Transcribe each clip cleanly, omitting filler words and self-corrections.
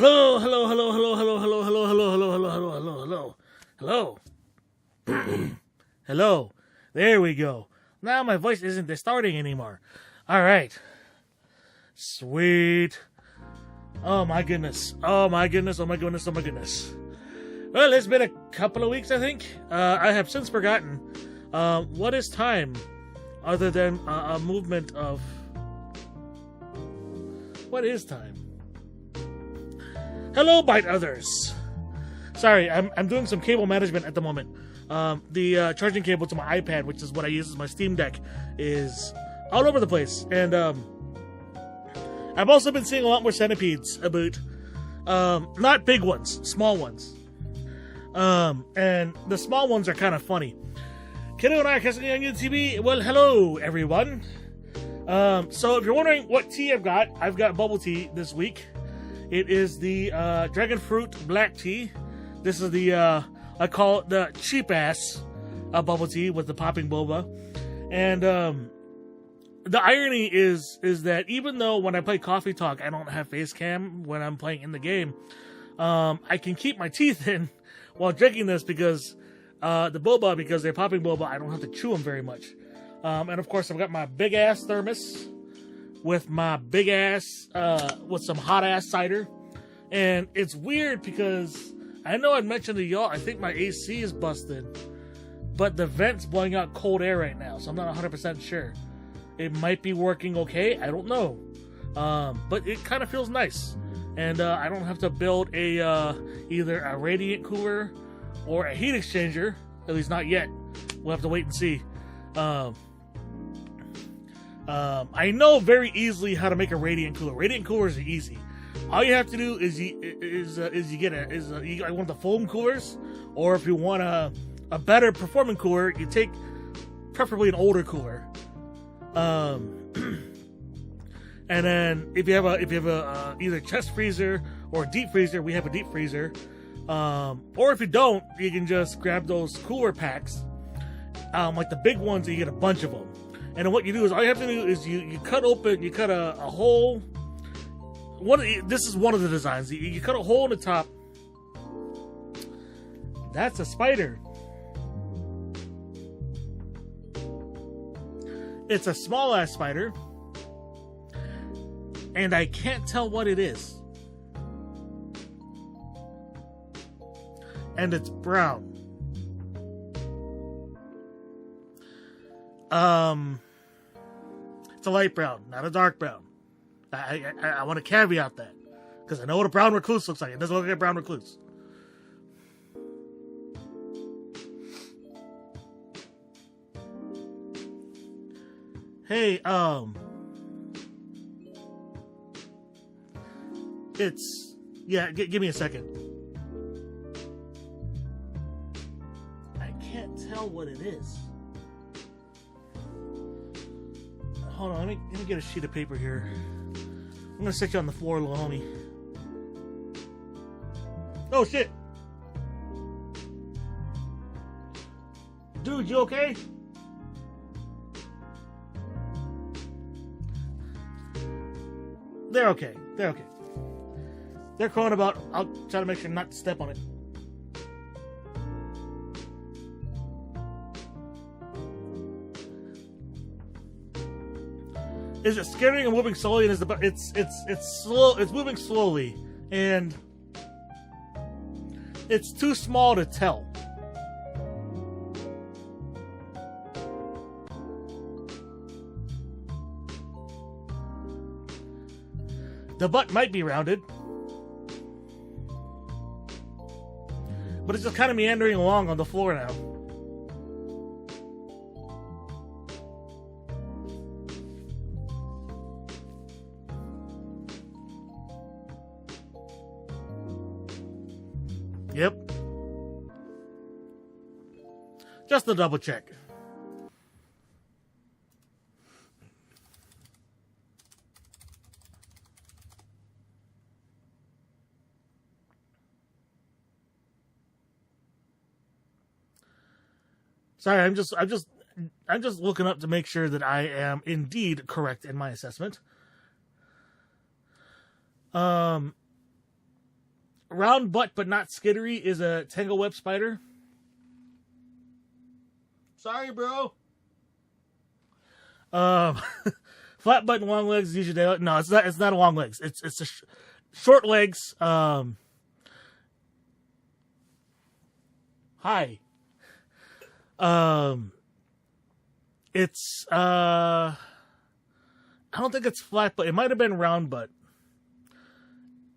Hello, hello, hello, hello, hello, hello, hello, hello, hello, hello, hello, hello, hello, hello. Hello. There we go. Now my voice isn't distorting anymore. All right. Sweet. Oh my goodness. Oh my goodness. Oh my goodness. Oh my goodness. Well, it's been a couple of weeks, I think. I have since forgotten what is time other than a movement of... What is time? Hello, Bite Others. Sorry, I'm doing some cable management at the moment. The charging cable to my iPad, which is what I use as my Steam Deck, is all over the place. And I've also been seeing a lot more centipedes about, not big ones, small ones. And the small ones are kind of funny. Kiddo and I are casting on YouTube. Well, hello, everyone. So if you're wondering what tea I've got bubble tea this week. It is the dragon fruit black tea. This is the I call it the cheap ass bubble tea with the popping boba. And the irony is that even though when I play Coffee Talk I don't have face cam when I'm playing in the game, I can keep my teeth in while drinking this because because they're popping boba, I don't have to chew them very much. And of course I've got my big ass thermos with my big ass, with some hot ass cider. And it's weird because I know I mentioned to y'all, I think my AC is busted, but the vent's blowing out cold air right now, so I'm not 100% sure. It might be working okay, I don't know. But it kind of feels nice. And I don't have to build a either a radiant cooler or a heat exchanger, at least not yet. We'll have to wait and see. I know very easily how to make a radiant cooler. Radiant coolers are easy. All you have to do is you get one of the foam coolers, or if you want a better performing cooler, you take preferably an older cooler. And then if you have a either chest freezer or a deep freezer, we have a deep freezer. Or if you don't, you can just grab those cooler packs, like the big ones, and you get a bunch of them. And then what you do is all you have to do is you cut a hole. This is one of the designs. You cut a hole in the top. That's a spider. It's a small ass spider, and I can't tell what it is. And it's brown. It's a light brown, not a dark brown. I want to caveat that, because I know what a brown recluse looks like. It doesn't look like a brown recluse. Hey, give me a second. I can't tell what it is. Hold on, let me get a sheet of paper here. I'm gonna sit you on the floor, little homie. Oh shit! Dude, you okay? They're okay. They're okay. They're calling about. I'll try to make sure not to step on it. Is it scaring and moving slowly? And it's slow. It's moving slowly, and it's too small to tell. The butt might be rounded, but it's just kind of meandering along on the floor now. Yep. Just to double check. Sorry, I'm just looking up to make sure that I am indeed correct in my assessment. round butt but not skittery is a tangle web spider. Sorry, bro. Flat butt and long legs is usually no. It's not. It's not a long legs. It's a short legs. Hi. It's I don't think it's flat, but it might have been round butt.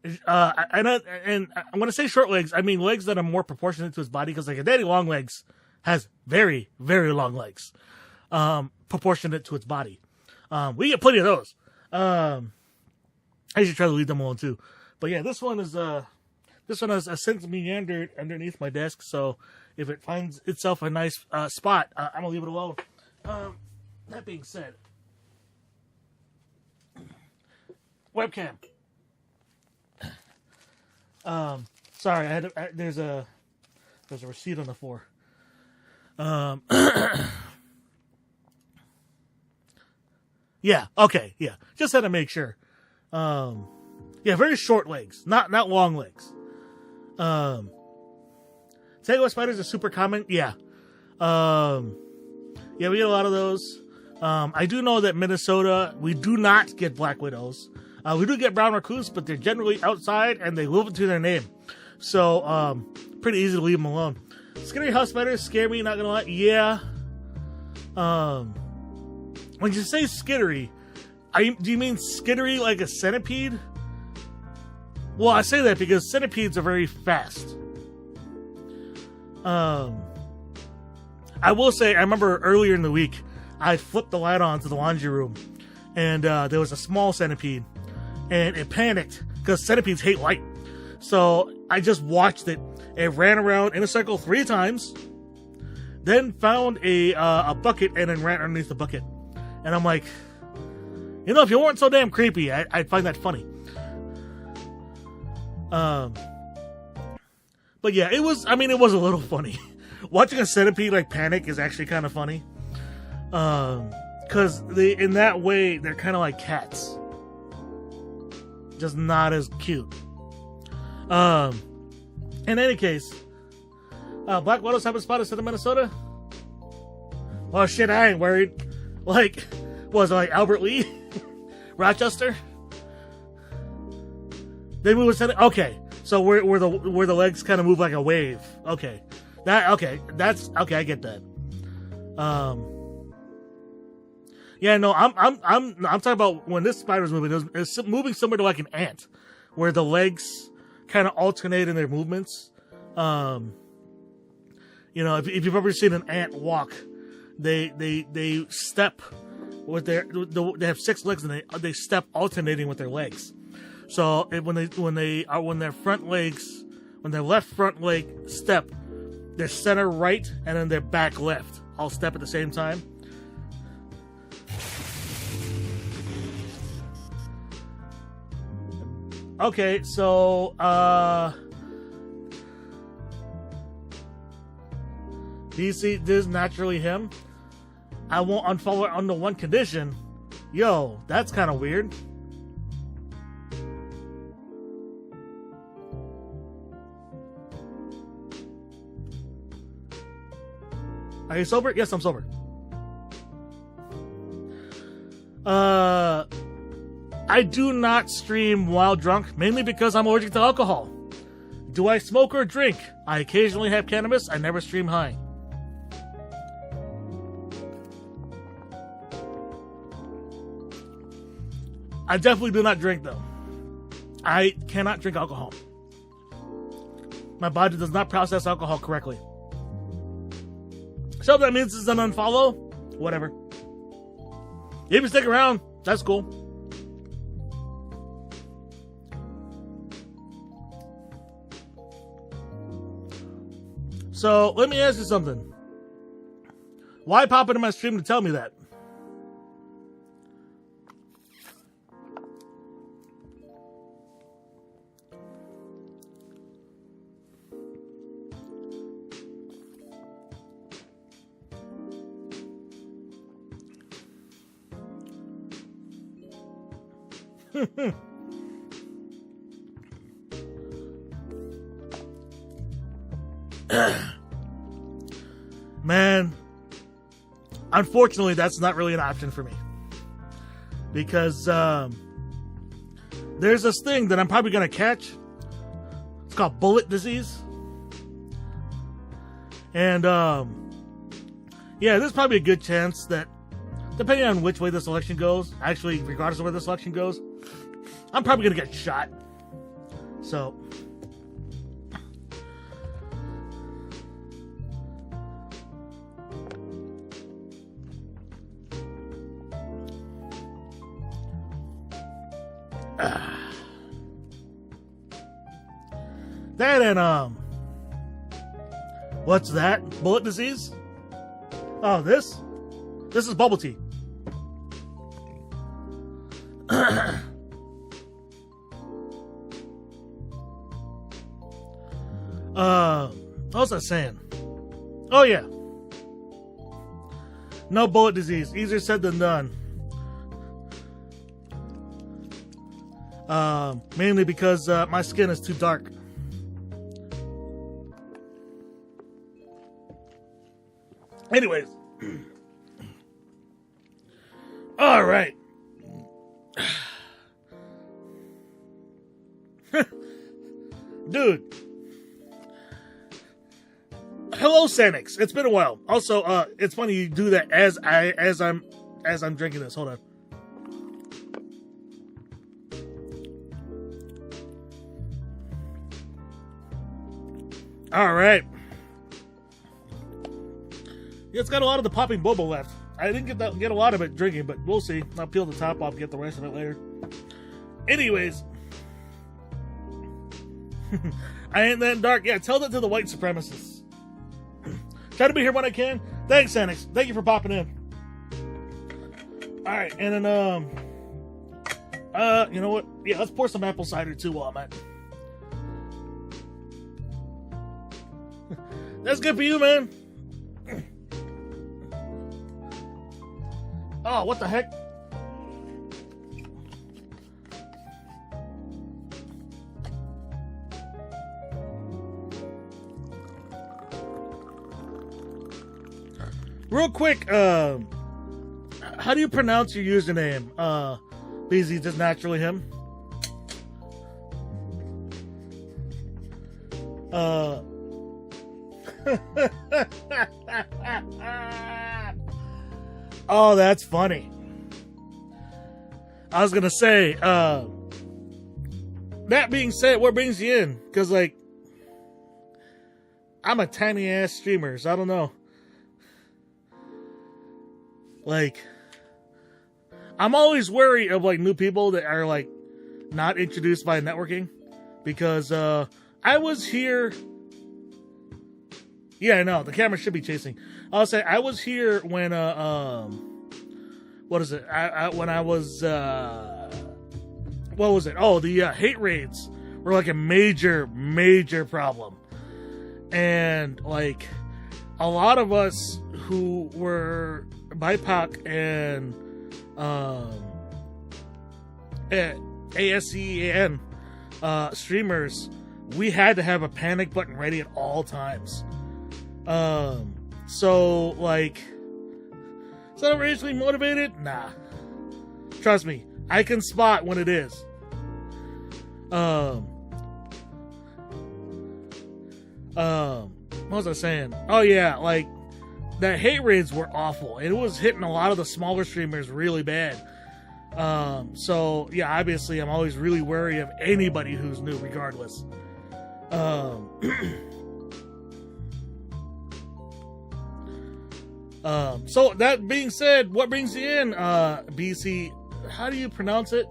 And when I say short legs, I mean legs that are more proportionate to his body, because like a daddy long legs has very, very long legs, proportionate to its body. We get plenty of those. I should try to leave them alone too. But yeah, this one has since meandered underneath my desk, so if it finds itself a nice spot, I'm gonna leave it alone. That being said, webcam. Sorry, there's a receipt on the floor. Yeah, okay, yeah. Just had to make sure. Yeah, very short legs, not long legs. Tango spiders are super common. Yeah. Yeah, we get a lot of those. I do know that Minnesota, we do not get black widows. We do get brown raccoons, but they're generally outside and they live into their name. So, pretty easy to leave them alone. Scary house spiders scare me, not gonna lie. Yeah. When you say skittery, do you mean skittery like a centipede? Well, I say that because centipedes are very fast. I will say, I remember earlier in the week, I flipped the light on to the laundry room, and there was a small centipede, and it panicked because centipedes hate light. So I just watched it. It ran around in a circle 3 times, then found a bucket and then ran underneath the bucket. And I'm like, if you weren't so damn creepy, I'd find that funny. But yeah, it was a little funny. Watching a centipede like panic is actually kind of funny. Because in that way, they're kind of like cats. Just not as cute. In any case, black widows have been spotted in Minnesota. Well, shit, I ain't worried. Like, was it like Albert Lee? Rochester? They move a okay. So where the legs kind of move like a wave. Okay. I get that. Yeah, no, I'm talking about when this spider's moving. It's moving similar to like an ant, where the legs kind of alternate in their movements. If you've ever seen an ant walk, they step with they have 6 legs and they step alternating with their legs. So when their left front leg step, their center right and then their back left all step at the same time. Okay, so do you see this is naturally him? I won't unfollow it under one condition. Yo, that's kind of weird. Are you sober? Yes, I'm sober. I do not stream while drunk, mainly because I'm allergic to alcohol. Do I smoke or drink? I occasionally have cannabis. I never stream high. I definitely do not drink, though. I cannot drink alcohol. My body does not process alcohol correctly. So if that means it's an unfollow, whatever. If you stick around, that's cool. So let me ask you something. Why pop into my stream to tell me that? Man, unfortunately, that's not really an option for me. Because there's this thing that I'm probably going to catch. It's called bullet disease. And, yeah, there's probably a good chance that, depending on which way this election goes, actually, regardless of where this election goes, I'm probably going to get shot. So, that and, what's that? Bullet disease? Oh, this? This is bubble tea. What was I saying? Oh, yeah. No bullet disease. Easier said than done. Mainly because my skin is too dark. Anyways. All right. Dude. Hello, Sanix. It's been a while. Also, it's funny you do that as I'm drinking this. Hold on. All right. Yeah, it's got a lot of the popping boba left. I didn't get a lot of it drinking, but we'll see. I'll peel the top off, get the rest of it later. Anyways. I ain't that dark. Yeah, tell that to the white supremacists. Try to be here when I can. Thanks, Anix. Thank you for popping in. Alright, and then, you know what? Yeah, let's pour some apple cider, too, while I'm at it. That's good for you, man. Oh, what the heck? Real quick, how do you pronounce your username? BZ, just naturally him? Oh, that's funny. I was gonna say, that being said, what brings you in? Because, like, I'm a tiny ass streamer, so I don't know. Like, I'm always wary of, like, new people that are, like, not introduced by networking. Because, I was here. Yeah, I know. The camera should be chasing. I'll say, I was here when, what is it? When I was, what was it? Oh, the hate raids were, like, a major, major problem. And, like, a lot of us who were BIPOC and ASEAN streamers, we had to have a panic button ready at all times. So, like, is that racially motivated? Nah. Trust me, I can spot when it is. What was I saying? Oh yeah, like, that hate raids were awful. It was hitting a lot of the smaller streamers really bad. So yeah, obviously I'm always really wary of anybody who's new, regardless. So that being said, what brings you in, BC? How do you pronounce it?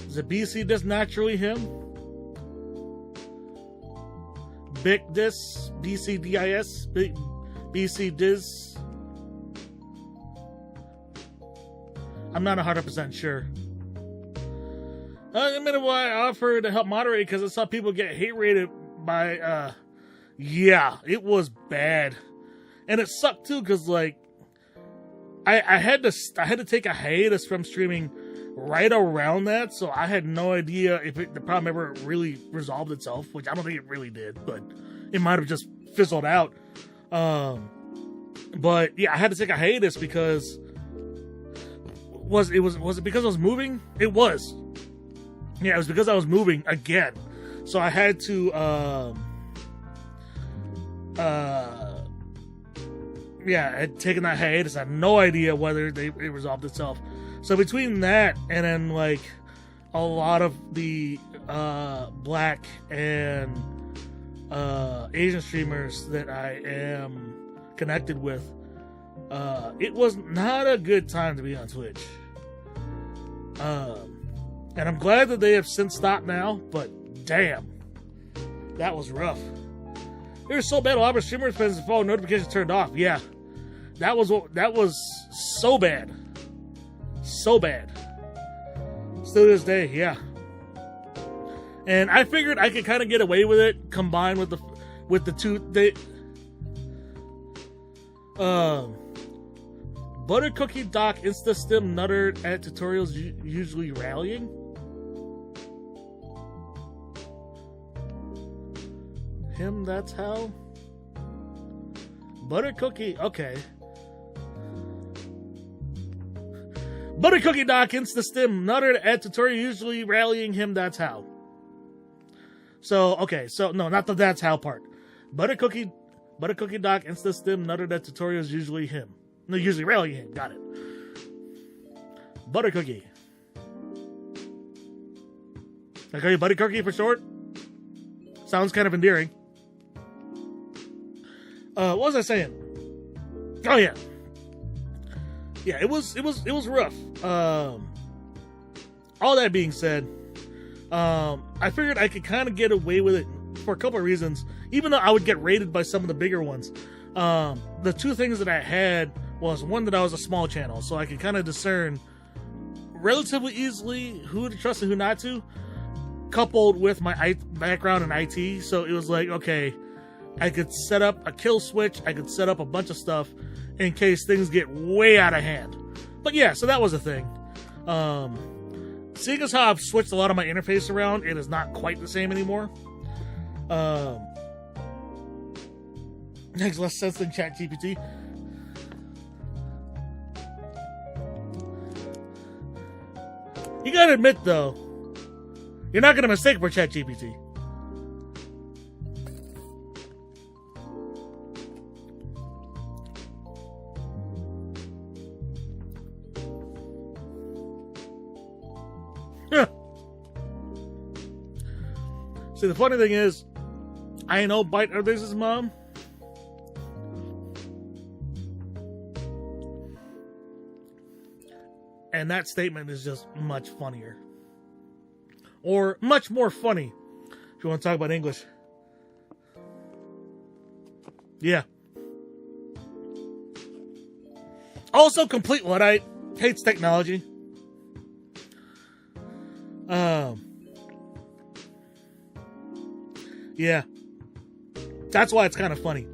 Is it BC just naturally him? Bic dis? BC DIS? BC Diz? I'm not 100% sure. I mean, why I offered to help moderate because I saw people get hate rated by, yeah, it was bad. And it sucked too, because, like, I had to take a hiatus from streaming right around that, so I had no idea if the problem ever really resolved itself, which I don't think it really did, but it might have just fizzled out. But yeah, I had to take a hiatus because was it because I was moving? It was. Yeah, it was because I was moving again. So I had to yeah, I had taken that hiatus. I had no idea whether it resolved itself. So between that and then like a lot of the black and Asian streamers that I am connected with, it was not a good time to be on Twitch. And I'm glad that they have since stopped now, but damn, that was rough. It was so bad. A lot of streamers fans phone notifications turned off. Yeah, that was so bad, so bad. Still to this day, yeah. And I figured I could kind of get away with it, combined with the two. Butter Cookie Doc Insta Stim Nutter at tutorials usually rallying. Him, that's how. Butter Cookie, okay. Butter Cookie Doc Insta Stim Nutter at tutorial usually rallying him, that's how. So, okay, so no, not the that's how part. Butter Cookie Doc Insta Stim Nutter at tutorials usually him. No, usually rallying him, got it. Butter Cookie. I call you Butter Cookie for short? Sounds kind of endearing. What was I saying? Oh yeah. Yeah, it was rough. All that being said, I figured I could kind of get away with it for a couple of reasons, even though I would get raided by some of the bigger ones. The two things that I had was, one, that I was a small channel, so I could kind of discern relatively easily who to trust and who not to, coupled with my background in IT. So it was like, okay, I could set up a kill switch, I could set up a bunch of stuff in case things get way out of hand. But yeah, so that was a thing. Seeing as how I've switched a lot of my interface around, it is not quite the same anymore. Makes less sense than ChatGPT. You gotta admit, though, you're not gonna mistake for ChatGPT. See, the funny thing is, I know Bite or this is mom. And that statement is just much funnier. Or much more funny, if you want to talk about English. Yeah. Also, complete Luddite. Hates technology. Yeah. That's why it's kind of funny.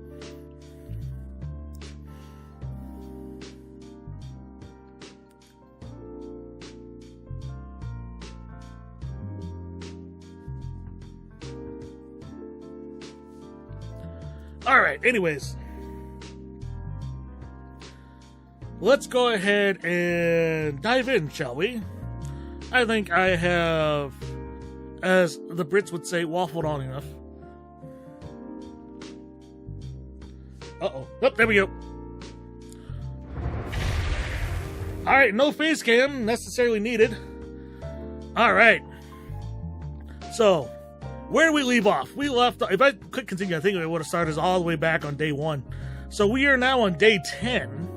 Alright, anyways. Let's go ahead and dive in, shall we? I think I have, as the Brits would say, waffled on enough. Uh-oh. Oh, there we go. Alright, no face cam necessarily needed. Alright. So, where do we leave off? We left, if I could continue, I think we would have started all the way back on day 1. So we are now on day 10.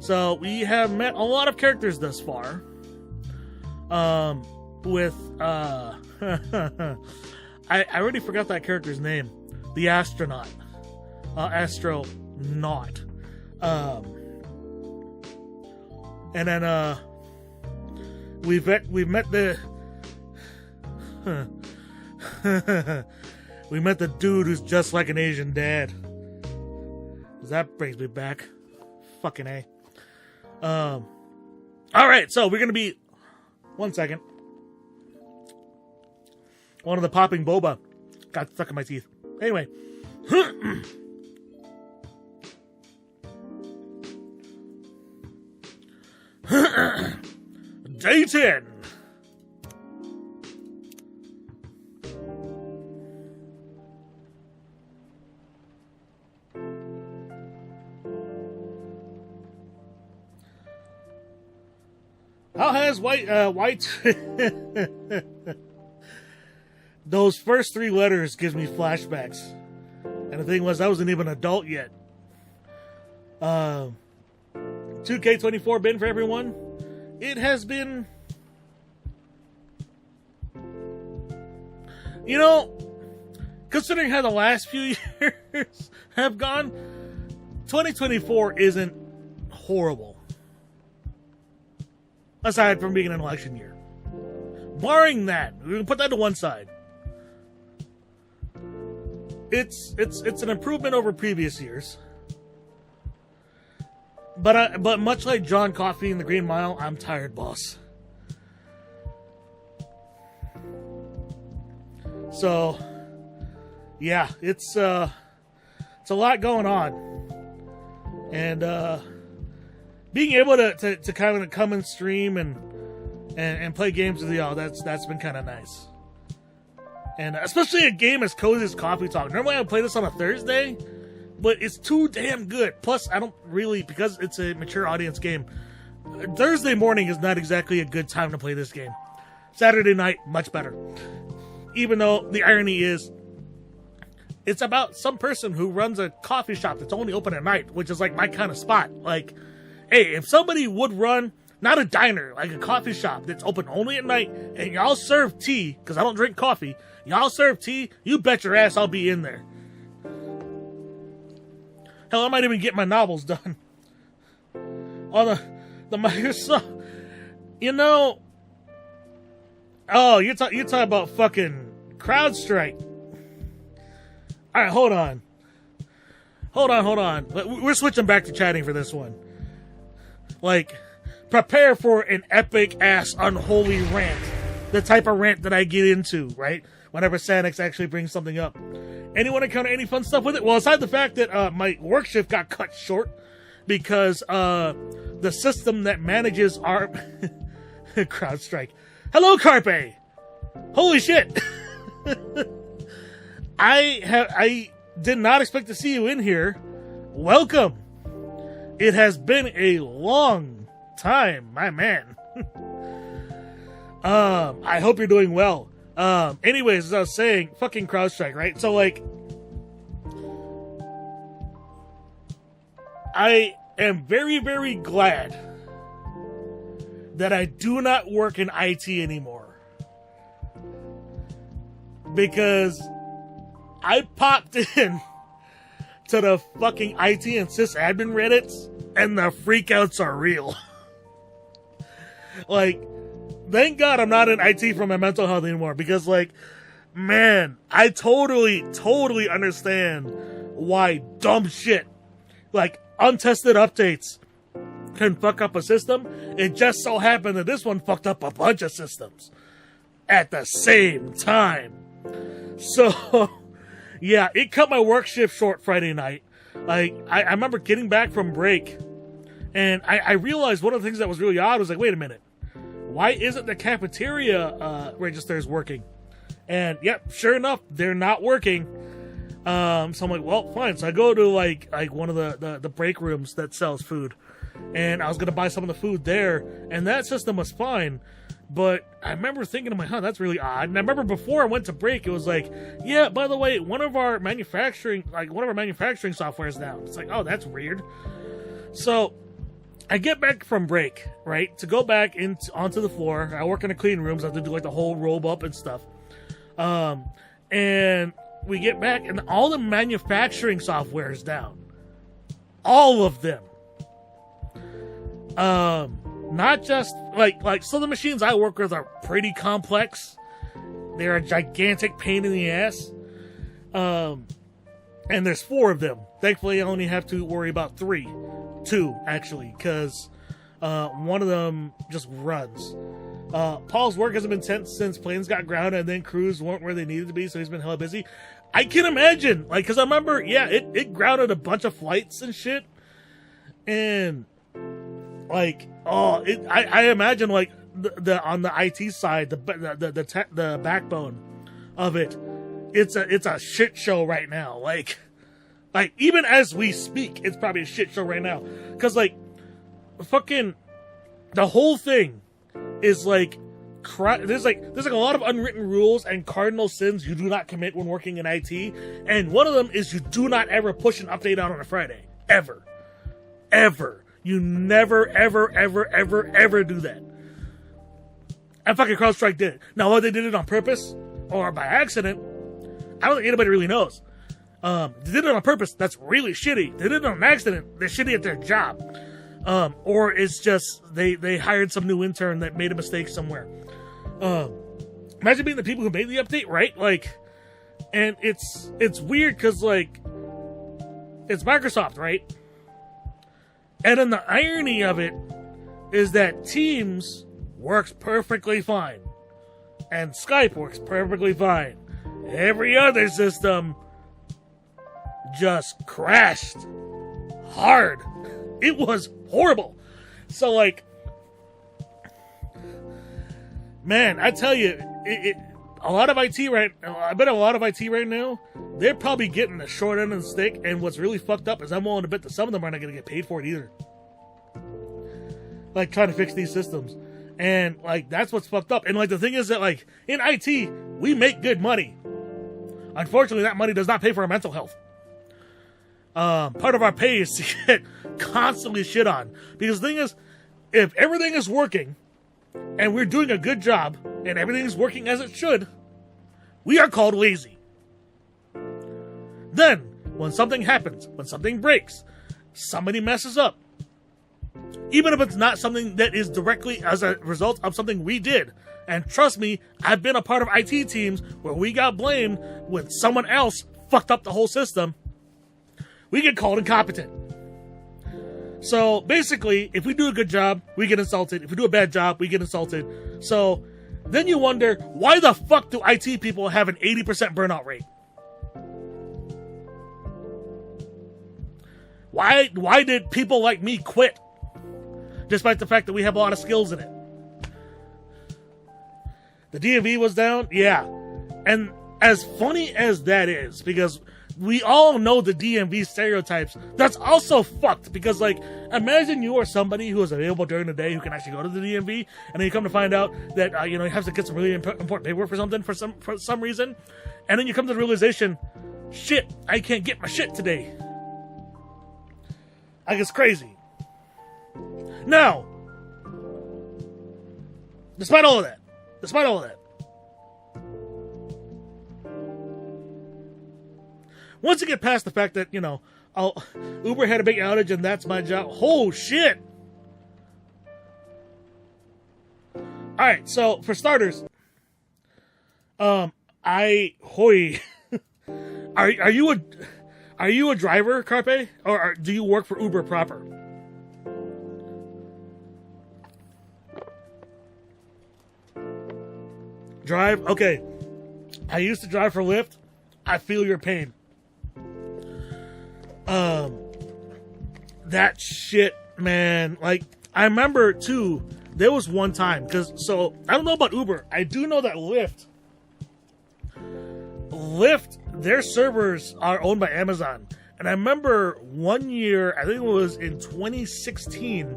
So we have met a lot of characters thus far. With, I already forgot that character's name. The astronaut. Astronaut. And then, we've met the, we met the dude who's just like an Asian dad. That brings me back. Fucking A. Alright, so we're gonna be... One second. One of the popping boba got stuck in my teeth. Anyway. Day 10. How has white those first 3 letters gives me flashbacks. And the thing was, I wasn't even an adult yet. 2K24 been for everyone? It has been, you know, considering how the last few years have gone, 2024 isn't horrible. Aside from being an election year. Barring that, we can put that to one side. It's an improvement over previous years. But much like John Coffey in the Green Mile, I'm tired, boss. So, yeah, it's a lot going on, and being able to kind of come and stream and play games with y'all, that's been kind of nice. And especially a game as cozy as Coffee Talk. Normally I would play this on a Thursday, but it's too damn good. Plus, I don't really, because it's a mature audience game, Thursday morning is not exactly a good time to play this game. Saturday night, much better. Even though the irony is, it's about some person who runs a coffee shop that's only open at night, which is like my kind of spot. Like, hey, if somebody would run, not a diner, like a coffee shop that's open only at night, and y'all serve tea, because I don't drink coffee, y'all serve tea, you bet your ass I'll be in there. Hell, I might even get my novels done. On the Microsoft, you know, oh, you're talking about fucking CrowdStrike. Alright, hold on. We're switching back to chatting for this one. Like, prepare for an epic-ass unholy rant. The type of rant that I get into, right? Whenever Sanix actually brings something up. Anyone encounter any fun stuff with it? Well, aside the fact that my work shift got cut short because the system that manages our CrowdStrike. Hello, Carpe! Holy shit! I did not expect to see you in here. Welcome! It has been a long time, my man. I hope you're doing well. Anyways, as I was saying, fucking CrowdStrike, right? So, like, I am very, very glad that I do not work in IT anymore. Because I popped in to the fucking IT and sysadmin Reddits, and the freakouts are real. Like, thank God I'm not in IT for my mental health anymore, because, like, man, I totally understand why dumb shit, like untested updates, can fuck up a system. It just so happened that this one fucked up a bunch of systems at the same time. So, yeah, it cut my work shift short Friday night. Like, I remember getting back from break, and I realized one of the things that was really odd was like, wait a minute, why isn't the cafeteria registers working? And yep, sure enough, they're not working. So I'm like, well, fine. So I go to like one of the break rooms that sells food, and I was gonna buy some of the food there, and that system was fine. But I remember thinking to myself, that's really odd. And I remember before I went to break, it was like, yeah, by the way, one of our manufacturing software is down. It's like, oh, that's weird. So I get back from break, right, to go back onto the floor. I work in the clean rooms. I have to do like the whole robe up and stuff. And we get back, and all the manufacturing software is down. All of them. Not just like so the machines I work with are pretty complex. They're a gigantic pain in the ass. And there's 4 of them. Thankfully, I only have to worry about 2 actually, because one of them just runs. Paul's work hasn't been tense since planes got grounded and then crews weren't where they needed to be, so he's been hella busy. I can imagine, like, because I remember, yeah, it grounded a bunch of flights and shit, and like, I imagine like the on the IT side, the backbone of it, it's a shit show right now. Like even as we speak, it's probably a shit show right now, because like fucking the whole thing is like. There's like a lot of unwritten rules and cardinal sins you do not commit when working in IT, and one of them is you do not ever push an update out on a Friday, ever. You never ever do that. And fucking CrowdStrike did it. Now whether they did it on purpose or by accident, I don't think anybody really knows. They did it on purpose. That's really shitty. They did it on accident. They're shitty at their job. Or it's just they hired some new intern that made a mistake somewhere. Imagine being the people who made the update, right? Like, and it's weird because like it's Microsoft, right? And then the irony of it is that Teams works perfectly fine, and Skype works perfectly fine. Every other system just crashed hard. It was horrible. So like, man, I tell you, a lot of IT I bet a lot of IT right now, they're probably getting the short end of the stick, and what's really fucked up is I'm willing to bet that some of them are not going to get paid for it either. Like, trying to fix these systems. And, like, that's what's fucked up. And, like, the thing is that, like, in IT, we make good money. Unfortunately, that money does not pay for our mental health. Part of our pay is to get constantly shit on. Because the thing is, if everything is working, and we're doing a good job, and everything is working as it should, we are called lazy. Then, when something happens, when something breaks, somebody messes up, even if it's not something that is directly as a result of something we did, and trust me, I've been a part of IT teams where we got blamed when someone else fucked up the whole system, we get called incompetent. So basically, if we do a good job, we get insulted. If we do a bad job, we get insulted. So then you wonder, why the fuck do IT people have an 80% burnout rate? Why did people like me quit? Despite the fact that we have a lot of skills in it. The DMV was down, yeah. And as funny as that is, because we all know the DMV stereotypes, that's also fucked. Because, like, imagine you are somebody who is available during the day who can actually go to the DMV, and then you come to find out that, you have to get some really important paperwork for something for some reason, and then you come to the realization, shit, I can't get my shit today. Like, it's crazy. Now, despite all of that, once you get past the fact that, Uber had a big outage and that's my job. Oh, shit. Alright, so, for starters, are you a driver, Carpe? Or do you work for Uber proper? Drive? Okay. I used to drive for Lyft. I feel your pain. That shit, man. Like, I remember, too, there was one time, I don't know about Uber. I do know that Lyft, their servers are owned by Amazon. And I remember one year, I think it was in 2016,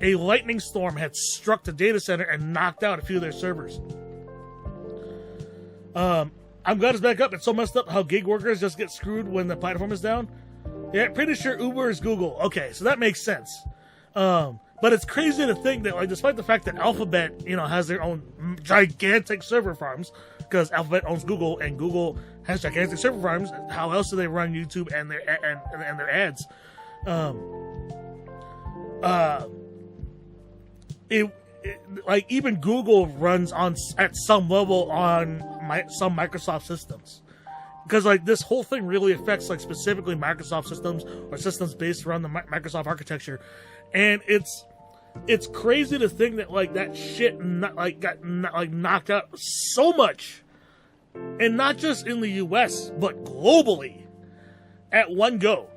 a lightning storm had struck the data center and knocked out a few of their servers. I'm glad it's back up. It's so messed up how gig workers just get screwed when the platform is down. Yeah, pretty sure Uber is Google. Okay, so that makes sense. But it's crazy to think that, like, despite the fact that Alphabet, has their own gigantic server farms, because Alphabet owns Google and Google has gigantic server farms, how else do they run YouTube and their ads? Like, even Google runs at some level on some Microsoft systems, because, like, this whole thing really affects, like, specifically Microsoft systems or systems based around the Microsoft architecture, and it's it's crazy to think that like that shit got knocked out so much, and not just in the U.S. but globally at one go.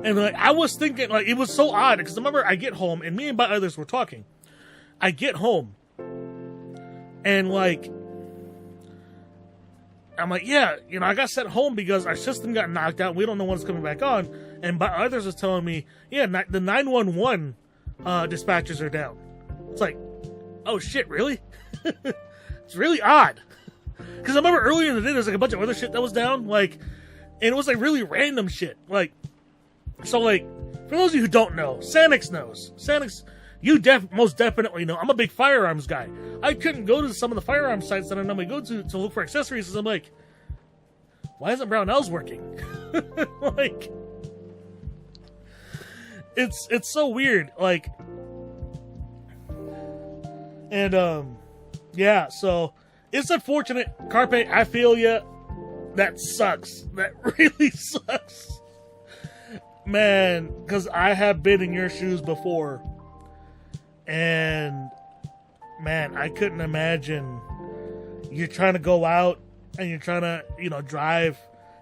And like I was thinking, like it was so odd because I remember I get home and me and others were talking. I get home and like I'm like, yeah, you know, I got sent home because our system got knocked out. We don't know when it's coming back on. And others was telling me, yeah, the 911 dispatchers are down. It's like, oh shit, really? It's really odd. Because I remember earlier in the day, there's like a bunch of other shit that was down, like, and it was like really random shit. Like, so like, for those of you who don't know, Sanix knows. Sanix, you most definitely know. I'm a big firearms guy. I couldn't go to some of the firearms sites that I normally go to look for accessories because I'm like, why isn't Brownells working? Like, it's so weird. Like, and yeah, so it's unfortunate. Carpe, I feel ya. That sucks. That really sucks, man. Because I have been in your shoes before. And man, I couldn't imagine you're trying to go out and you're trying to, you know, drive,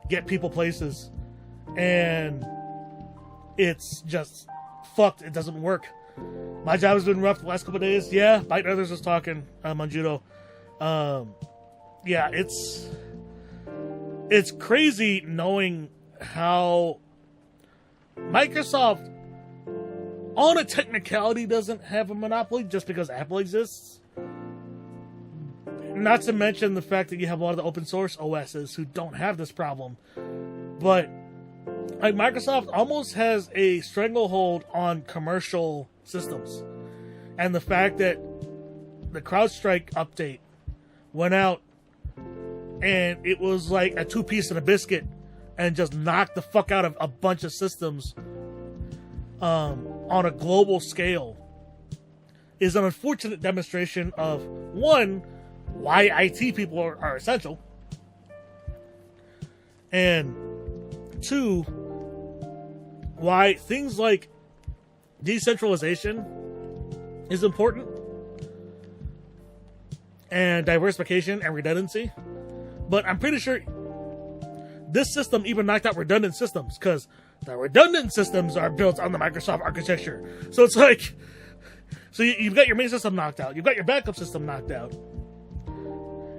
get people places, and it's just fucked. It doesn't work. My job has been rough the last couple of days. Yeah, Bite Others was talking on judo. Yeah, it's crazy knowing how Microsoft, on a technicality, doesn't have a monopoly just because Apple exists. Not to mention the fact that you have a lot of the open source OSs who don't have this problem. But like Microsoft almost has a stranglehold on commercial systems. And the fact that the CrowdStrike update went out and it was like a two-piece and a biscuit and just knocked the fuck out of a bunch of systems on a global scale is an unfortunate demonstration of, one, why IT people are essential, and two, why things like decentralization is important, and diversification and redundancy. But I'm pretty sure this system even knocked out redundant systems, because the redundant systems are built on the Microsoft architecture. So it's like, so you've got your main system knocked out, you've got your backup system knocked out,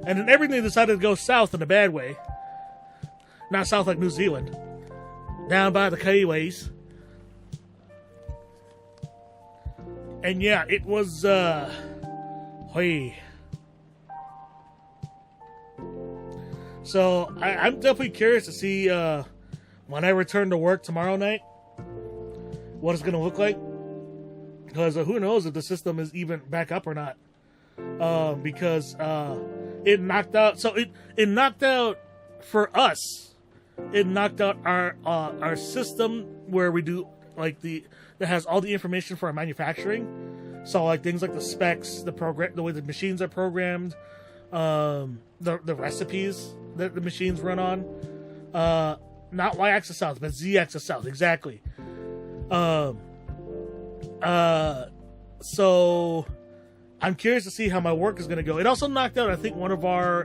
and then everything decided to go south in a bad way. Not south like New Zealand, down by the Kiwis. And yeah, it was hey. So I'm definitely curious to see when I return to work tomorrow night what it's gonna look like, because who knows if the system is even back up or not, because it knocked out. So it knocked out for us. It knocked out our system where we do like that has all the information for our manufacturing. So like things like the specs, the program, the way the machines are programmed, the recipes that the machines run on. Not y-axis south, but z-axis south, exactly. So I'm curious to see how my work is going to go. It also knocked out, I think, one of our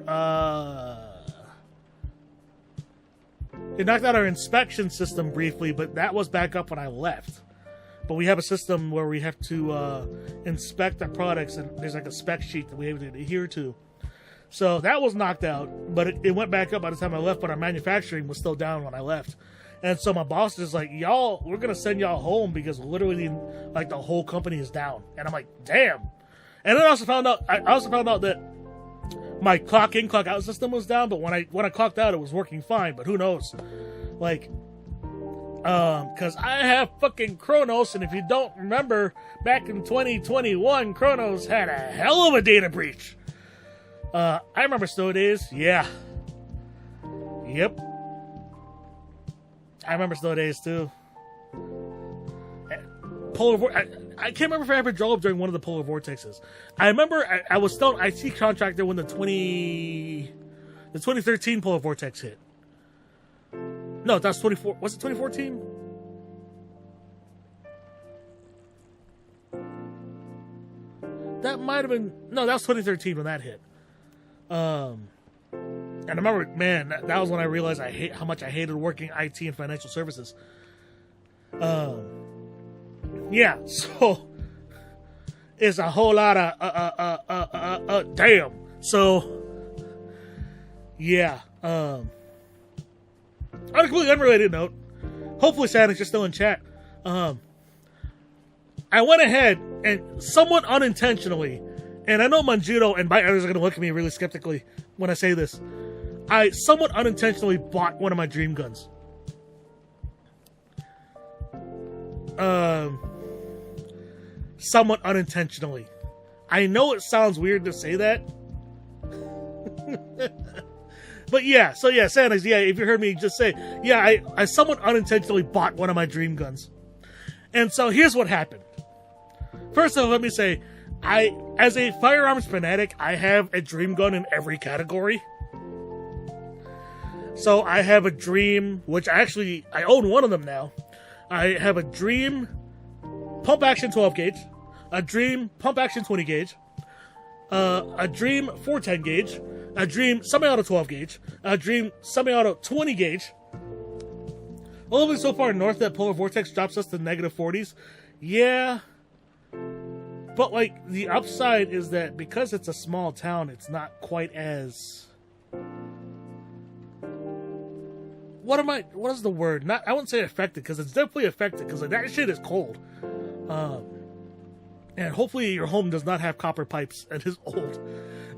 it knocked out our inspection system briefly, but that was back up when I left. But we have a system where we have to inspect our products, and there's like a spec sheet that we have to adhere to. So that was knocked out, but it went back up by the time I left, but our manufacturing was still down when I left. And so my boss is like, y'all, we're going to send y'all home because literally like the whole company is down. And I'm like, damn. And then I also found out that my clock in, clock out system was down, but when I clocked out, it was working fine, but who knows? Like, because I have fucking Kronos, and if you don't remember, back in 2021, Kronos had a hell of a data breach. I remember snow days. Yeah. Yep. I remember snow days too. I can't remember if I ever drove during one of the polar vortexes. I remember I was still an IT contractor when the 2013 polar vortex hit. No, that's 24. Was it 2014? that might have been, no, that was 2013 when that hit. And I remember, man, that was when I realized how much I hated working IT and financial services. Yeah, so it's a whole lot of damn. So yeah, on a completely unrelated note, hopefully Santa's just still in chat. I went ahead and somewhat unintentionally, and I know Manjudo and bite others are going to look at me really skeptically when I say this, I somewhat unintentionally bought one of my dream guns. Somewhat unintentionally. I know it sounds weird to say that. But yeah, so yeah, Santa's, yeah, if you heard me just say, yeah, I somewhat unintentionally bought one of my dream guns. And so here's what happened. First of all, let me say, as a firearms fanatic, I have a dream gun in every category. So I have a Dream, which I own one of them now. I have a Dream pump action 12 gauge, a Dream pump action 20 gauge, a Dream 410 gauge, a Dream semi-auto 12 gauge, a Dream semi-auto 20 gauge. A little bit so far north that polar vortex drops us to negative 40s. Yeah. But, like, the upside is that because it's a small town, it's not quite as... What is the word? I wouldn't say affected, because it's definitely affected, because like, that shit is cold. And hopefully your home does not have copper pipes and is old.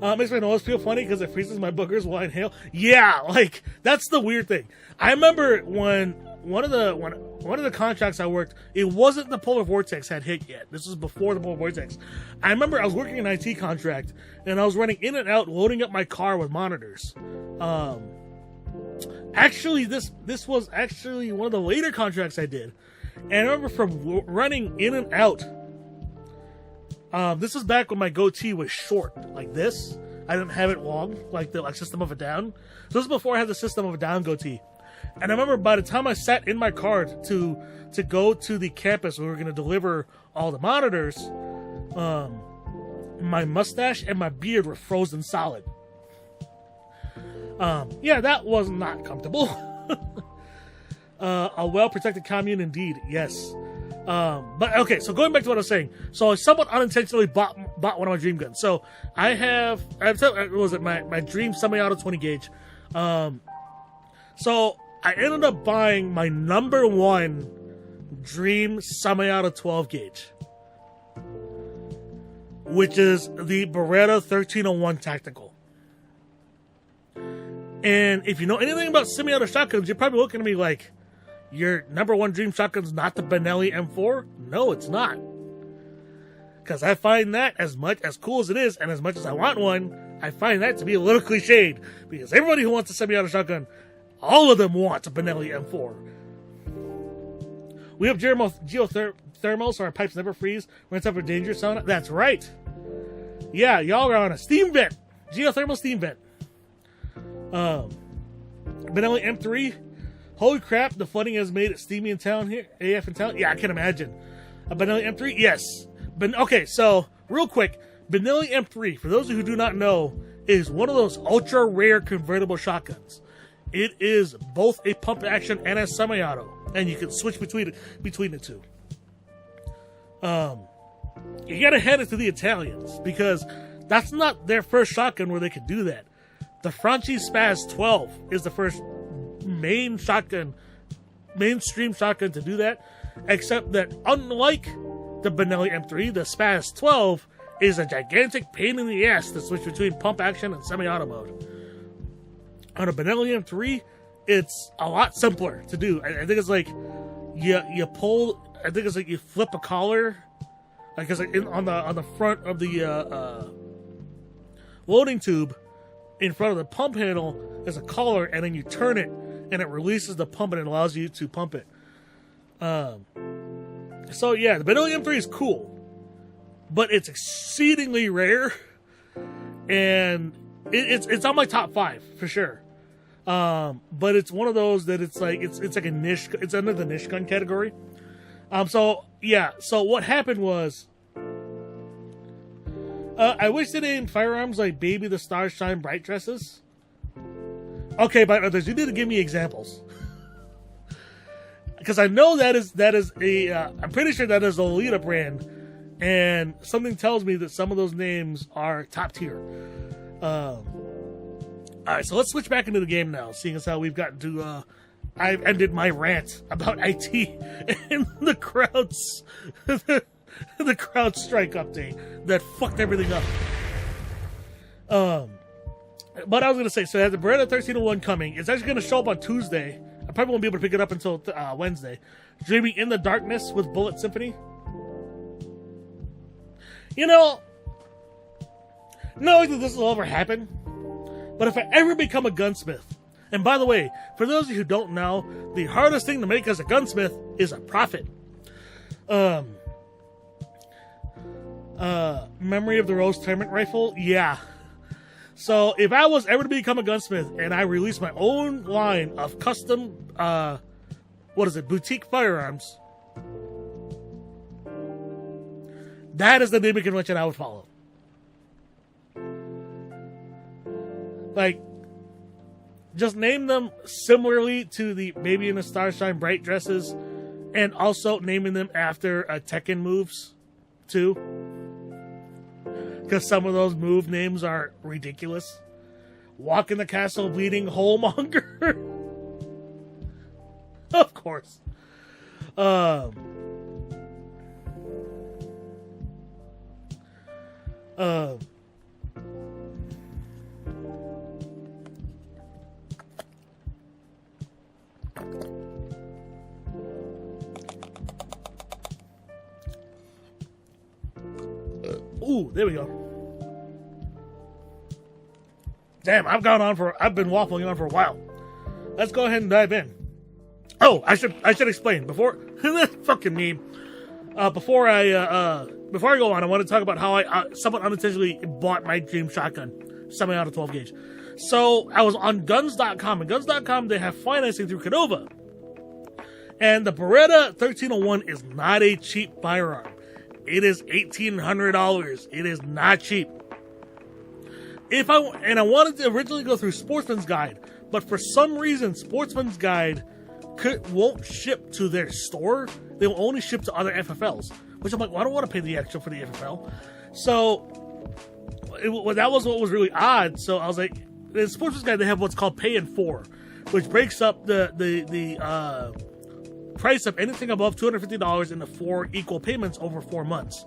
Makes my nose feel funny because it freezes my boogers while I inhale. Yeah, like, that's the weird thing. I remember when one of the contracts I worked, it wasn't the polar vortex had hit yet. This was before the polar vortex. I remember I was working an IT contract, and I was running in and out, loading up my car with monitors. Actually, this was actually one of the later contracts I did. And I remember from running in and out, this was back when my goatee was short, like this. I didn't have it long, like the System of a Down. So this was before I had the System of a Down goatee. And I remember by the time I sat in my car to go to the campus where we were going to deliver all the monitors, my mustache and my beard were frozen solid. Yeah, that was not comfortable. A well-protected commune indeed, yes. But okay, so going back to what I was saying. So I somewhat unintentionally bought one of my dream guns. So what was it, my Dream semi-auto 20 gauge. So I ended up buying my number one Dream semi-auto 12 gauge, which is the Beretta 1301 Tactical. And if you know anything about semi-auto shotguns, you're probably looking at me like, your number one dream shotgun's not the Benelli M4? No, it's not. Because I find that as cool as it is, and as much as I want one, I find that to be a little cliched. Because everybody who wants a semi-auto shotgun, all of them want a Benelli M4. We have geothermal, so our pipes never freeze when it's up for dangerous sauna. That's right. Yeah, y'all are on a steam vent. Geothermal steam vent. Benelli M3. Holy crap, the flooding has made it steamy in town here. AF in town? Yeah, I can imagine. A Benelli M3? Yes. Okay, so, real quick. Benelli M3, for those of you who do not know, is one of those ultra rare convertible shotguns. It is both a pump action and a semi-auto. And you can switch between the two. You gotta hand it to the Italians, because that's not their first shotgun where they could do that. The Franchi Spaz 12 is the first mainstream shotgun to do that, except that unlike the Benelli M3, the Spaz 12 is a gigantic pain in the ass to switch between pump action and semi-auto mode. On a Benelli M3, it's a lot simpler to do. I think it's like you pull. I think it's like you flip a collar, like it's like on the front of the loading tube. In front of the pump handle, there's a collar, and then you turn it, and it releases the pump, and it allows you to pump it. So yeah, the Benelli M3 is cool, but it's exceedingly rare, and it's on my top 5 for sure. But it's one of those that it's like a niche. It's under the niche gun category. So yeah. So what happened was, I wish they named firearms like Baby the Stars Shine Bright dresses. Okay, but others, you need to give me examples. Because I know that is a, I'm pretty sure that is a Lolita brand. And something tells me that some of those names are top tier. Alright, so let's switch back into the game now, seeing as how we've gotten to, I've ended my rant about IT and the crowds, the CrowdStrike update that fucked everything up. But I was gonna say, so I have the Beretta 1301 coming. It's actually gonna show up on Tuesday. I probably won't be able to pick it up until Wednesday. Dreaming in the Darkness with Bullet Symphony. You know, knowing that this will ever happen, but if I ever become a gunsmith, and by the way, for those of you who don't know, the hardest thing to make as a gunsmith is a profit. Memory of the Rose Tournament Rifle? Yeah. So if I was ever to become a gunsmith and I release my own line of custom, boutique firearms, that is the naming convention I would follow. Like, just name them similarly to the Baby in the Starshine Bright dresses, and also naming them after Tekken moves, too. Because some of those move names are ridiculous. Walk in the Castle Bleeding Holemonger. Of course. Ooh, there we go. Damn, I've been waffling on for a while. Let's go ahead and dive in. Oh, I should explain before fucking meme. Before I go on, I want to talk about how I somewhat unintentionally bought my dream shotgun, semi-auto 12 gauge. So I was on guns.com, and guns.com, they have financing through Cordova. And the Beretta 1301 is not a cheap firearm. It is $1,800. It is not cheap. I wanted to originally go through Sportsman's Guide, but for some reason, Sportsman's Guide won't ship to their store. They will only ship to other FFLs, which I'm like, well, I don't want to pay the extra for the FFL. So that was what was really odd. So I was like, in Sportsman's Guide, they have what's called Pay in 4, which breaks up the price of anything above $250 into 4 equal payments over 4 months.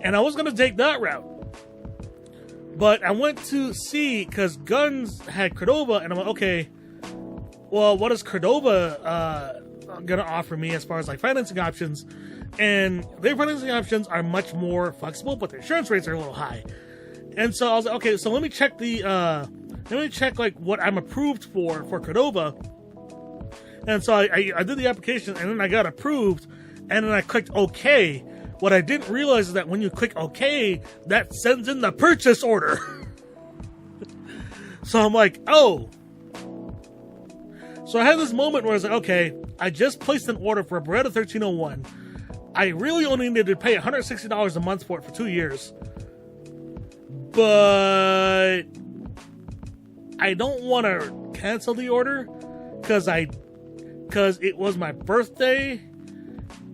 And I was going to take that route. But I went to see, because Guns had Cordova, and I'm like, okay, well, what is Cordova going to offer me as far as like financing options? And their financing options are much more flexible, but their insurance rates are a little high. And so I was like, okay, so let me check like what I'm approved for Cordova. And so I did the application, and then I got approved, and then I clicked OK. What I didn't realize is that when you click OK, that sends in the purchase order. So I'm like, oh. So I had this moment where I was like, okay, I just placed an order for a Beretta 1301. I really only needed to pay $160 a month for it for 2 years. But I don't want to cancel the order because it was my birthday,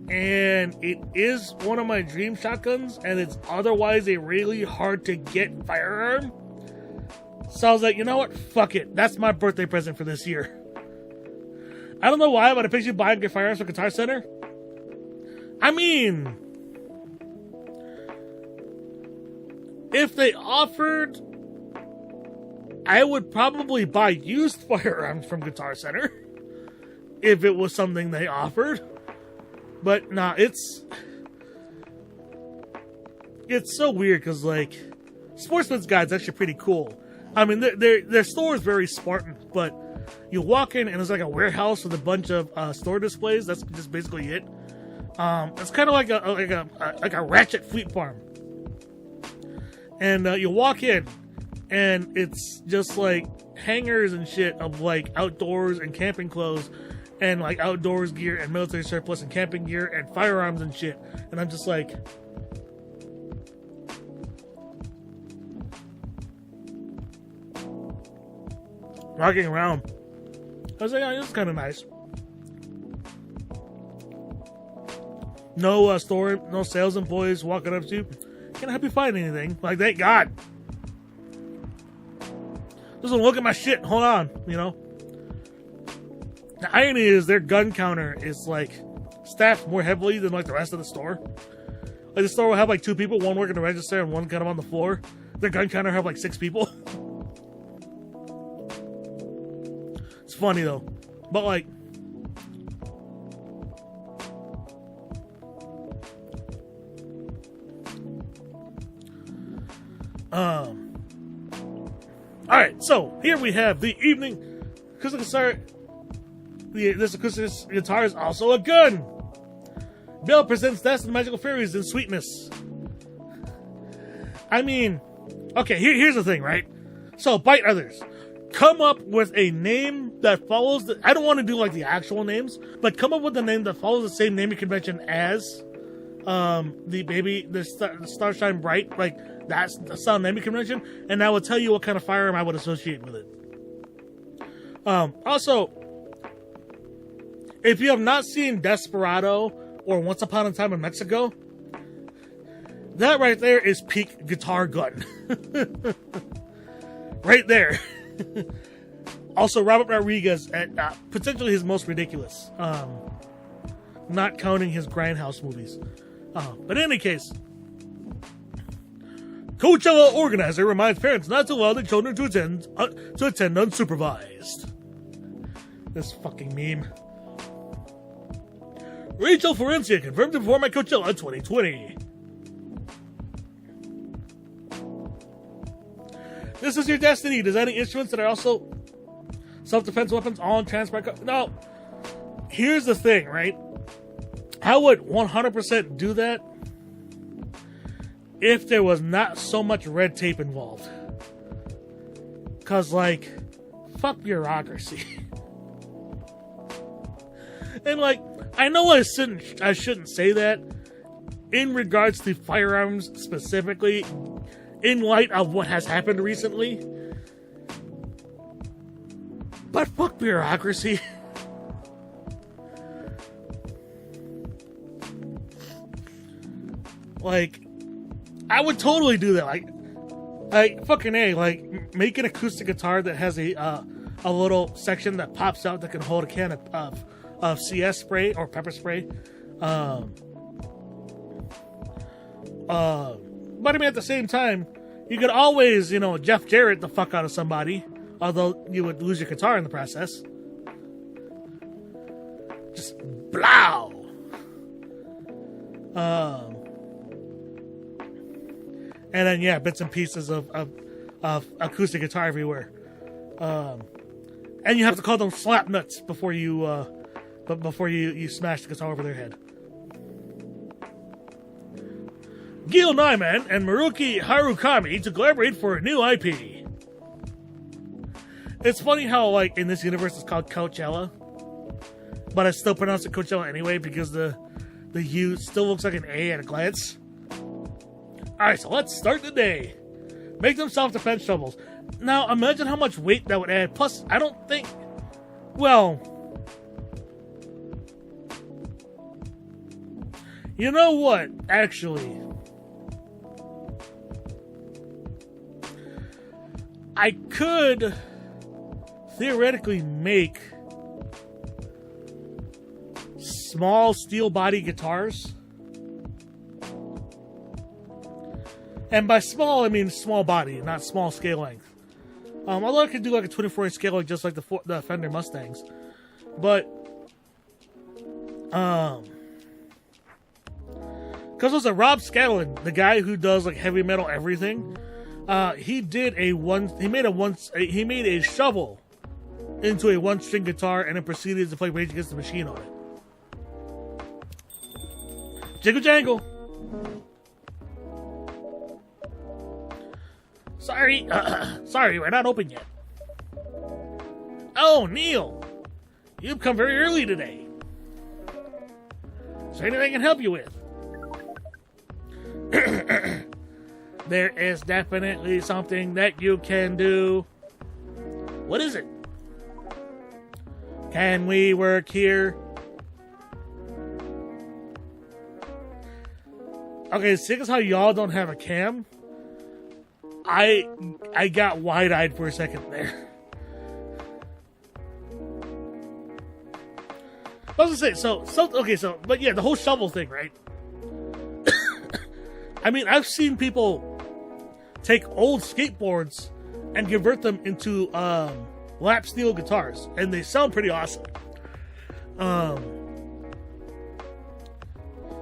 and it is one of my dream shotguns, and it's otherwise a really hard to get firearm. So I was like, you know what? Fuck it. That's my birthday present for this year. I don't know why, but I picture buying your firearms for Guitar Center. I mean, if they offered, I would probably buy used firearms from Guitar Center. If it was something they offered. But nah, it's so weird because like Sportsman's Guide's actually pretty cool. I mean, their store is very Spartan, but you walk in and it's like a warehouse with a bunch of store displays. That's just basically it. It's kind of like a Ratchet Fleet Farm. And you walk in and it's just like hangers and shit of like outdoors and camping clothes. And like outdoors gear and military surplus and camping gear and firearms and shit. And I'm just like, walking around. I was like, oh, this is kind of nice. No no sales employees walking up to you. Can I help you find anything? Like, thank God. Just look at my shit. Hold on, you know. The irony is their gun counter is like staffed more heavily than like the rest of the store. Like the store will have like 2 people, one working the register and one kind of on the floor. Their gun counter have like 6 people. It's funny though, but like, all right. So here we have the evening acoustic guitar. This acoustic guitar is also a gun. Bill presents Death and Magical Fairies and Sweetness. I mean, okay, here's the thing, right? So, Bite Others. Come up with a name that follows I don't want to do like the actual names, but come up with a name that follows the same naming convention as the Starshine Bright, like that's the sound naming convention, and I will tell you what kind of firearm I would associate with it. Also, if you have not seen Desperado or Once Upon a Time in Mexico, that right there is peak guitar gun. Right there. Also, Robert Rodriguez at potentially his most ridiculous. Not counting his Grindhouse movies. But in any case, Coachella organizer reminds parents not to allow their children to attend unsupervised. This fucking meme. Rachel Florencia confirmed to perform at Coachella 2020. This is your destiny, designing instruments that are also self-defense weapons, all in transport. No, here's the thing, right? I would 100% do that if there was not so much red tape involved. Because, like, fuck bureaucracy. And, like, I know I shouldn't say that in regards to firearms specifically, in light of what has happened recently. But fuck bureaucracy. Like, I would totally do that. Like fucking A, like, make an acoustic guitar that has a little section that pops out that can hold a can of CS spray or pepper spray. But I mean, at the same time, you could always, Jeff Jarrett the fuck out of somebody, although you would lose your guitar in the process. Just blow. And then, yeah, bits and pieces of acoustic guitar everywhere. And you have to call them slap nuts before you smash the guitar over their head. Gil Nyman and Maruki Harukami to collaborate for a new IP. It's funny how, like, in this universe it's called Coachella, but I still pronounce it Coachella anyway because the U still looks like an A at a glance. Alright, so let's start the day. Make them self-defense shovels. Now, imagine how much weight that would add. Plus, I don't think... Well... You know what? Actually... I could theoretically make small steel body guitars. And by small, I mean small body, not small scale length. Although I could do like a 24-inch scale length just like the Fender Mustangs. But, because there's a Rob Scallon, the guy who does like heavy metal everything, he made a shovel into a one-string guitar and then proceeded to play Rage Against the Machine on it. Jiggle jangle. Sorry, we're not open yet. Oh, Neil, you've come very early today. Is there anything I can help you with? There is definitely something that you can do. What is it? Can we work here? Okay, seeing as how y'all don't have a cam, I got wide-eyed for a second there. I was gonna say, but yeah, the whole shovel thing, right? I mean, I've seen people take old skateboards and convert them into lap steel guitars, and they sound pretty awesome.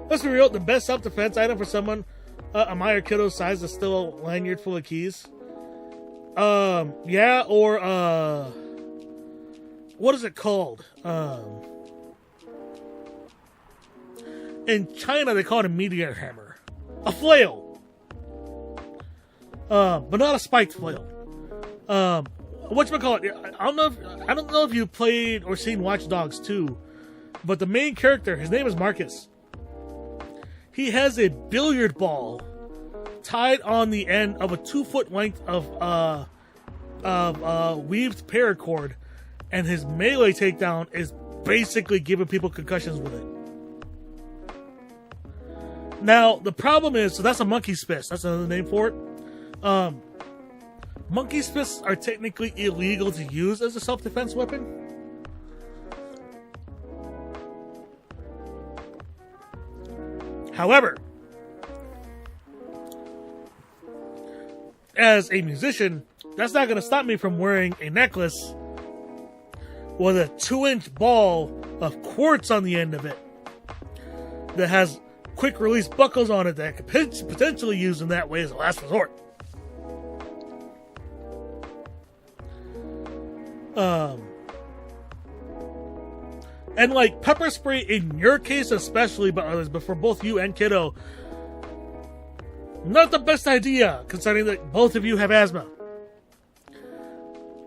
Let's be real, the best self-defense item for someone a minor kiddo's size is still a lanyard full of keys. Yeah, or what is it called? In China, they call it a meteor hammer. A flail. But not a spiked flail. Whatchamacallit? I don't know if you played or seen Watch Dogs 2, but the main character, his name is Marcus. He has a billiard ball tied on the end of a 2-foot length of weaved paracord, and his melee takedown is basically giving people concussions with it. Now, the problem is, so that's a monkey's fist. That's another name for it. Monkey's fists are technically illegal to use as a self-defense weapon. However, as a musician, that's not going to stop me from wearing a necklace with a 2-inch ball of quartz on the end of it that has quick release buckles on it that I could potentially use in that way as a last resort. And like pepper spray in your case especially, but others, but for both you and Kiddo, not the best idea considering that both of you have asthma.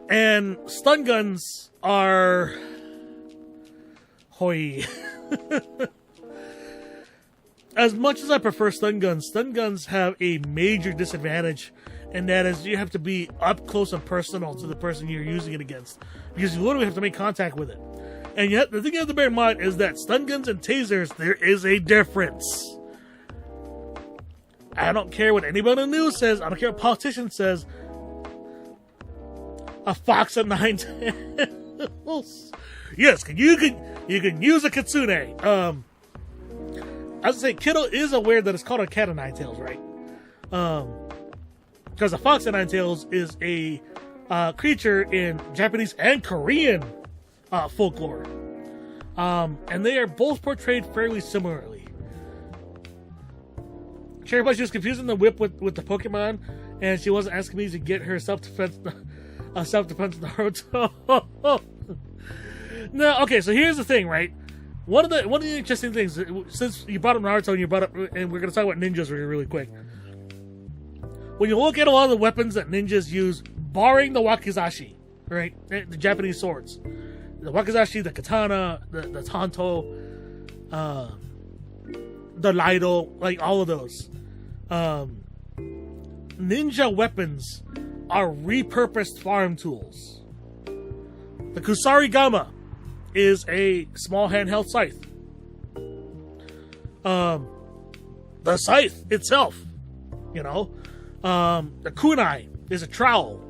And stun guns are hoy. As much as I prefer stun guns have a major disadvantage, and that is you have to be up close and personal to the person you're using it against, because you literally have to make contact with it. And yet, the thing you have to bear in mind is that stun guns and tasers, there is a difference. I don't care what anybody on the news says. I don't care what politician says. A fox and 9 tails. Yes, you can use a kitsune. I was say Kiddo is aware that it's called a cat of 9 tails, right? Because a fox of 9 tails is a creature in Japanese and Korean folklore, and they are both portrayed fairly similarly. Cherry Pie, she was confusing the whip with the Pokemon, and she wasn't asking me to get her self-defense Naruto. No, okay, so here's the thing, right? One of the interesting things, since you brought up Naruto and we're going to talk about ninjas really quick. When you look at a lot of the weapons that ninjas use, barring the wakizashi, right, the Japanese swords, the wakizashi, the katana, the tanto, the lido, like all of those, ninja weapons are repurposed farm tools. The kusarigama is a small handheld scythe. The scythe itself, the kunai is a trowel.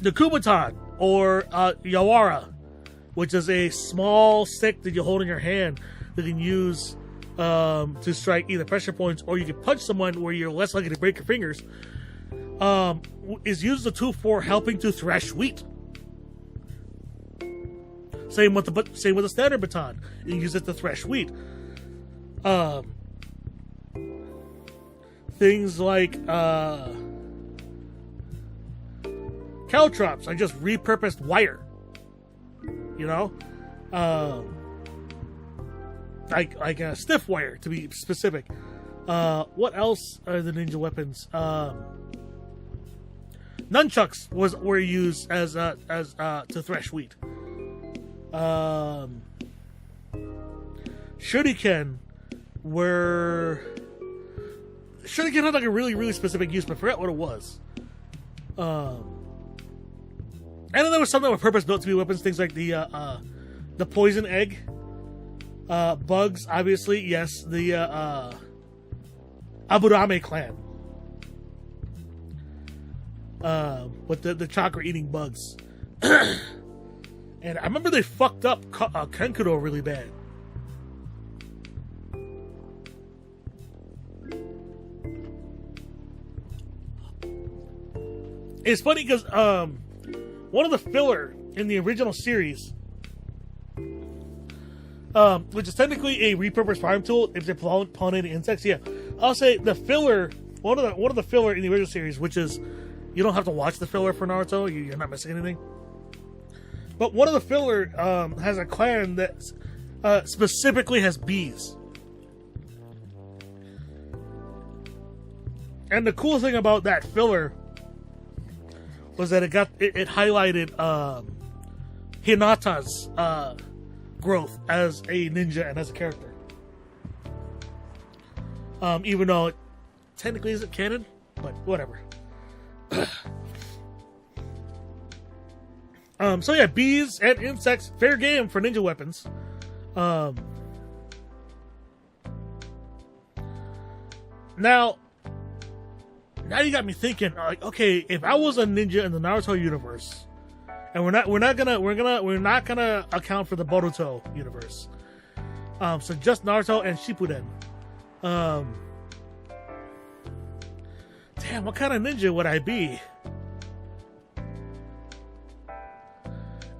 The kubotan, or yawara, which is a small stick that you hold in your hand that you can use to strike either pressure points, or you can punch someone where you're less likely to break your fingers, is used as a tool for helping to thresh wheat. Same with the standard baton. You use it to thresh wheat. Things like caltrops are just repurposed wire. Like a stiff wire, to be specific. What else are the ninja weapons? Nunchucks were used as to thresh wheat. Shuriken had like a really specific use, but I forgot what it was. And then there was some that were purpose built to be weapons, things like the poison egg, bugs, obviously, yes, the Aburame clan, with the chakra eating bugs. And I remember they fucked up Kenkuro really bad. It's funny because one of the filler in the original series, which is technically a repurposed farm tool if they're pollinating insects, yeah, I'll say the filler, one of the filler in the original series, which is you don't have to watch the filler for Naruto, you're not missing anything. But one of the filler has a clan that specifically has bees. And the cool thing about that filler was that it highlighted Hinata's growth as a ninja and as a character. Even though it technically isn't canon, but whatever. So yeah, bees and insects, fair game for ninja weapons. Now you got me thinking, like, okay, if I was a ninja in the Naruto universe, and we're not gonna account for the Boruto universe, so just Naruto and Shippuden. Damn, what kind of ninja would I be?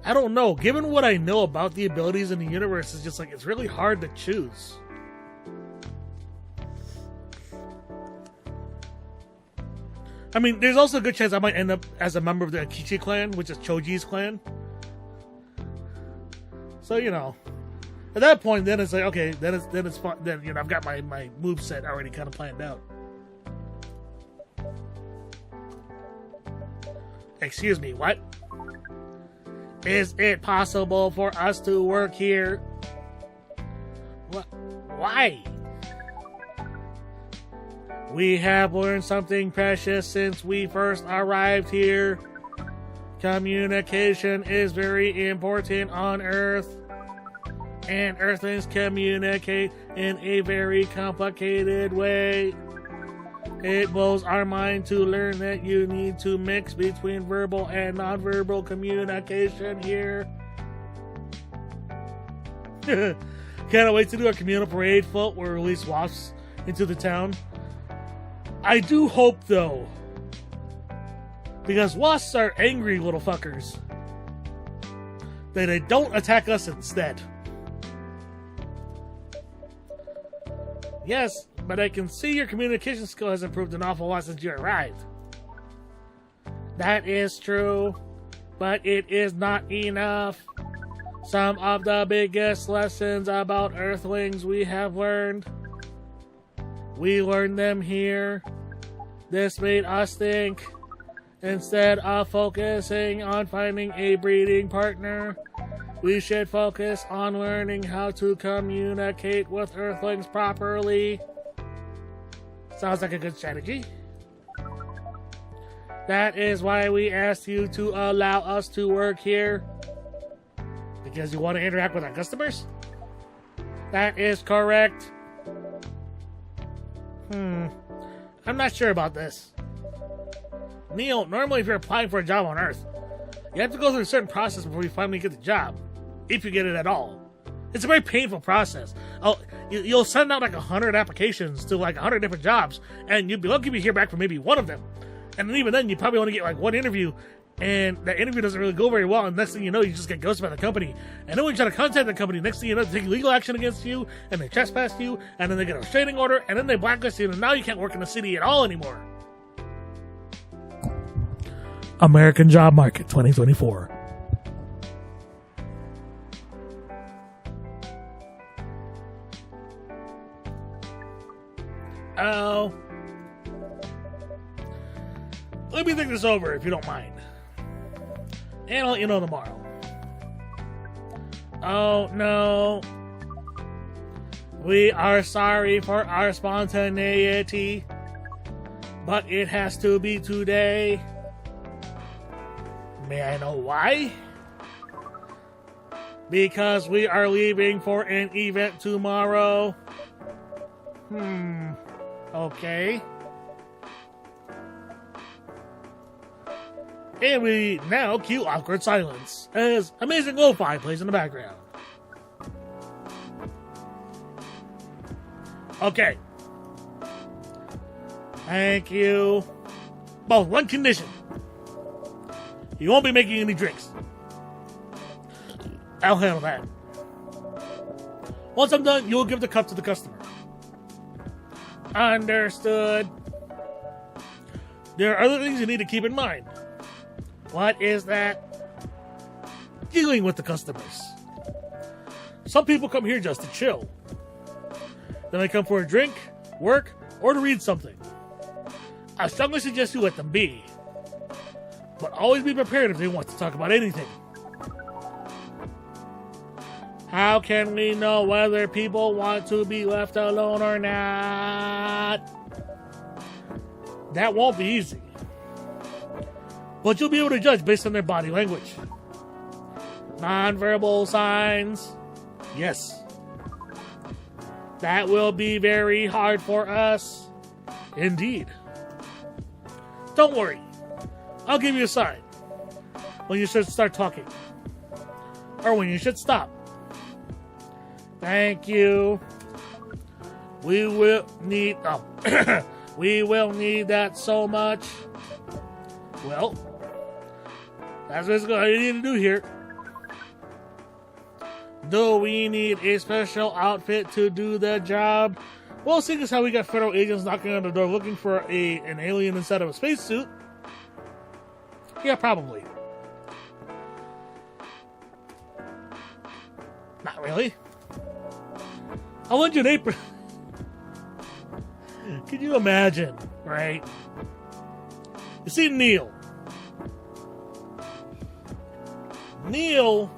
I don't know. Given what I know about the abilities in the universe, it's just like, it's really hard to choose. I mean, there's also a good chance I might end up as a member of the Akichi clan, which is Choji's clan. So, you know, at that point, then it's like, okay, then it's fun. Then, you know, I've got my moveset already kind of planned out. Excuse me, what? Is it possible for us to work here? What? Why? We have learned something precious since we first arrived here. Communication is very important on Earth. And Earthlings communicate in a very complicated way. It blows our mind to learn that you need to mix between verbal and nonverbal communication here. Can't wait to do our communal parade float where we release wasps into the town. I do hope, though, because wasps are angry little fuckers, that they don't attack us instead. Yes, but I can see your communication skill has improved an awful lot since you arrived. That is true, but it is not enough. Some of the biggest lessons about Earthlings we have learned, we learned them here. This made us think, instead of focusing on finding a breeding partner, we should focus on learning how to communicate with Earthlings properly. Sounds like a good strategy. That is why we asked you to allow us to work here. Because you want to interact with our customers? That is correct. I'm not sure about this. Neo, normally if you're applying for a job on Earth, you have to go through a certain process before you finally get the job. If you get it at all. It's a very painful process. You'll send out like 100 applications to like 100 different jobs, and you'll be lucky if you hear back from maybe one of them. And then even then, you probably only get like one interview, and that interview doesn't really go very well, and next thing you know, you just get ghosted by the company. And then when you try to contact the company, next thing you know, they take legal action against you, and they trespass you, and then they get a restraining order, and then they blacklist you, and now you can't work in the city at all anymore. American Job Market 2024. Oh. Let me think this over if you don't mind. And I'll let you know tomorrow. Oh no. We are sorry for our spontaneity, but it has to be today. May I know why? Because we are leaving for an event tomorrow. Okay. And we now cue awkward silence as amazing lo-fi plays in the background. Okay. Thank you. Well, one condition. You won't be making any drinks. I'll handle that. Once I'm done, you'll give the cup to the customer. Understood. There are other things you need to keep in mind. What is that? Dealing with the customers. Some people come here just to chill. Then they come for a drink, work, or to read something. I strongly suggest you let them be. But always be prepared if they want to talk about anything. How can we know whether people want to be left alone or not? That won't be easy. But you'll be able to judge based on their body language. Nonverbal signs. Yes. That will be very hard for us. Indeed. Don't worry. I'll give you a sign when you should start talking. Or when you should stop. Thank you. We will need... we will need that so much. Well, that's basically all you need to do here. Do we need a special outfit to do the job? Well, seeing as how we got federal agents knocking on the door looking for an alien inside of a spacesuit. Yeah, probably. Not really. I want you an apron. Can you imagine, right? You see Neil. Neil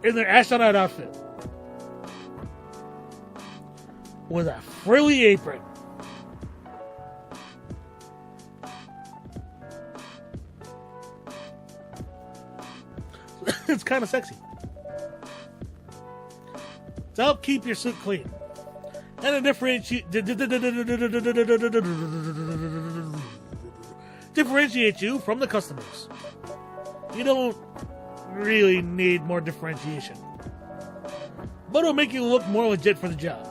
in their astronaut outfit with a frilly apron. It's kind of sexy. To help keep your suit clean and to differentiate you from the customers. You don't really need more differentiation, but it'll make you look more legit for the job.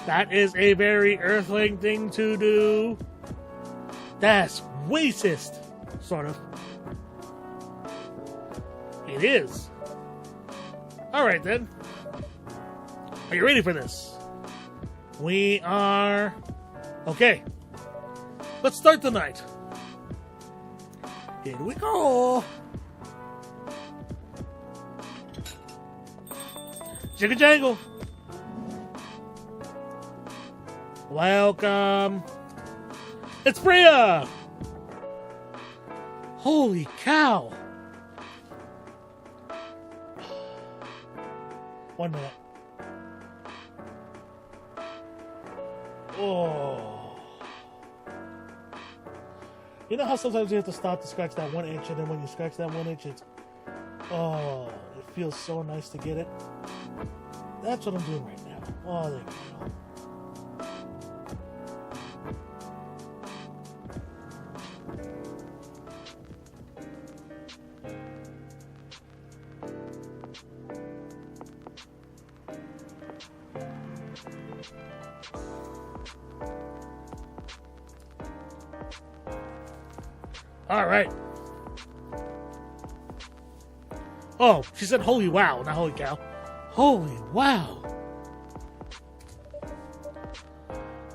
That is a very Earthling thing to do. That's racist, sort of. It is. Alright then. Are you ready for this? We are... Okay. Let's start the night. Here we go. Jiggle jangle. Welcome. It's Freya. Holy cow. 1 minute. Oh. You know how sometimes you have to stop to scratch that 1 inch, and then when you scratch that 1 inch, it's... Oh, it feels so nice to get it. That's what I'm doing right now. Oh, there we go. All right. Oh, she said holy wow, not holy cow. Holy wow.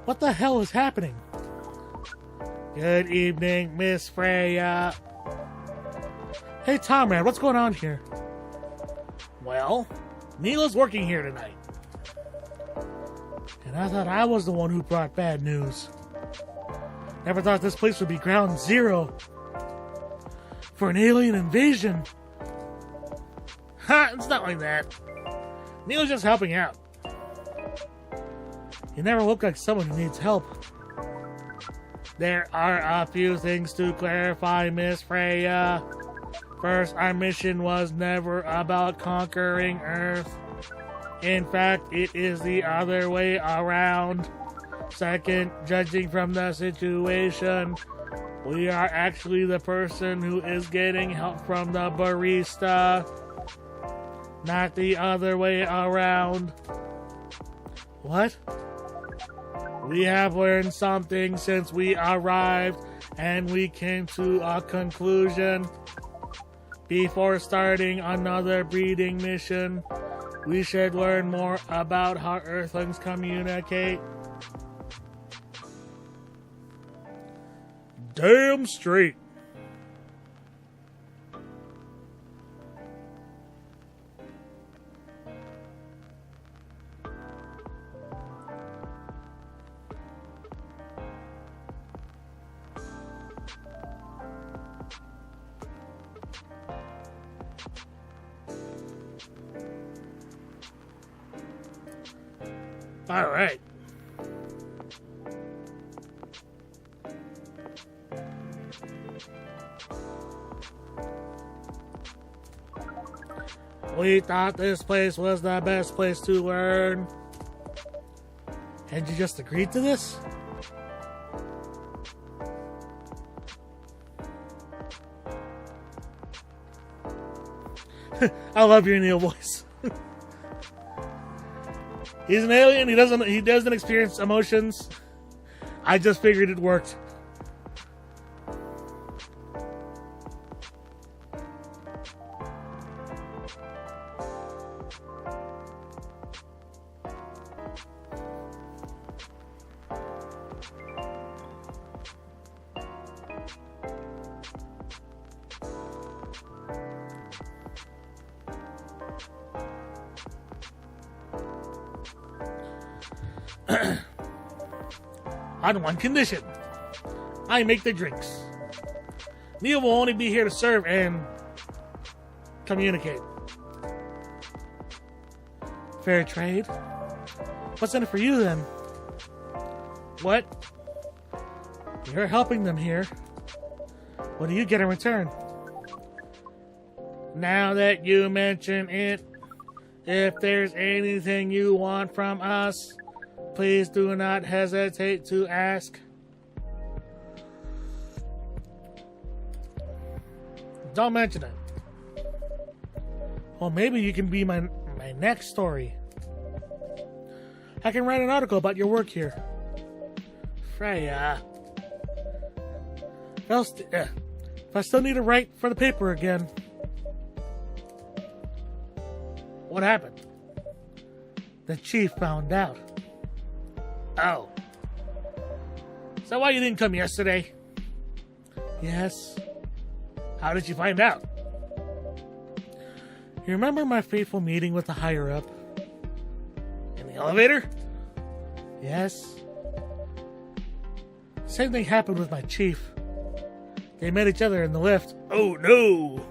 What the hell is happening? Good evening, Miss Freya. Hey, Tomrad, what's going on here? Well, Neela's working here tonight. And I thought I was the one who brought bad news. Never thought this place would be ground zero for an alien invasion. Ha, it's not like that. Neil's just helping out. You never look like someone who needs help. There are a few things to clarify, Miss Freya. First, our mission was never about conquering Earth. In fact, it is the other way around. Second, judging from the situation, we are actually the person who is getting help from the barista, not the other way around. What? We have learned something since we arrived, and we came to a conclusion. Before starting another breeding mission, we should learn more about how Earthlings communicate. Damn straight. All right. We thought this place was the best place to learn. And you just agreed to this? I love your Neil voice. He's an alien. He doesn't experience emotions. I just figured it worked. On one condition. I make the drinks. Neil will only be here to serve and communicate. Fair trade? What's in it for you then? What? You're helping them here. What do you get in return? Now that you mention it, if there's anything you want from us, please do not hesitate to ask. Don't mention it. Well, maybe you can be my next story. I can write an article about your work here. Freya. If I still need to write for the paper again. What happened? The chief found out. Oh. So why you didn't come yesterday? Yes. How did you find out? You remember my fateful meeting with the higher up? In the elevator? Yes. Same thing happened with my chief. They met each other in the lift. Oh no!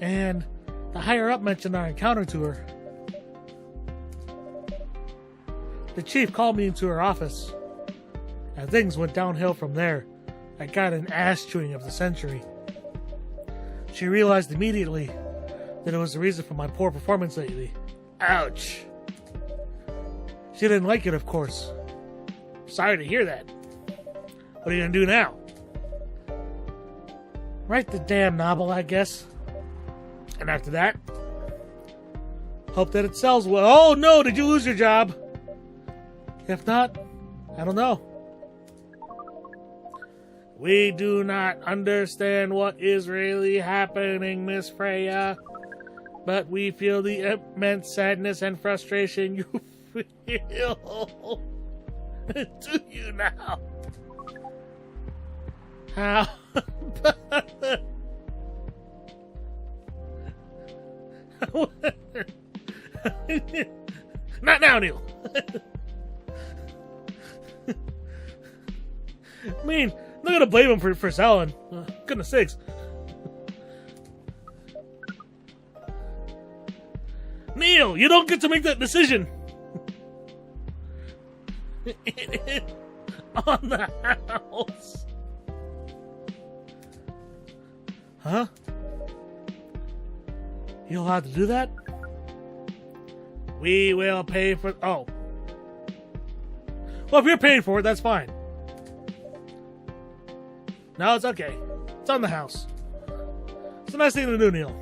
And the higher up mentioned our encounter to her. The chief called me into her office, and things went downhill from there. I got an ass chewing of the century. She realized immediately that it was the reason for my poor performance lately. Ouch. She didn't like it, of course. Sorry to hear that. What are you gonna do now? Write the damn novel, I guess. And after that, hope that it sells well. Oh no, did you lose your job? If not, I don't know. We do not understand what is really happening, Miss Freya, but we feel the immense sadness and frustration you feel. Do you now? How? Not now, Neil. I mean, I'm not gonna blame him for selling. Goodness sakes. Neil, you don't get to make that decision. on the house. Huh? You'll have to do that? We will pay for... Oh. Well, if you're paying for it, that's fine. No, it's okay. It's on the house. It's a nice thing to do, Neil.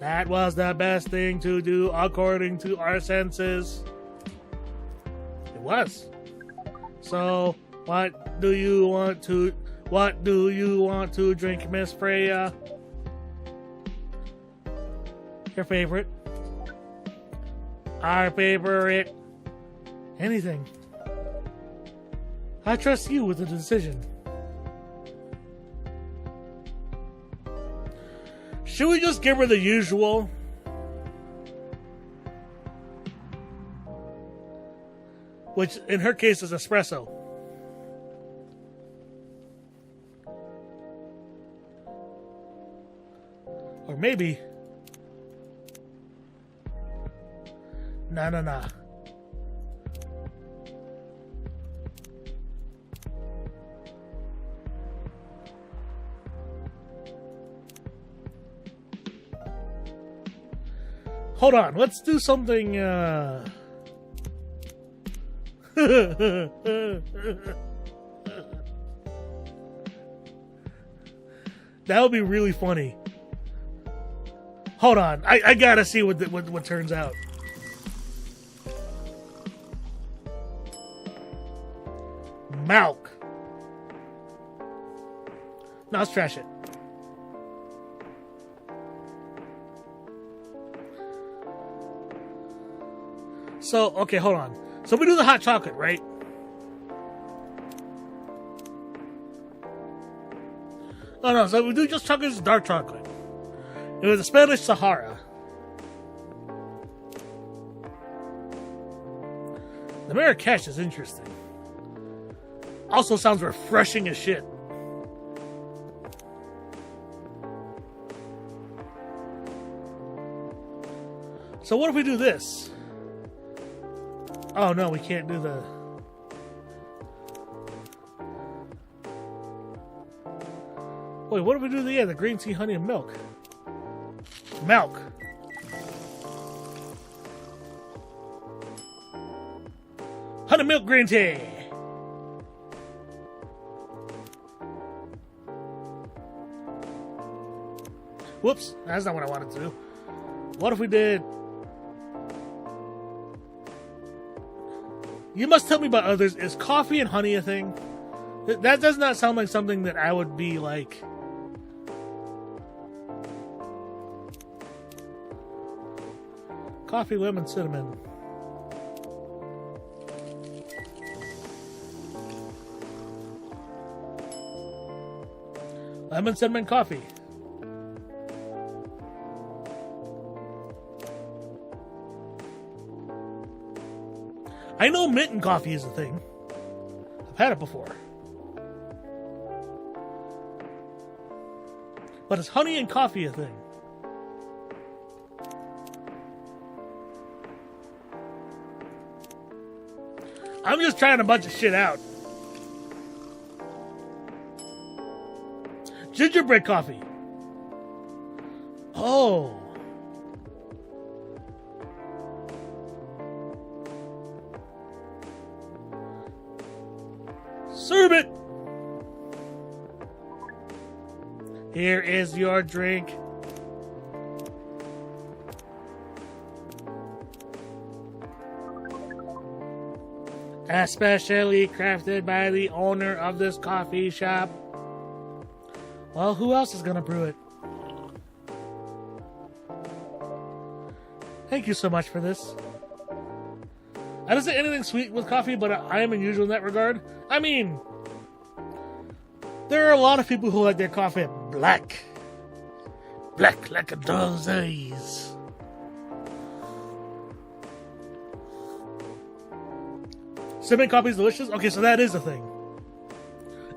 That was the best thing to do according to our senses. It was. So, what do you want to drink, Miss Freya? Your favorite? Our favorite? Anything. I trust you with the decision. Should we just give her the usual? Which, in her case, is espresso. Or maybe... Nah. Hold on, let's do something, That would be really funny. Hold on, I gotta see what turns out. Milk. No, let's trash it. So, okay, hold on. So we do the hot chocolate, right? Oh no, so we do just chocolate, just dark chocolate. It was a Spanish Sahara. The Marrakesh is interesting. Also sounds refreshing as shit. So what if we do this? Oh no, we can't do the... Wait, what if we do the green tea, honey, and milk? Milk. Honey milk green tea. Whoops, that's not what I wanted to do. What if we did... You must tell me about others. Is coffee and honey a thing? That does not sound like something that I would be like... Coffee, lemon, cinnamon. Lemon, cinnamon, coffee. I know mint and coffee is a thing. I've had it before. But is honey and coffee a thing? I'm just trying a bunch of shit out. Gingerbread coffee. Oh. Serve it. Here is your drink. Especially crafted by the owner of this coffee shop. Well, who else is gonna brew it? Thank you so much for this. I don't say anything sweet with coffee, but I am unusual in that regard. I mean, there are a lot of people who like their coffee black. Black like a doll's eyes. Cinnamon coffee is delicious? Okay, so that is a thing.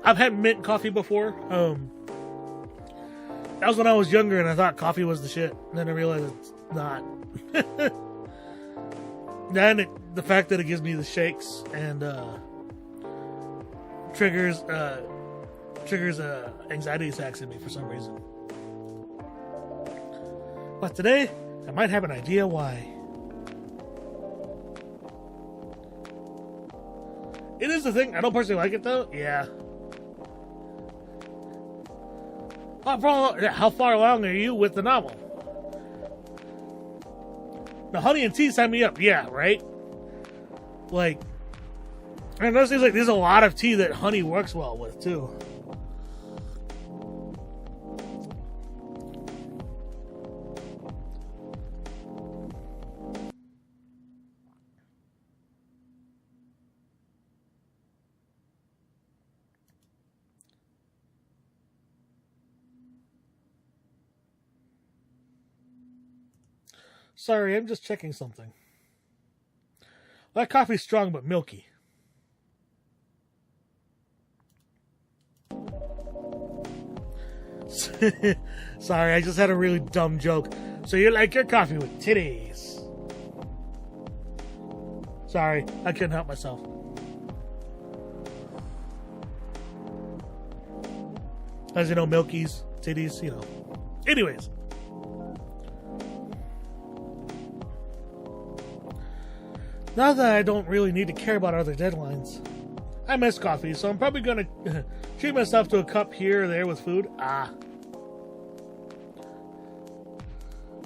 I've had mint coffee before. That was when I was younger and I thought coffee was the shit. And then I realized it's not. Then the fact that it gives me the shakes and triggers anxiety attacks in me for some reason. But today, I might have an idea why. It is the thing. I don't personally like it though. Yeah. How far along are you with the novel? The honey and tea signed me up. Yeah, right? Like, and it seems like there's a lot of tea that honey works well with too. Sorry, I'm just checking something. That coffee's strong but milky. Sorry, I just had a really dumb joke. So you like your coffee with titties? Sorry, I couldn't help myself. As you know, milkies, titties, you know. Anyways. Now that I don't really need to care about other deadlines, I miss coffee, so I'm probably going to treat myself to a cup here or there with food.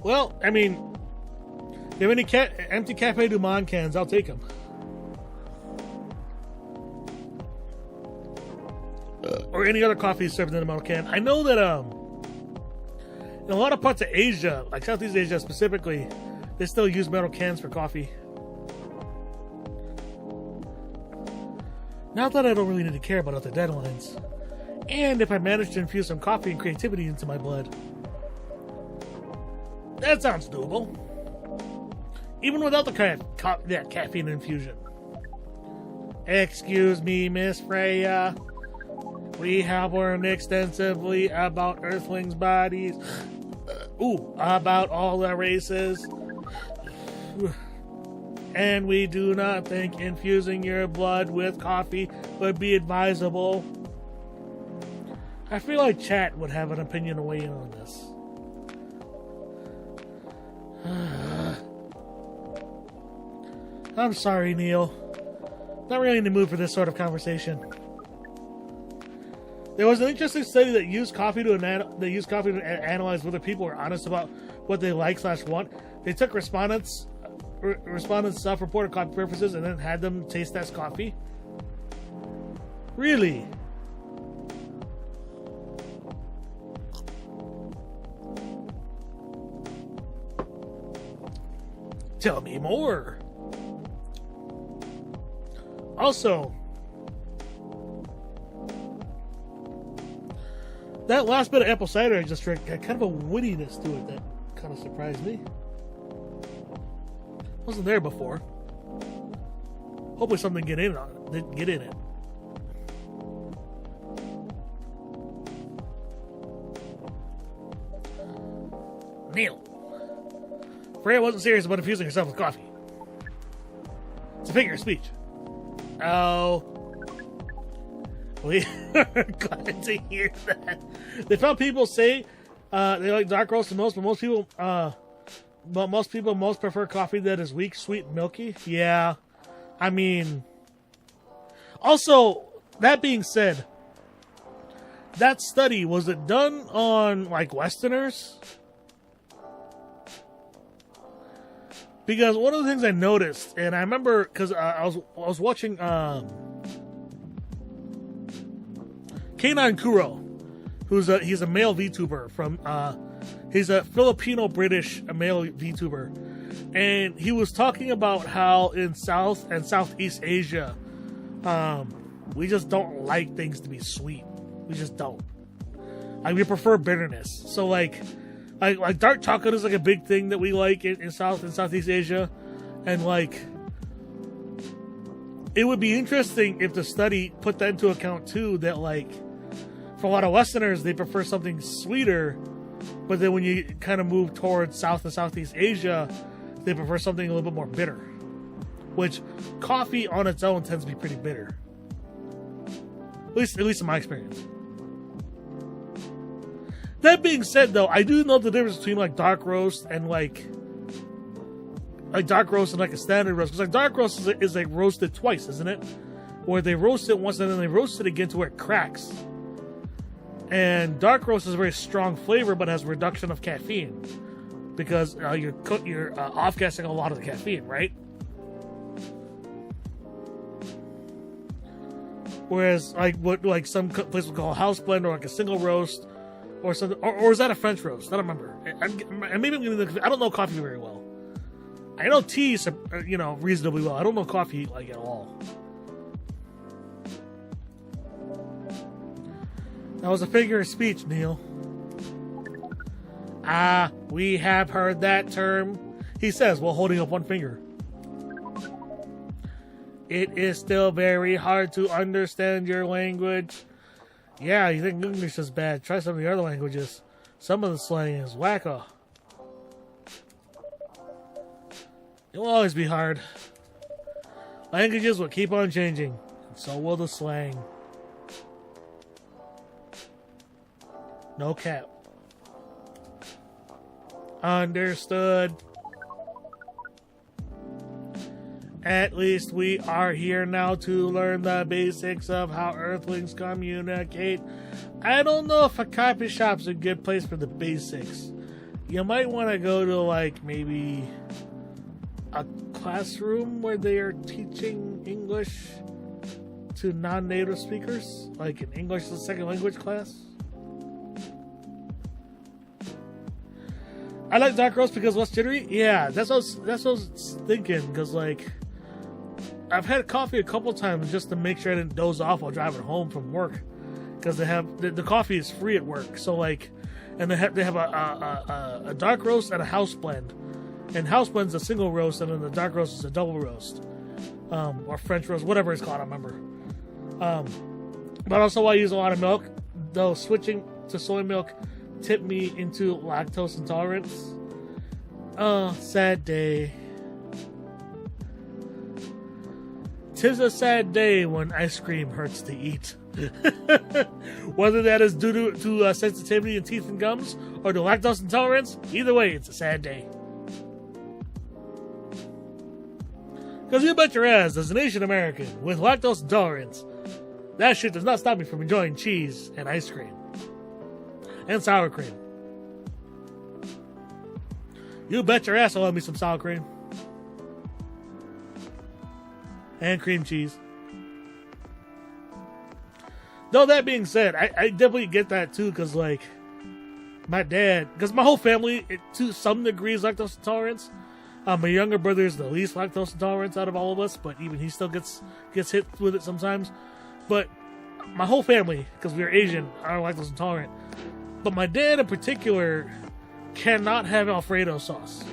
Well, I mean, if you have any empty Cafe Du Monde cans, I'll take them. Or any other coffee served in a metal can. I know that in a lot of parts of Asia, like Southeast Asia specifically, they still use metal cans for coffee. Not that I don't really need to care about other deadlines. And if I manage to infuse some coffee and creativity into my blood. That sounds doable. Even without the caffeine infusion. Excuse me, Miss Freya. We have learned extensively about Earthlings' bodies. About all the races. And we do not think infusing your blood with coffee would be advisable. I feel like chat would have an opinion to weigh in on this. I'm sorry, Neil. Not really in the mood for this sort of conversation. There was an interesting study that used coffee to analyze whether people were honest about what they like/want. They took respondents' self-reported coffee preferences and then had them taste test coffee. Really? Tell me more. Also, that last bit of apple cider I just drank had kind of a wittiness to it that kind of surprised me. Wasn't there before. Hopefully something get in it. Neil. Freya wasn't serious about infusing herself with coffee. It's a figure of speech. Oh. We are glad to hear that. They found people say they like dark roast the most, but most people most prefer coffee that is weak, sweet, and milky. Yeah. I mean, also, that being said, that study, was it done on like Westerners? Because one of the things I noticed, and I remember because I was watching K9 Kuro, he's a male VTuber from he's a Filipino-British male VTuber, and he was talking about how in South and Southeast Asia, we just don't like things to be sweet. We just don't. Like, we prefer bitterness. So like dark chocolate is like a big thing that we like in South and Southeast Asia, and like it would be interesting if the study put that into account too. That like for a lot of Westerners, they prefer something sweeter, but then when you kind of move towards South and Southeast Asia, they prefer something a little bit more bitter. Which coffee on its own tends to be pretty bitter. At least in my experience. That being said, though, I do know the difference between like dark roast and like dark roast and like a standard roast. Because like dark roast is like roasted twice, isn't it? Where they roast it once and then they roast it again to where it cracks. And dark roast is a very strong flavor, but has reduction of caffeine because you're off-gassing a lot of the caffeine, right? Whereas like some place would call a house blend or like a single roast or something, or is that a French roast? I don't remember. Maybe I'm getting I don't know coffee very well. I know tea, reasonably well. I don't know coffee like at all. That was a figure of speech, Neil. We have heard that term, he says while holding up one finger. It is still very hard to understand your language. Yeah, you think English is bad? Try some of the other languages. Some of the slang is wacko. It will always be hard. Languages will keep on changing, and so will the slang. No cap. Understood. At least we are here now to learn the basics of how Earthlings communicate. I don't know if a coffee shop's a good place for the basics. You might want to go to like maybe a classroom where they are teaching English to non-native speakers, like an English as a second language class. I like dark roast because less jittery. Yeah, that's what I was thinking. Because like, I've had coffee a couple times just to make sure I didn't doze off while driving home from work. Because they have the coffee is free at work. So like, and they have a dark roast and a house blend. And house blend's a single roast, and then the dark roast is a double roast, or French roast, whatever it's called. I don't remember. But also, I use a lot of milk. Though switching to soy milk tipped me into lactose intolerance. Oh, sad day. 'Tis a sad day when ice cream hurts to eat. Whether that is due to sensitivity in teeth and gums or to lactose intolerance, either way, it's a sad day. Because you bet your ass, as an Asian American with lactose intolerance, that shit does not stop me from enjoying cheese and ice cream. And sour cream. You bet your ass I'll love me some sour cream. And cream cheese. Though that being said, I definitely get that too, because like, my dad, because my whole family, to some degree, is lactose intolerance. My younger brother is the least lactose intolerant out of all of us, but even he still gets hit with it sometimes. But my whole family, because we are Asian, are lactose intolerant. But my dad in particular cannot have Alfredo sauce.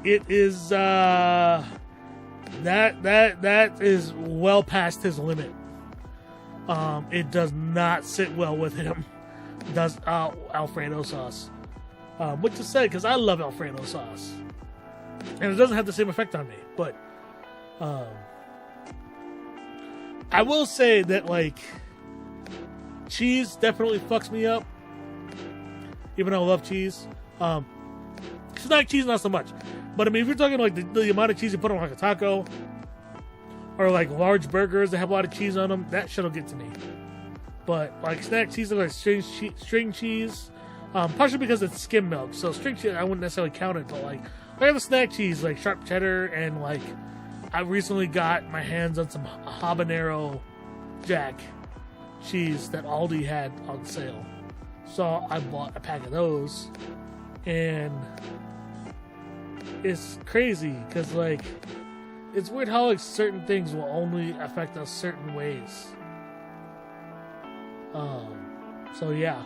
It is that is well past his limit. It does not sit well with him. Does Alfredo sauce, which is sad because I love Alfredo sauce, and it doesn't have the same effect on me. But I will say that like, cheese definitely fucks me up, even though I love cheese. Snack cheese, not so much. But I mean, if you're talking like the amount of cheese you put on like a taco, or like large burgers that have a lot of cheese on them, that shit'll get to me. But like snack cheese, like string cheese, partially because it's skim milk, so string cheese I wouldn't necessarily count it. But like, I have the snack cheese like sharp cheddar, and like I recently got my hands on some habanero jack cheese that Aldi had on sale, so I bought a pack of those. And it's crazy because like, it's weird how like certain things will only affect us certain ways. So yeah,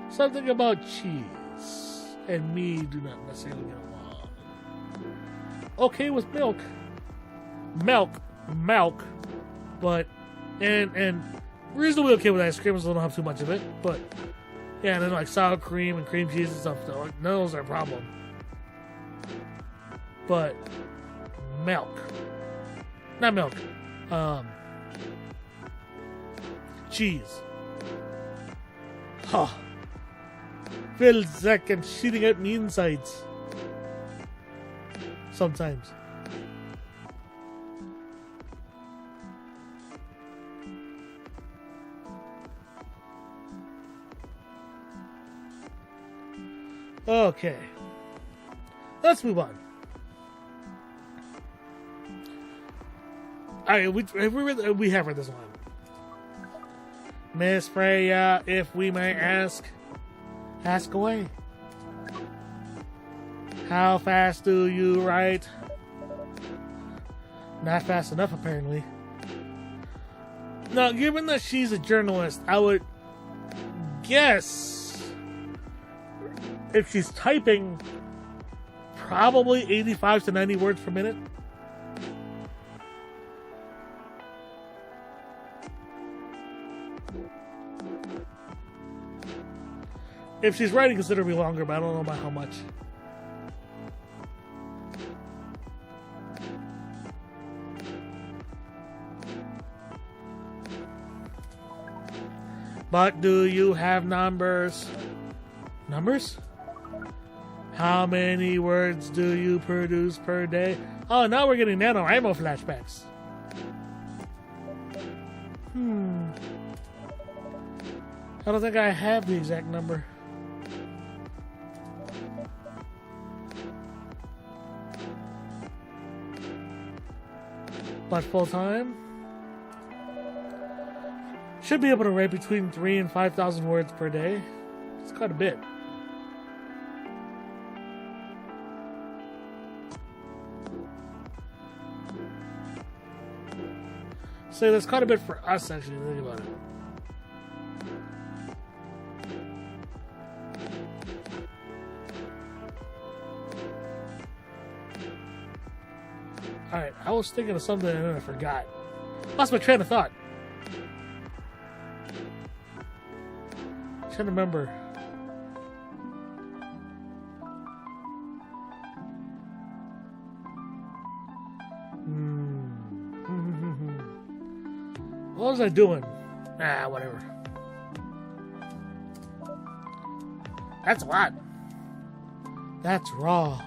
something about cheese and me do not necessarily get along. Okay with milk, but and reasonably okay with ice cream, so I don't have too much of it. But yeah, and then like sour cream and cream cheese and stuff, though, like, none of those are a problem. But cheese. Huh. Feels like I'm shooting out me insides. Sometimes. Okay. Let's move on. Alright, we have read this one. Miss Freya, if we may ask away. How fast do you write? Not fast enough, apparently. Now, given that she's a journalist, I would guess if she's typing, probably 85 to 90 words per minute. If she's writing considerably longer, but I don't know about how much. But do you have numbers? Numbers? How many words do you produce per day? Oh, now we're getting NaNoWriMo flashbacks. I don't think I have the exact number. But full time? Should be able to write between 3,000 and 5,000 words per day. It's quite a bit. So that's quite a bit for us, actually, think about it. Alright, I was thinking of something and then I forgot. Lost my train of thought. I'm trying to remember. What was I doing? Whatever. That's a lot. That's raw.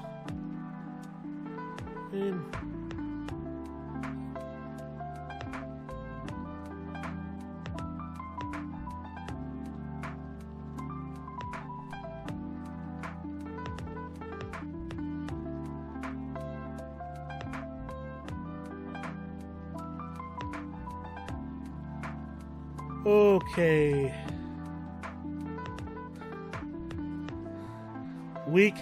Okay. Week.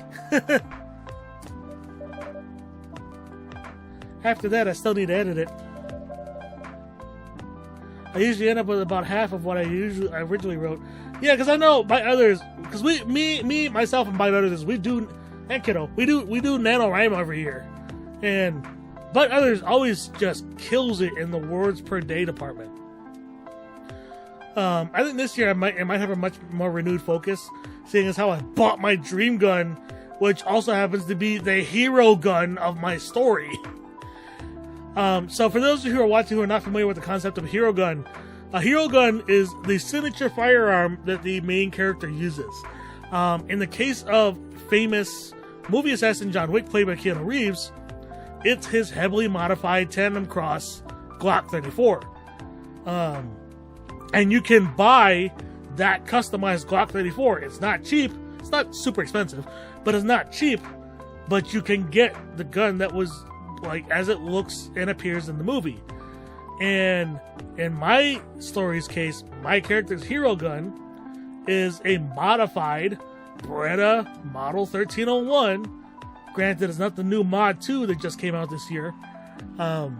After that, I still need to edit it. I usually end up with about half of what I originally wrote. Yeah, because I know by others, because me, myself, and by others, we do, and Kiddo, we do NaNoWriMo every year, and but others always just kills it in the words per day department. I think this year I might have a much more renewed focus, seeing as how I bought my dream gun, which also happens to be the hero gun of my story. So for those of you who are watching who are not familiar with the concept of a hero gun is the signature firearm that the main character uses. In the case of famous movie assassin John Wick, played by Keanu Reeves, it's his heavily modified tandem cross Glock 34. And you can buy that customized Glock 34. It's not cheap. It's not super expensive, but it's not cheap. But you can get the gun that was like as it looks and appears in the movie. And in my story's case, my character's hero gun is a modified Beretta Model 1301. Granted, it's not the new Mod 2 that just came out this year. But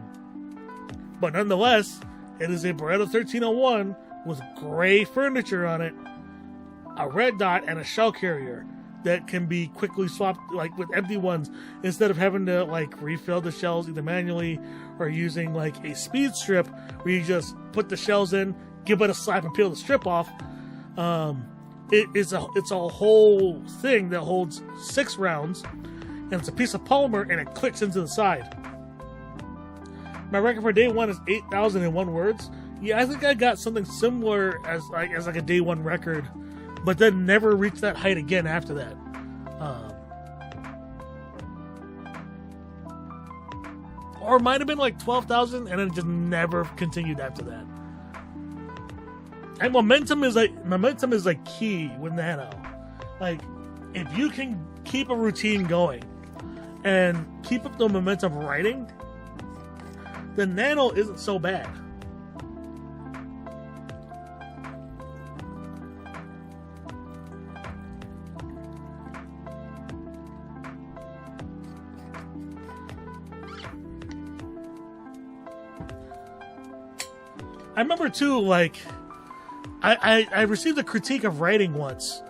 nonetheless, it is a Beretta 1301 with gray furniture on it, a red dot, and a shell carrier that can be quickly swapped, like with empty ones, instead of having to like refill the shells either manually or using like a speed strip where you just put the shells in, give it a slap, and peel the strip off. It's a whole thing that holds 6 rounds, and it's a piece of polymer, and it clicks into the side. My record for day one is 8,001 words, Yeah, I think I got something similar as like a day one record, but then never reached that height again after that. Or it might have been like 12,000, and then just never continued after that. And momentum is like key with Nano. Like, if you can keep a routine going and keep up the momentum writing, then Nano isn't so bad. I remember too, like, I received a critique of writing once,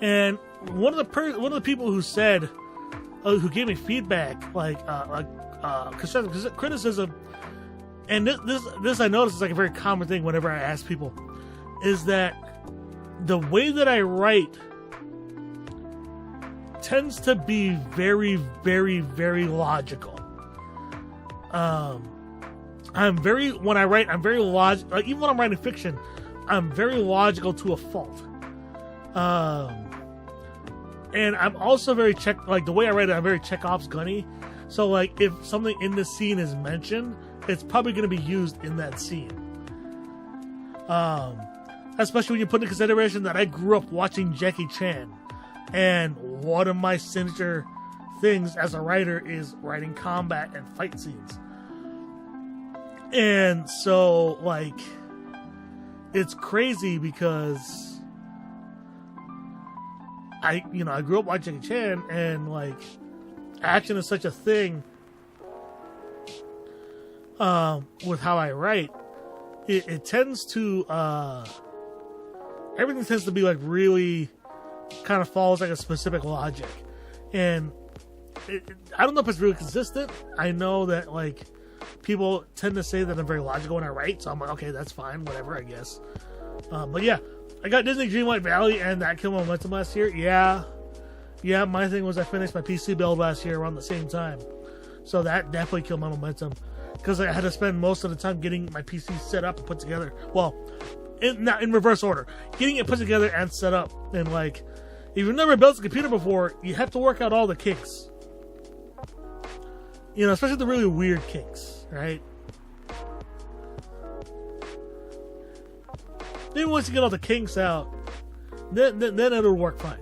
and one of the people who said, who gave me feedback, like constructive criticism, and this I noticed is like a very common thing whenever I ask people, is that the way that I write tends to be very, very, very logical. I'm very logical. Like, even when I'm writing fiction, I'm very logical to a fault. And I'm also very the way I write it, I'm very Chekhov's gunny. So, like, if something in the scene is mentioned, it's probably going to be used in that scene. Especially when you put into consideration that I grew up watching Jackie Chan, and one of my signature things as a writer is writing combat and fight scenes. And so, like, it's crazy because I grew up watching Jackie Chan, and, like, action is such a thing with how I write. It tends to, everything tends to be, like, really kind of follows, like, a specific logic. And I don't know if it's really consistent. I know that, like, people tend to say that I'm very logical when I write, so I'm like, okay, that's fine, whatever, I guess. But yeah, I got Disney Dreamlight Valley, and that killed my momentum last year. Yeah, my thing was I finished my PC build last year around the same time, so that definitely killed my momentum, because I had to spend most of the time getting my PC set up and put together. Well, not in reverse order, getting it put together and set up. And, like, if you've never built a computer before, you have to work out all the kinks. You know, especially the really weird kinks, right? Then once you get all the kinks out, then it'll work fine.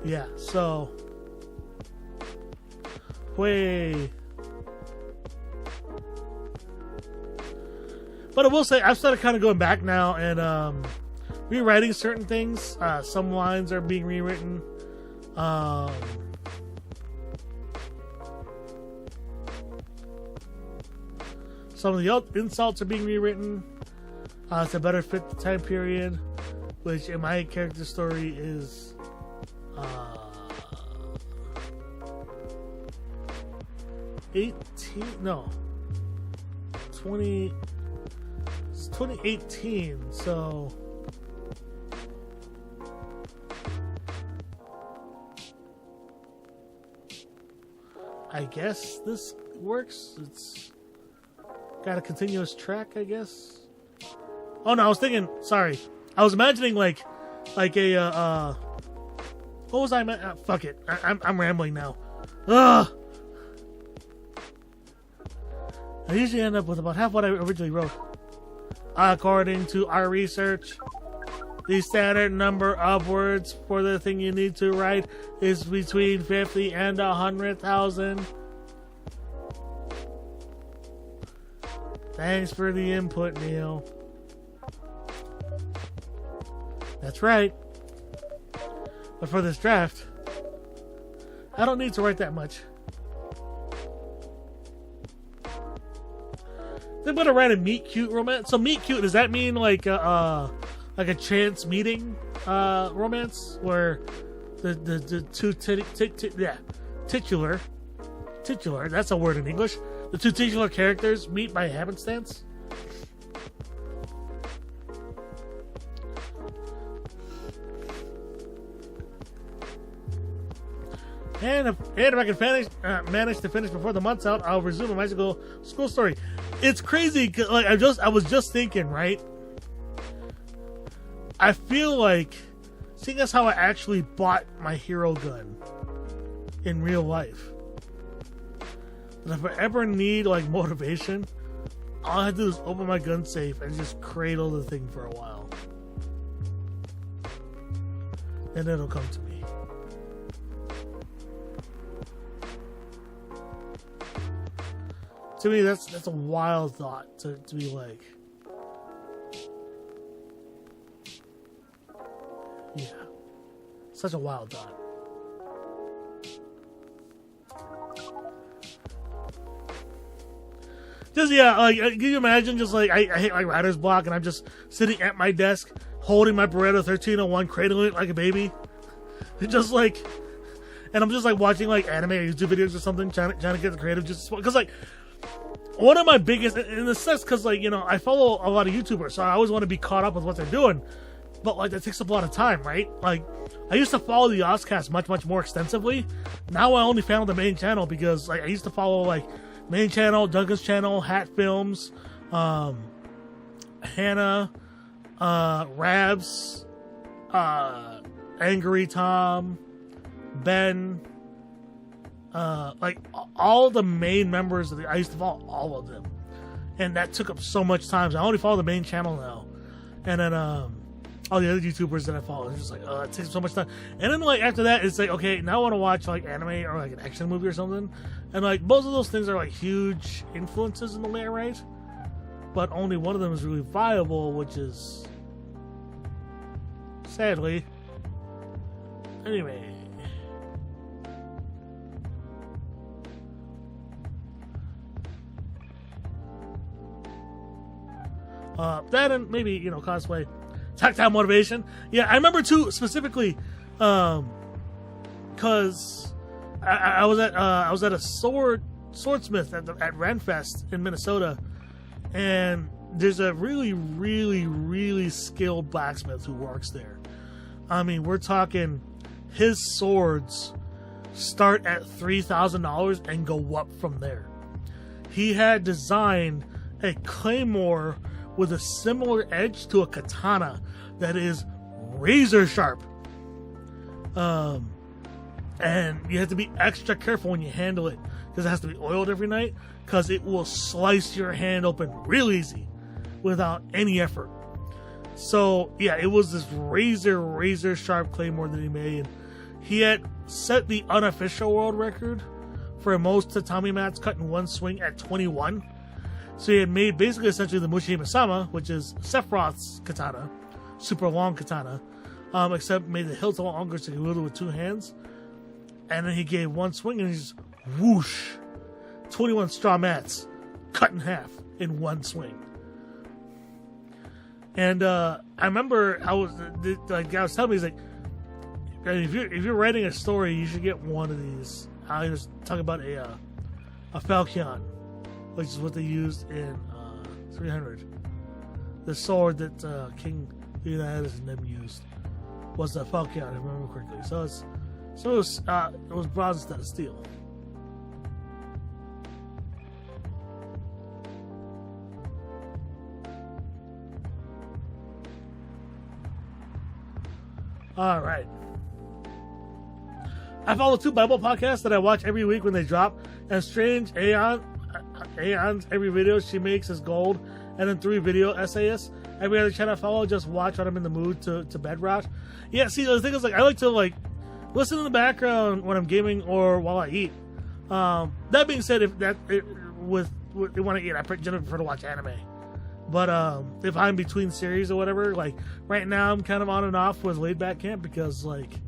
Yeah, so but I will say I've started kind of going back now and rewriting certain things. Some lines are being rewritten. Some of the insults are being rewritten to better fit the time period, which in my character story is 2018, so I guess this works. It's got a continuous track, I guess. Oh no, I was thinking, sorry, I was imagining like a what was I? Fuck it, I'm rambling now. Ugh. I usually end up with about half what I originally wrote. According to our research, the standard number of words for the thing you need to write is between 50 and 100,000. Thanks for the input, Neil. That's right. But for this draft, I don't need to write that much. They're gonna write a meet cute romance. So meet cute, does that mean like a chance meeting romance where the two titular, that's a word in English. The two titular characters meet by happenstance? And if I can manage to finish before the month's out, I'll resume a magical school story. It's crazy. 'Cause, like, I was just thinking, right? I feel like, seeing as how I actually bought my hero gun in real life, that if I ever need like motivation, all I have to do is open my gun safe and just cradle the thing for a while, and it'll come to me. To me, that's a wild thought to be like, yeah, such a wild thought. Just, yeah, like, can you imagine, just like, I hit like writer's block and I'm just sitting at my desk holding my Beretta 1301, cradling it like a baby. Just like, and I'm just like watching like anime or YouTube videos or something, trying to get the creative, just because like, one of my biggest, in the sense, because like, you know, I follow a lot of YouTubers, so I always want to be caught up with what they're doing, but like, that takes up a lot of time, right? Like, I used to follow the Ozcast much more extensively. Now I only found the main channel because like, I used to follow like main channel, Duncan's channel, Hat Films, Hannah, Rabs, Angry Tom, Ben, like all the main members of I used to follow all of them, and that took up so much time. So I only follow the main channel now, and then all the other YouTubers that I follow, it's just like, oh, it takes so much time. And then like after that, it's like, okay, now I want to watch like anime or like an action movie or something, and like both of those things are like huge influences in the way I write, but only one of them is really viable, which is sadly. Anyway. That and maybe, you know, cosplay, tactile motivation. Yeah, I remember too specifically, because I was at a swordsmith at Renfest in Minnesota, and there's a really skilled blacksmith who works there. I mean, we're talking his swords start at $3,000 and go up from there. He had designed a claymore with a similar edge to a katana that is razor sharp. And you have to be extra careful when you handle it because it has to be oiled every night because it will slice your hand open real easy without any effort. So yeah, it was this razor sharp claymore that he made. He had set the unofficial world record for most tatami mats cut in one swing at 21. So he had made basically essentially the Mushihime-sama, which is Sephiroth's katana, super long katana, except made the hilt a lot longer so he could wield it with two hands. And then he gave one swing and he just whoosh, 21 straw mats cut in half in one swing. And I remember the guy was telling me, he's like, if you're writing a story, you should get one of these. I was talking about a Falchion, which is what they used in 300. The sword that King Leonidas and them used was the Falchion, if I remember correctly. So it was bronze instead of steel. All right. I follow 2 Bible podcasts that I watch every week when they drop, and Strange Aeon's every video she makes is gold, and then 3 video essayists. Every other channel I follow, just watch when I'm in the mood to bed rot. Yeah, see, the thing is, like, I like to like listen in the background when I'm gaming or while I eat. That being said, when I eat, I generally prefer to watch anime. But if I'm between series or whatever, like right now, I'm kind of on and off with Laid Back Camp because like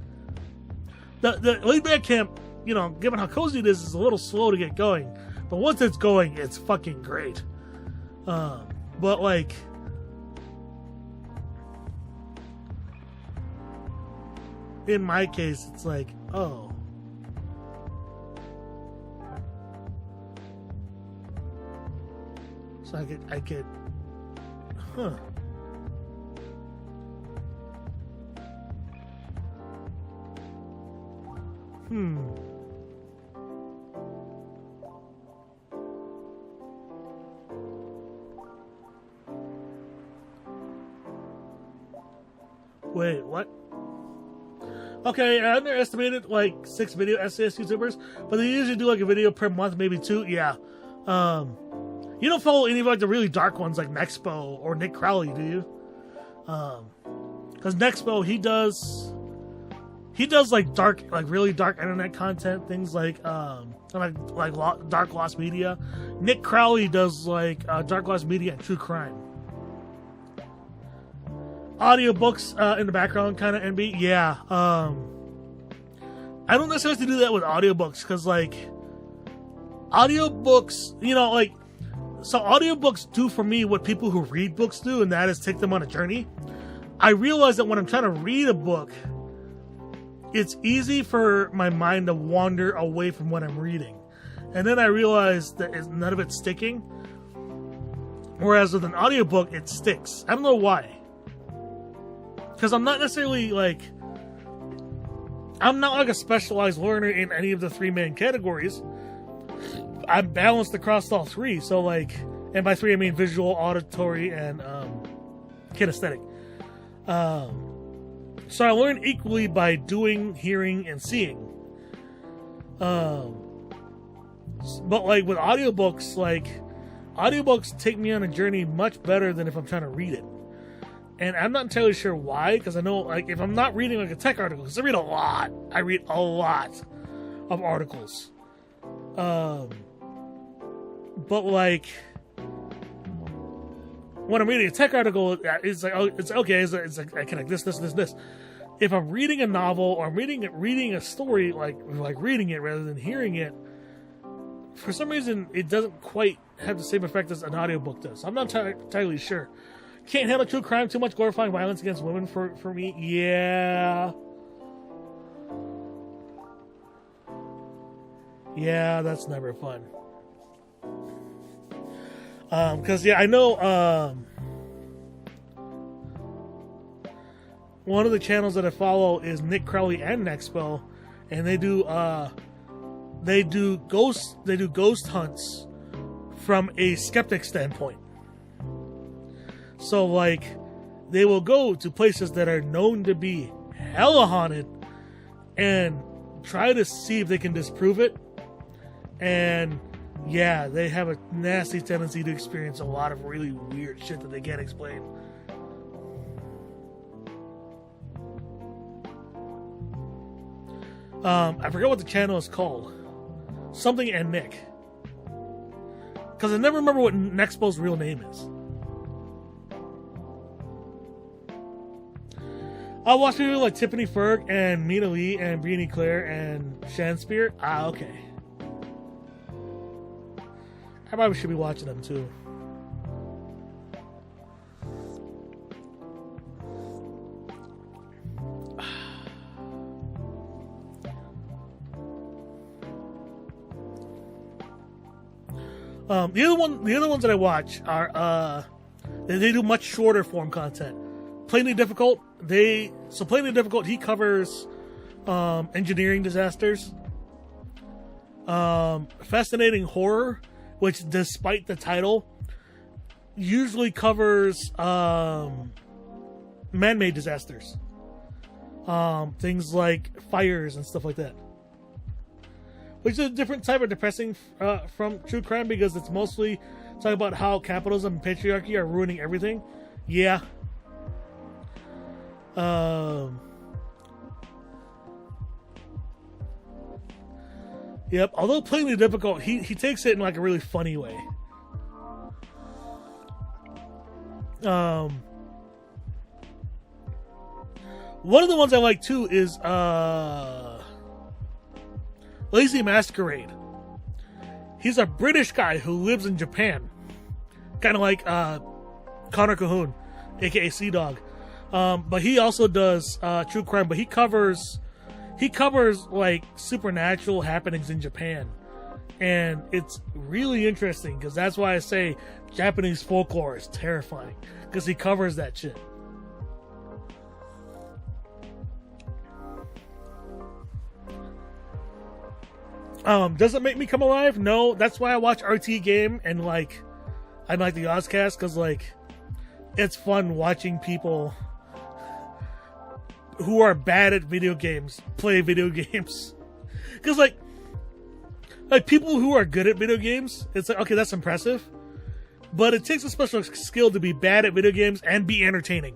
the Laid Back Camp, you know, given how cozy it is a little slow to get going. But once it's going, it's fucking great. But like, in my case, it's like, oh. So I could, huh. Wait, what? Okay, I underestimated like 6 video SAS YouTubers, but they usually do like a video per month, maybe 2. Yeah. You don't follow any of like the really dark ones like Nexpo or Nick Crowley, do you? Because Nexpo, he does like dark, like really dark internet content, things like dark lost media. Nick Crowley does like dark lost media and true crime. Audiobooks in the background, kind of NB. Yeah. I don't necessarily have to do that with audiobooks because like audiobooks, you know, like, so audiobooks do for me what people who read books do, and that is take them on a journey. I realize that when I'm trying to read a book, it's easy for my mind to wander away from what I'm reading. And then I realize that none of it's sticking. Whereas with an audiobook, it sticks. I don't know why. Because I'm not necessarily like... I'm not like a specialized learner in any of the 3 main categories. I'm balanced across all 3. So like... And by 3 I mean visual, auditory, and kinesthetic. So I learn equally by doing, hearing, and seeing. But like with audiobooks, audiobooks take me on a journey much better than if I'm trying to read it. And I'm not entirely sure why, because I know like if I'm not reading like a tech article, because I read a lot of articles. But like when I'm reading a tech article, it's like, oh, it's okay. It's like I connect this. If I'm reading a novel or I'm reading a story, like reading it rather than hearing it, for some reason it doesn't quite have the same effect as an audiobook does. I'm not entirely sure. Can't handle true crime, too much glorifying violence against women for me. Yeah. Yeah, that's never fun. Because, yeah, I know, one of the channels that I follow is Nick Crowley and Nexpo, and they do ghost hunts from a skeptic standpoint. So, like, they will go to places that are known to be hella haunted and try to see if they can disprove it. And, yeah, they have a nasty tendency to experience a lot of really weird shit that they can't explain. I forget what the channel is called. Something and Nick. Because I never remember what Nexpo's real name is. I watch people like Tiffany Ferg and Mina Lee and Brienne Claire and Shan Spear. Ah, okay. I probably should be watching them too. The other ones that I watch are they do much shorter form content. Plainly Difficult, he covers engineering disasters. Fascinating Horror, which despite the title, usually covers man-made disasters. Things like fires and stuff like that. Which is a different type of depressing from true crime, because it's mostly talking about how capitalism and patriarchy are ruining everything. Yeah. Yep. Although Plainly Difficult, he takes it in like a really funny way. One of the ones I like too is Lazy Masquerade. He's a British guy who lives in Japan, kind of like Connor Cahoon, aka Sea Dog. But he also does true crime, but he covers like supernatural happenings in Japan, and it's really interesting because that's why I say Japanese folklore is terrifying, because he covers that shit. Does it make me come alive? No, that's why I watch RT Game and like I like the Ozcast, because like it's fun watching people who are bad at video games play video games. Because, like people who are good at video games, it's like, okay, that's impressive. But it takes a special skill to be bad at video games and be entertaining.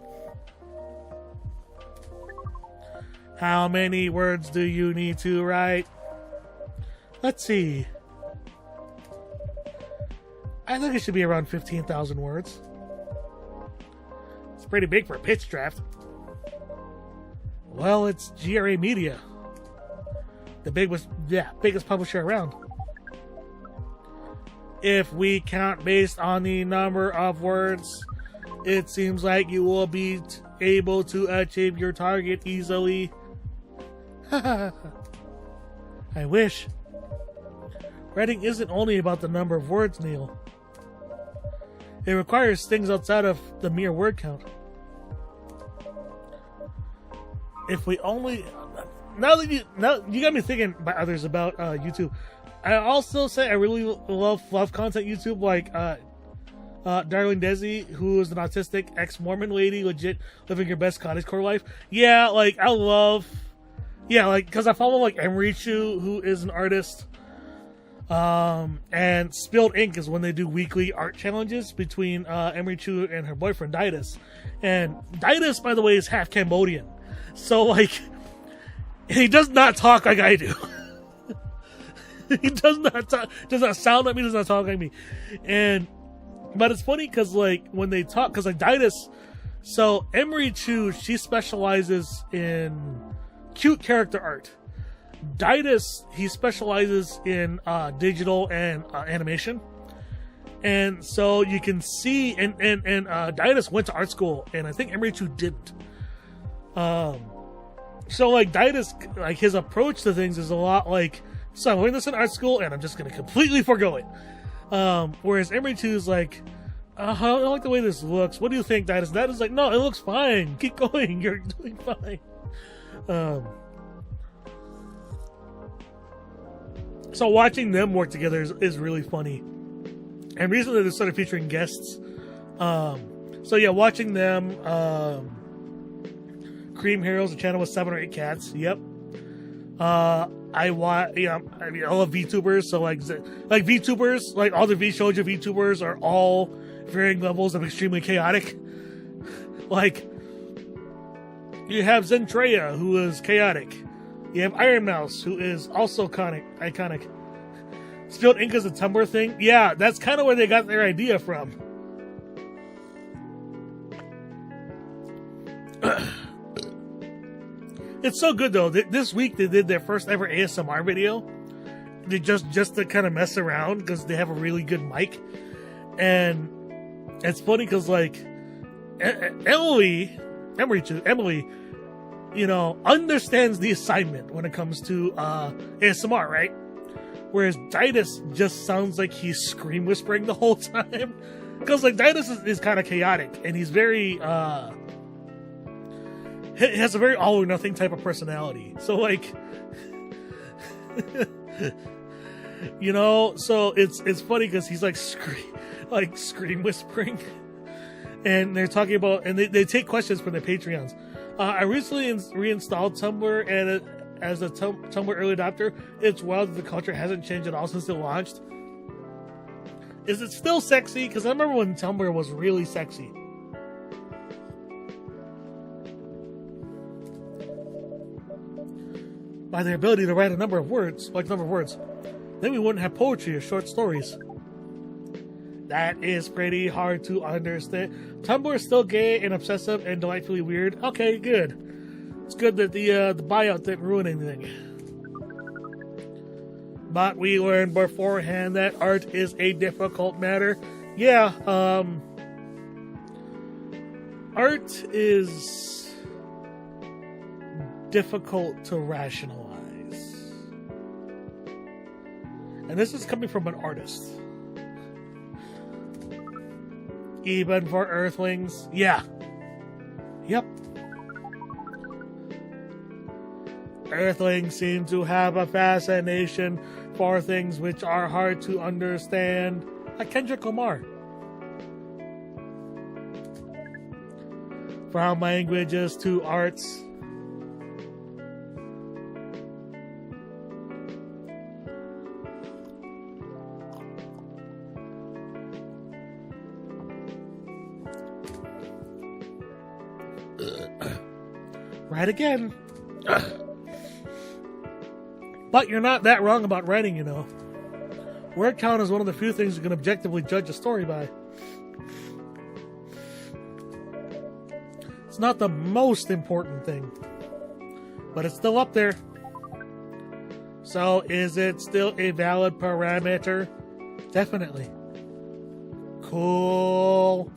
How many words do you need to write? Let's see. I think it should be around 15,000 words. It's pretty big for a pitch draft. Well, it's GRA Media. The biggest publisher around. If we count based on the number of words, it seems like you will be able to achieve your target easily. I wish. Writing isn't only about the number of words, Neil. It requires things outside of the mere word count. If we only... Now you got me thinking by others about YouTube. I also say I really love fluff content YouTube, like Darling Desi, who is an autistic ex-Mormon lady, legit living her best cottagecore life. Yeah, like I love... Yeah, like, because I follow like Emery Chu, who is an artist. And Spilled Ink is when they do weekly art challenges between Emery Chu and her boyfriend Didus. And Didus, by the way, is half Cambodian. So, like, he does not talk like I do. He does not sound like me, does not talk like me. But it's funny because, like, when they talk, because, like, Didus, so Emery Chu, she specializes in cute character art. Didus, he specializes in digital and animation. And so you can see, and Didus went to art school, and I think Emery Chu didn't. So, like, Didus, like, his approach to things is a lot like, so I'm learning this in art school, and I'm just going to completely forgo it. Whereas Emery Chu is like, I don't like the way this looks. What do you think, Didus? Didus is like, no, it looks fine. Keep going. You're doing fine. So watching them work together is really funny. And recently they started featuring guests. So yeah, watching them, Cream Heroes, a channel with 7 or 8 cats. Yep. I love VTubers. So like VTubers, like all the V-Shoujo VTubers are all varying levels of extremely chaotic. Like, you have Zentreya, who is chaotic. You have Iron Mouse, who is also iconic. Spilled Ink is a Tumblr thing. Yeah, that's kind of where they got their idea from. It's so good, though. This week, they did their first ever ASMR video. They just to kind of mess around, because they have a really good mic. And it's funny, because, like, Emily, you know, understands the assignment when it comes to ASMR, right? Whereas Didus just sounds like he's scream whispering the whole time. Because, like, Didus is kind of chaotic, and he's very, he has a very all or nothing type of personality. So, like, you know, so it's funny because he's like scream whispering. And they're talking about, and they take questions from their Patreons. I recently reinstalled Tumblr, and as a Tumblr early adopter, it's wild that the culture hasn't changed at all since it launched. Is it still sexy? Because I remember when Tumblr was really sexy. By their ability to write a number of words, then we wouldn't have poetry or short stories. That is pretty hard to understand. Tumblr is still gay and obsessive and delightfully weird. Okay, good. It's good that the buyout didn't ruin anything. But we learned beforehand that art is a difficult matter. Yeah, art is difficult to rationalize. And this is coming from an artist. Even for Earthlings. Yeah. Yep. Earthlings seem to have a fascination for things which are hard to understand. Like Kendrick Lamar. From languages to arts. Right again. But you're not that wrong about writing, you know. Word count is one of the few things you can objectively judge a story by. It's not the most important thing, but it's still up there. So, is it still a valid parameter? Definitely. Cool.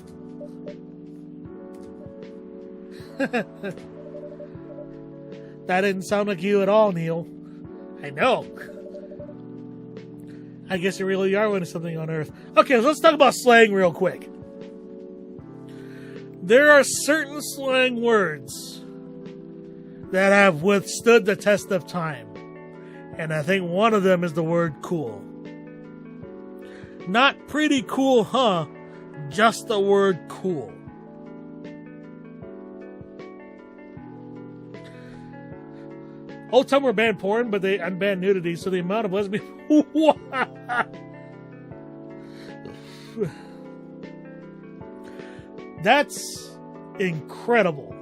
That didn't sound like you at all, Neil. I know. I guess you really are winning something on Earth. Okay, so let's talk about slang real quick. There are certain slang words that have withstood the test of time. And I think one of them is the word cool. Not pretty cool, huh? Just the word cool. Old time we're banned porn, but they unbanned nudity, so the amount of lesbian... That's incredible.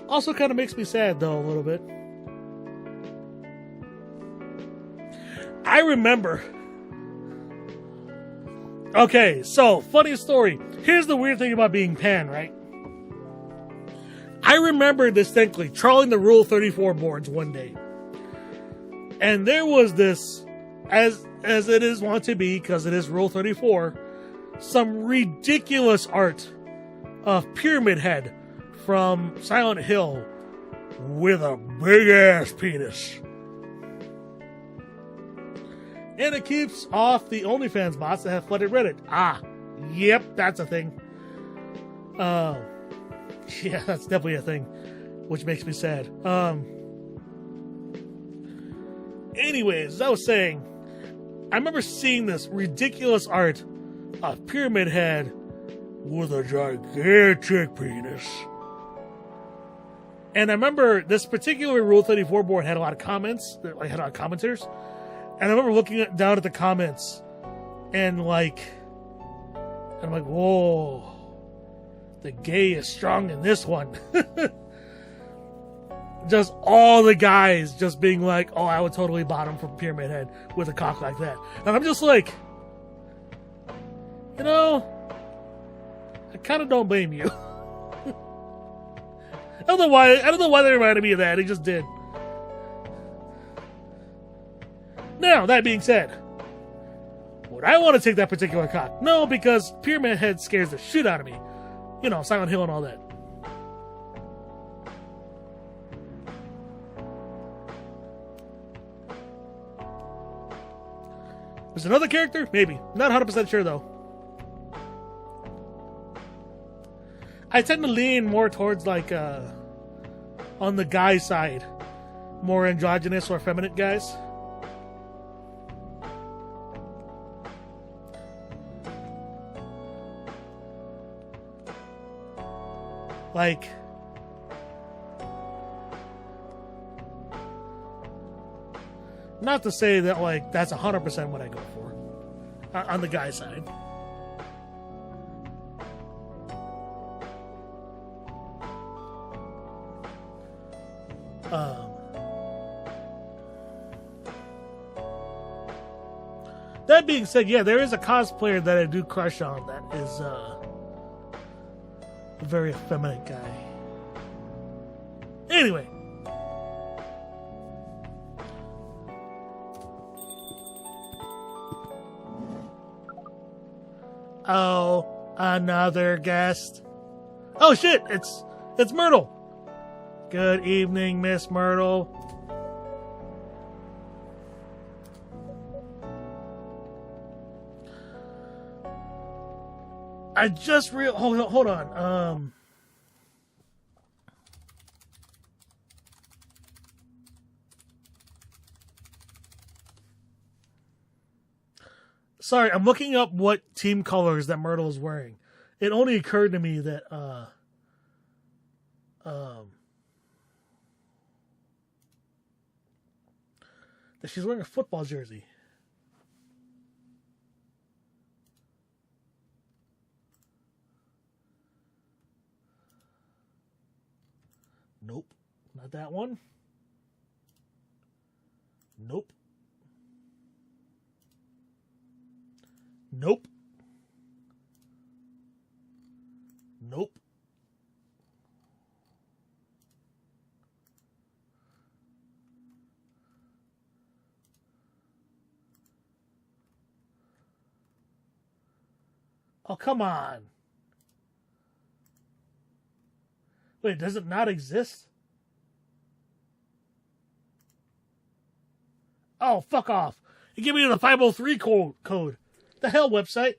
Also kind of makes me sad, though, a little bit. I remember... Okay, so, funny story. Here's the weird thing about being pan, right? I remember distinctly trawling the Rule 34 boards one day. And there was this, as it is wont to be, because it is Rule 34, some ridiculous art of Pyramid Head from Silent Hill with a big-ass penis. And it keeps off the OnlyFans bots that have flooded Reddit. Ah, yep, that's a thing. Yeah, that's definitely a thing, which makes me sad. Anyways, as I was saying, I remember seeing this ridiculous art of Pyramid Head with a gigantic penis. And I remember this particular Rule 34 board had a lot of comments, had a lot of commenters. And I remember looking down at the comments and I'm like, whoa. The gay is strong in this one. Just all the guys just being like, oh, I would totally bottom from Pyramid Head with a cock like that. And I'm just like, you know, I kind of don't blame you. I don't know why they reminded me of that. It just did. Now, that being said, would I want to take that particular cock? No, because Pyramid Head scares the shit out of me. You know, Silent Hill and all that. There's another character? Maybe. Not 100% sure, though. I tend to lean more towards, like, on the guy side. More androgynous or effeminate guys. Like, not to say that, like, that's 100% what I go for on the guy side. That being said, yeah, there is a cosplayer that I do crush on that is, a very effeminate guy. Anyway. Oh, another guest. Oh shit, it's Myrtle. Good evening, Miss Myrtle. I just hold on. Sorry, I'm looking up what team colors that Myrtle is wearing. It only occurred to me that that she's wearing a football jersey. Not that one. Nope. Nope. Nope. Oh, come on. Wait, does it not exist? Oh, fuck off. You give me the 503 code. The hell website?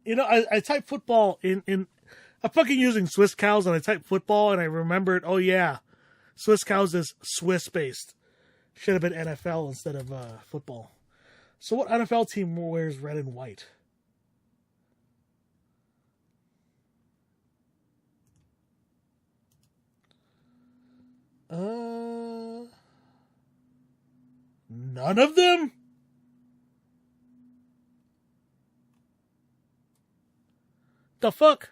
You know, I typed football in I'm fucking using Swiss Cows, and I typed football, and I remembered, oh yeah, Swiss Cows is Swiss-based. Should have been NFL instead of football. So what NFL team wears red and white? None of them? The fuck?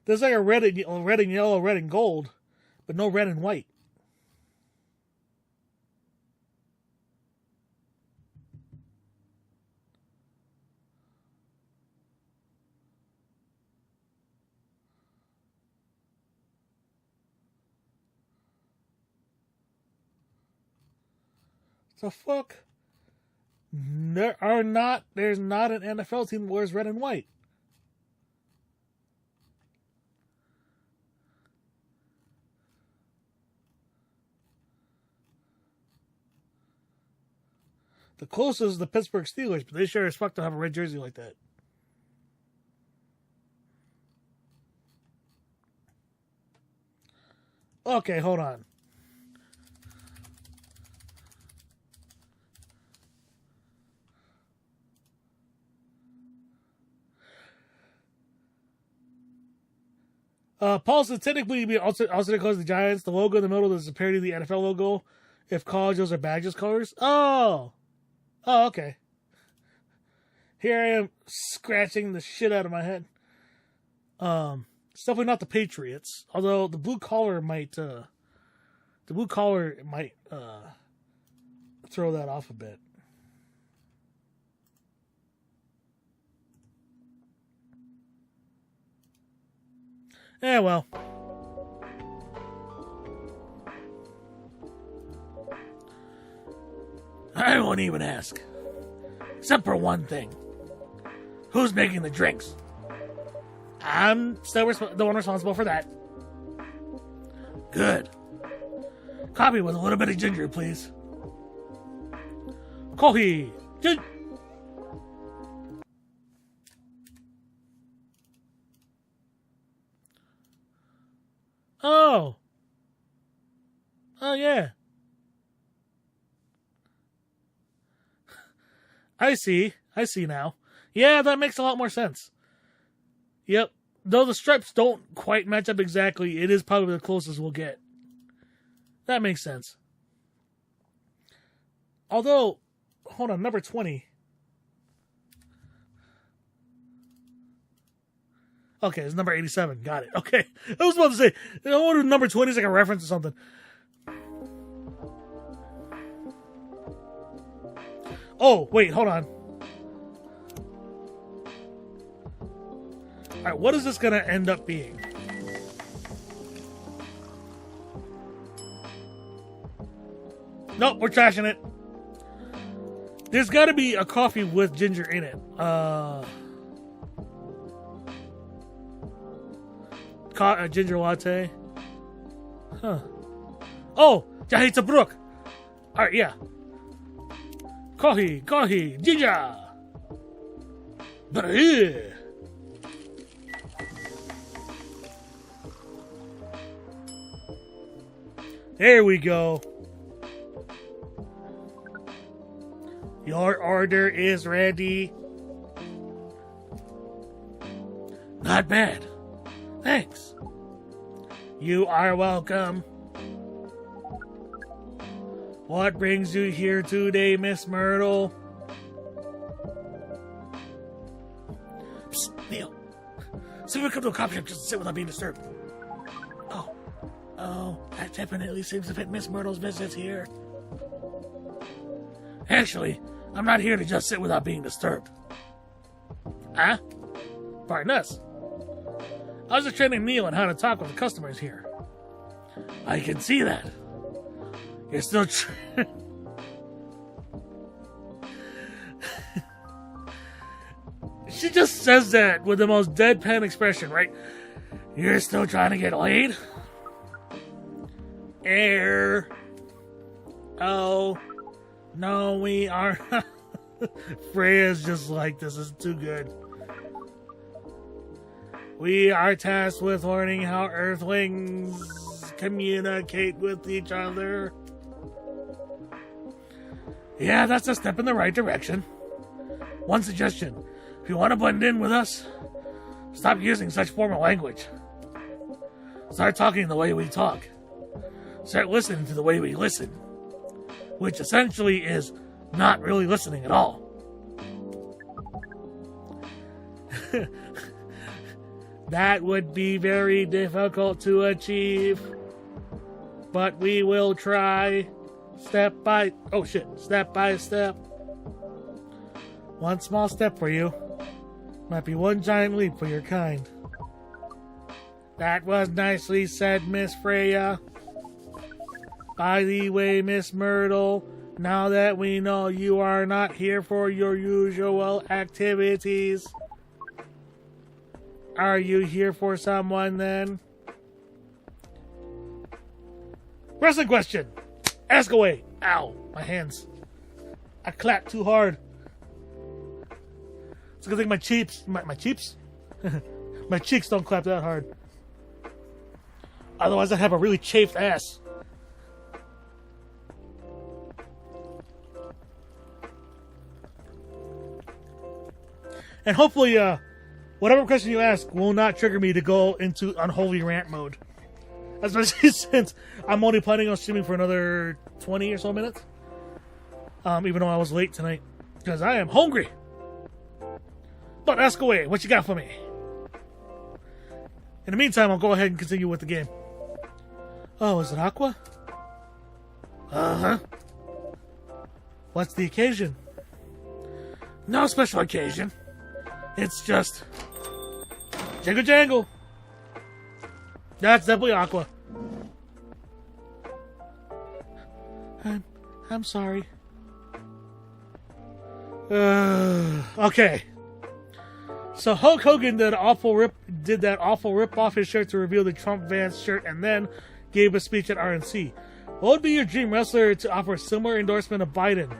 There's like a red and yellow, red and gold, but no red and white. The fuck? There's not an NFL team that wears red and white. The closest is the Pittsburgh Steelers, but they sure as fuck don't have a red jersey like that. Okay, hold on. Paulson technically be also calls the Giants. The logo in the middle is a parody of the NFL logo. If college, those are badges colors. Oh, okay. Here I am scratching the shit out of my head. It's definitely not the Patriots. Although the blue collar might throw that off a bit. Yeah, well. I won't even ask. Except for one thing. Who's making the drinks? I'm still the one responsible for that. Good. Coffee with a little bit of ginger, please. Coffee. Oh. Oh, yeah. I see now. Yeah, that makes a lot more sense. Yep. Though the stripes don't quite match up exactly, it is probably the closest we'll get. That makes sense. Although, hold on, number 20. Okay, it's number 87. Got it. Okay. I was about to say, I wonder if number 20 is like a reference or something. Oh, wait, hold on. Alright, what is this going to end up being? Nope, we're trashing it. There's got to be a coffee with ginger in it. A ginger latte. Huh. Oh, Jahita Brook. Alright, yeah. Coffee, ginger. Brrr. There we go. Your order is ready. Not bad. Thanks. You are welcome. What brings you here today, Miss Myrtle? Psst, Neil. See if we come to a coffee shop just to sit without being disturbed. Oh, that definitely seems to fit Miss Myrtle's business here. Actually, I'm not here to just sit without being disturbed. Huh? Pardon us. I was just training Neil on how to talk with the customers here. I can see that. You're still She just says that with the most deadpan expression, right? You're still trying to get laid? Oh, no, we are. Freya's just like, this is too good. We are tasked with learning how Earthlings communicate with each other. Yeah, that's a step in the right direction. One suggestion. If you want to blend in with us, stop using such formal language. Start talking the way we talk. Start listening to the way we listen. Which essentially is not really listening at all. That would be very difficult to achieve. But we will try. Step by step. One small step for you might be one giant leap for your kind. That was nicely said, Miss Freya. By the way, Miss Myrtle, now that we know you are not here for your usual activities, are you here for someone then? Wrestling question. Ask away. Ow, my hands. I clapped too hard. It's a good thing my cheeks, my cheeks don't clap that hard. Otherwise I'd have a really chafed ass. And hopefully, whatever question you ask will not trigger me to go into unholy rant mode. Especially since I'm only planning on streaming for another 20 or so minutes. Even though I was late tonight. Because I am hungry. But ask away. What you got for me? In the meantime, I'll go ahead and continue with the game. Oh, is it Aqua? Uh-huh. What's the occasion? No special occasion. It's just Jingle Jangle. That's definitely Aqua. I'm sorry. Okay. So Hulk Hogan did that awful rip off his shirt to reveal the Trump Vance shirt, and then gave a speech at RNC. What would be your dream wrestler to offer a similar endorsement of Biden?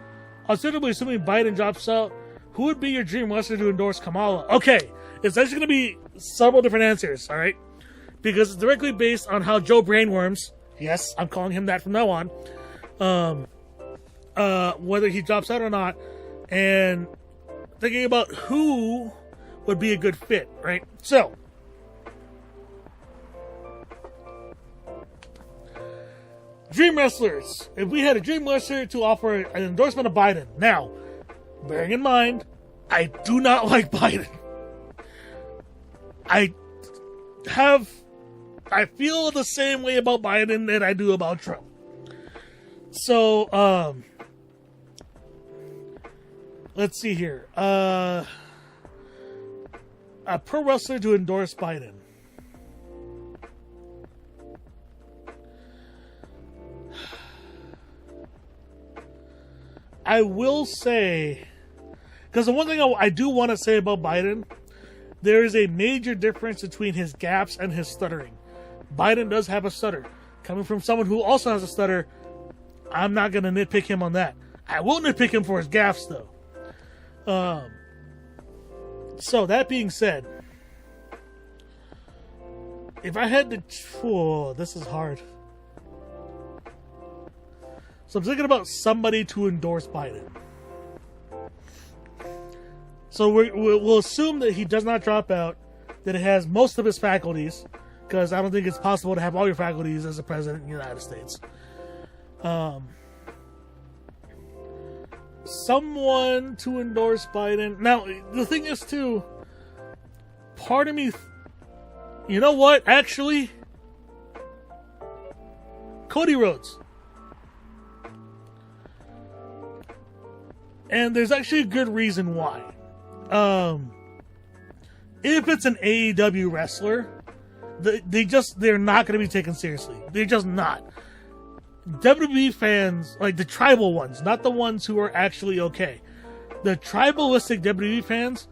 Considerably assuming Biden drops out, who would be your dream wrestler to endorse Kamala? Okay, it's actually going to be several different answers, alright? Because it's directly based on how Joe Brainworms, yes, I'm calling him that from now on, whether he drops out or not, and thinking about who would be a good fit, right? So, dream wrestlers. If we had a dream wrestler to offer an endorsement of Biden. Now, bearing in mind, I do not like Biden. I feel the same way about Biden that I do about Trump. So, let's see here. A pro wrestler to endorse Biden. I will say, because the one thing I do want to say about Biden, there is a major difference between his gaps and his stuttering. Biden does have a stutter. Coming from someone who also has a stutter, I'm not going to nitpick him on that. I will nitpick him for his gaffes, though. So, that being said, if I had to... Oh, this is hard. So I'm thinking about somebody to endorse Biden. So we'll assume that he does not drop out, that he has most of his faculties, because I don't think it's possible to have all your faculties as a president in the United States. Someone to endorse Biden. Now, the thing is, too, part of me... You know what? Actually, Cody Rhodes. And there's actually a good reason why. If it's an AEW wrestler, they're not going to be taken seriously. They're just not. WWE fans, like the tribal ones, not the ones who are actually okay. The tribalistic WWE fans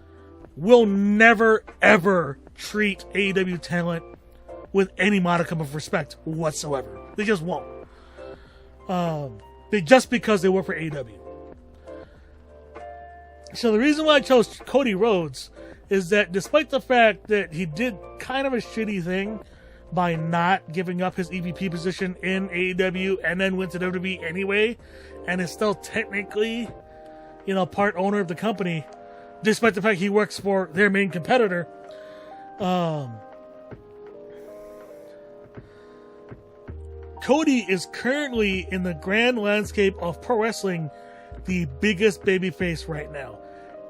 will never, ever treat AEW talent with any modicum of respect whatsoever. They just won't. Just because they work for AEW. So the reason why I chose Cody Rhodes is that despite the fact that he did kind of a shitty thing by not giving up his EVP position in AEW and then went to WWE anyway, and is still technically, part owner of the company, despite the fact he works for their main competitor, Cody is currently in the grand landscape of pro wrestling the biggest babyface right now.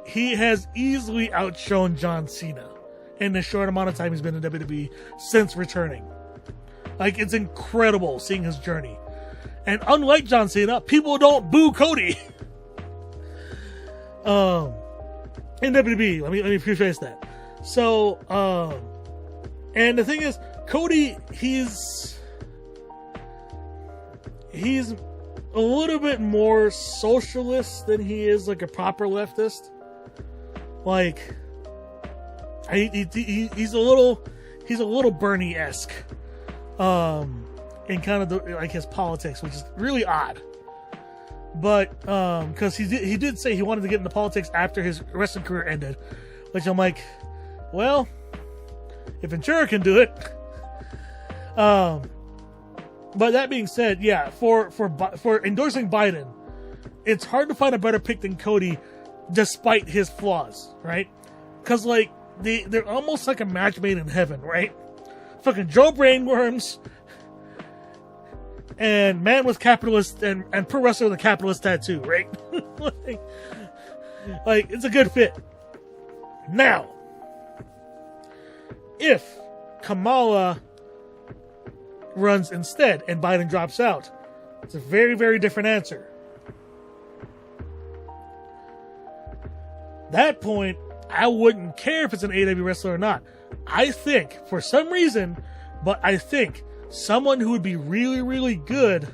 He has easily outshone John Cena in the short amount of time he's been in WWE since returning. Like, it's incredible seeing his journey. And unlike John Cena, people don't boo Cody. In WWE, let me preface that. So, and the thing is, Cody, he's a little bit more socialist than he is like a proper leftist. Like, he's a little Bernie-esque, in kind of like his politics, which is really odd. But because he did say he wanted to get into politics after his wrestling career ended, which I'm like, well, if Ventura can do it. But that being said, yeah, for endorsing Biden, it's hard to find a better pick than Cody, despite his flaws, right? Because like they're almost like a match made in heaven, right? Fucking Joe Brainworms and man with capitalist and pro wrestler with a capitalist tattoo, right? like it's a good fit. Now, if Kamala runs instead and Biden drops out, it's a very, very different answer. That point, I wouldn't care if it's an AEW wrestler or not. I think, for some reason, I think someone who would be really, really good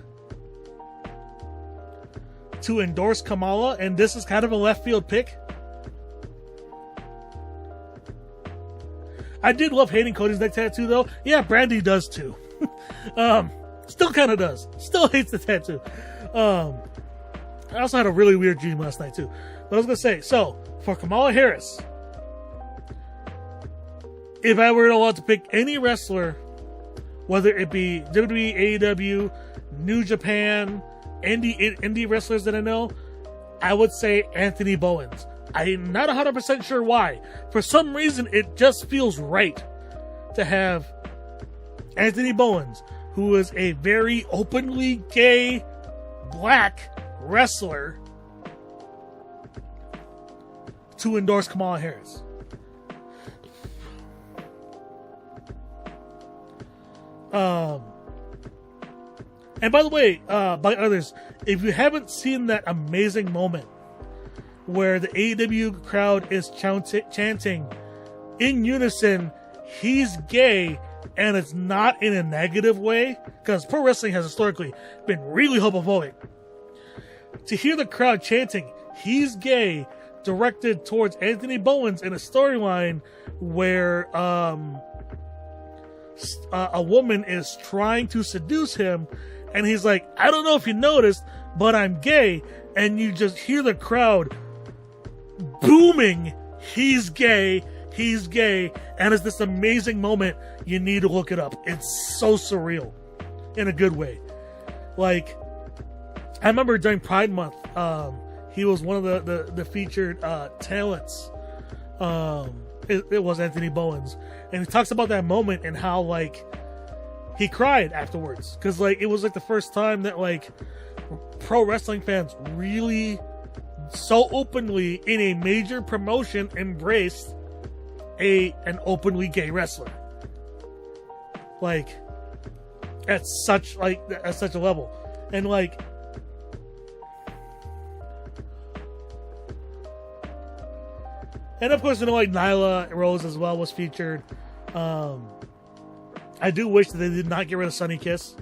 to endorse Kamala, and this is kind of a left field pick. I did love hating Cody's neck tattoo, though. Yeah, Brandy does too. Still kind of does. Still hates the tattoo. I also had a really weird dream last night too. But I was gonna say, so for Kamala Harris, if I were allowed to pick any wrestler, whether it be WWE, AEW, New Japan, indie wrestlers that I know, I would say Anthony Bowens. I'm not 100% sure why. For some reason, it just feels right to have Anthony Bowens, who is a very openly gay black wrestler, to endorse Kamala Harris. And by the way, by others, if you haven't seen that amazing moment where the AEW crowd is chanting in unison, "He's gay," and it's not in a negative way, because pro wrestling has historically been really homophobic. To hear the crowd chanting, "He's gay," directed towards Anthony Bowens in a storyline where a woman is trying to seduce him, and he's like, "I don't know if you noticed, but I'm gay," and you just hear the crowd booming, "He's gay, he's gay," and it's this amazing moment. You need to look it up. It's so surreal in a good way. Like, I remember during Pride Month, he was one of the featured talents. It was Anthony Bowens, and he talks about that moment and how like he cried afterwards because like it was like the first time that like pro wrestling fans really so openly in a major promotion embraced an openly gay wrestler, like at such a level. And like and of course, you know, like Nyla Rose as well was featured. I do wish that they did not get rid of Sunny Kiss.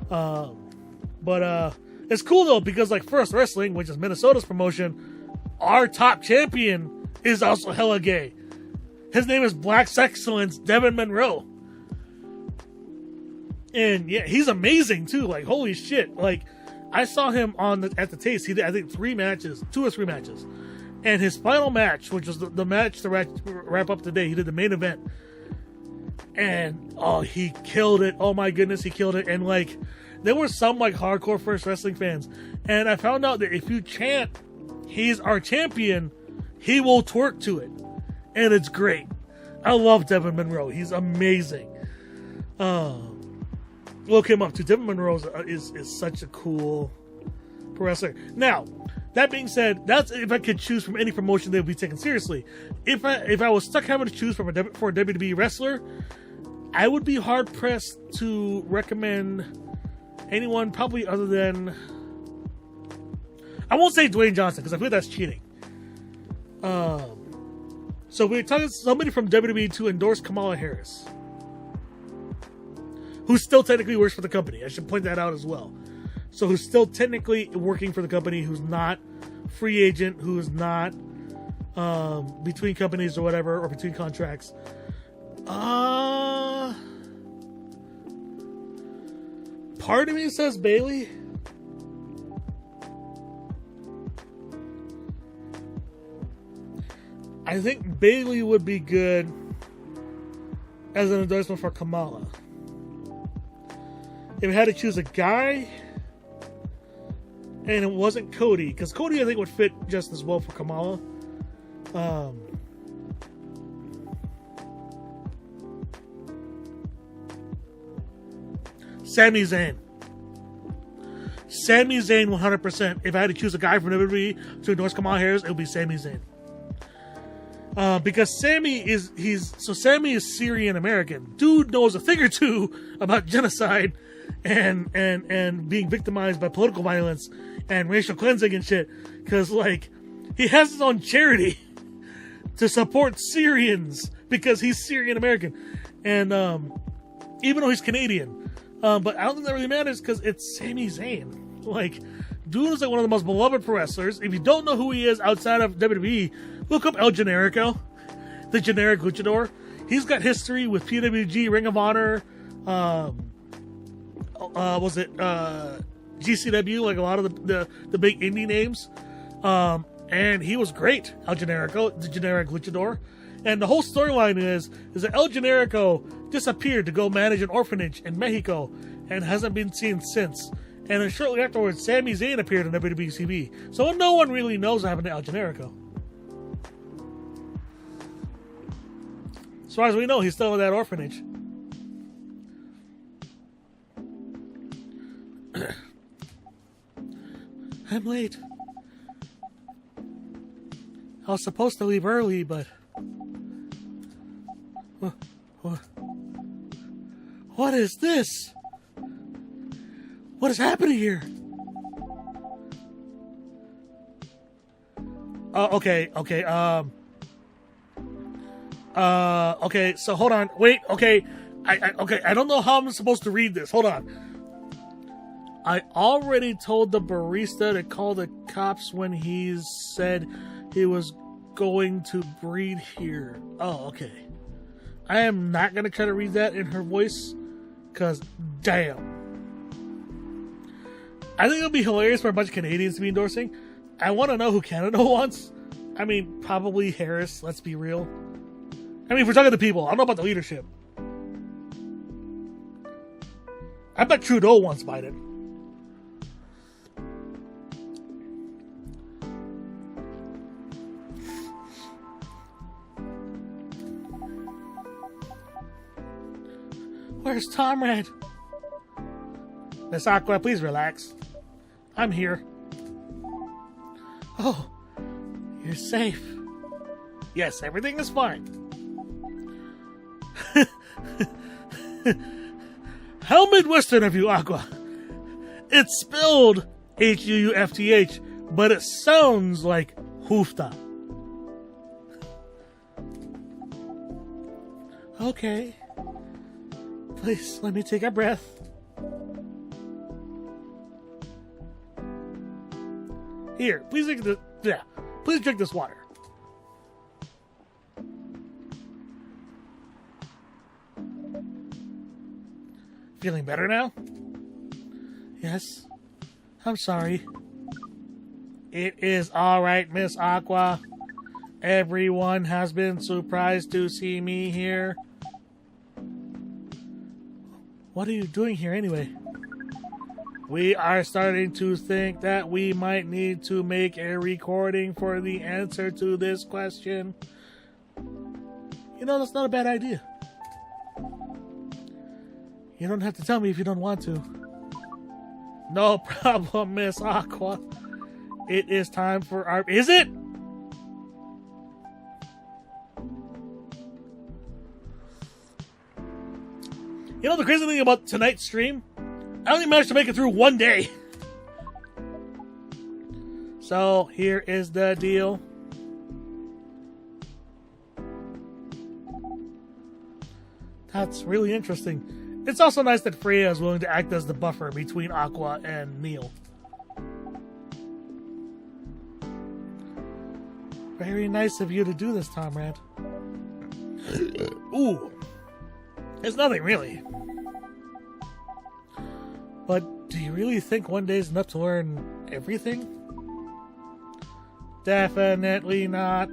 But it's cool though, because like First Wrestling, which is Minnesota's promotion, our top champion is also hella gay. His name is Black Excellence Devin Monroe. And yeah, he's amazing too. Like, holy shit. Like, I saw him at the Taste. He did, I think, 2 or 3 matches. And his final match, which was the match to wrap up the day, he did the main event. And, oh, he killed it. Oh my goodness, he killed it. And like, there were some like hardcore First Wrestling fans. And I found out that if you chant, he's our champion, he will twerk to it. And it's great. I love Devin Monroe. He's amazing. Look him up too. Devin Monroe is such a cool pro wrestler. Now, that being said, that's if I could choose from any promotion that would be taken seriously. If I was stuck having to choose for a WWE wrestler, I would be hard pressed to recommend anyone probably other than, I won't say Dwayne Johnson because I feel that's cheating. So we're talking somebody from WWE to endorse Kamala Harris, who still technically works for the company. I should point that out as well. So who's still technically working for the company, who's not free agent, who's not between companies or whatever, or between contracts. Part of me says Bayley. I think Bayley would be good as an endorsement for Kamala. If I had to choose a guy, and it wasn't Cody, because Cody I think would fit just as well for Kamala. Sami Zayn. Sami Zayn 100%. If I had to choose a guy from WWE to endorse Kamala Harris, it would be Sami Zayn. Because Sami is Syrian American. Dude knows a thing or two about genocide and being victimized by political violence and racial cleansing and shit. Because like he has his own charity to support Syrians because he's Syrian American, and even though he's Canadian, but I don't think that really matters because it's Sami Zayn. Like, dude is like one of the most beloved pro wrestlers. If you don't know who he is outside of WWE, look up El Generico, the generic luchador. He's got history with PWG, Ring of Honor, GCW, like a lot of the big indie names. And he was great, El Generico, the generic luchador. And the whole storyline is that El Generico disappeared to go manage an orphanage in Mexico and hasn't been seen since. And then shortly afterwards, Sami Zayn appeared on WWE. So no one really knows what happened to El Generico. As far as we know, he's still in that orphanage. I'm late. I was supposed to leave early, but... What is this? What is happening here? Okay, so hold on. Wait, okay. I don't know how I'm supposed to read this. Hold on. I already told the barista to call the cops when he said he was going to breed here. Oh, okay. I am not going to try to read that in her voice, because damn. I think it'll be hilarious for a bunch of Canadians to be endorsing. I want to know who Canada wants. I mean, probably Harris, let's be real. I mean, if we're talking to people, I don't know about the leadership. I bet Trudeau wants Biden. Where's Tomrad? Miss Aqua, please relax. I'm here. Oh, you're safe. Yes, everything is fine. How Midwestern of you, Aqua? It's spelled Huufth, but it sounds like hoofta. Okay. Please, let me take a breath. Here, please drink this. Yeah, please drink this water. Feeling better now? Yes. I'm sorry. It is alright, Miss Aqua. Everyone has been surprised to see me here. What are you doing here anyway? We are starting to think that we might need to make a recording for the answer to this question. You know, that's not a bad idea. You don't have to tell me if you don't want to. No problem, Miss Aqua. It is time for our... Is it? You know the crazy thing about tonight's stream? I only managed to make it through one day. So, here is the deal. That's really interesting. It's also nice that Freya is willing to act as the buffer between Aqua and Neil. Very nice of you to do this, Tomrad. Ooh. It's nothing, really. But do you really think one day is enough to learn everything? Definitely not.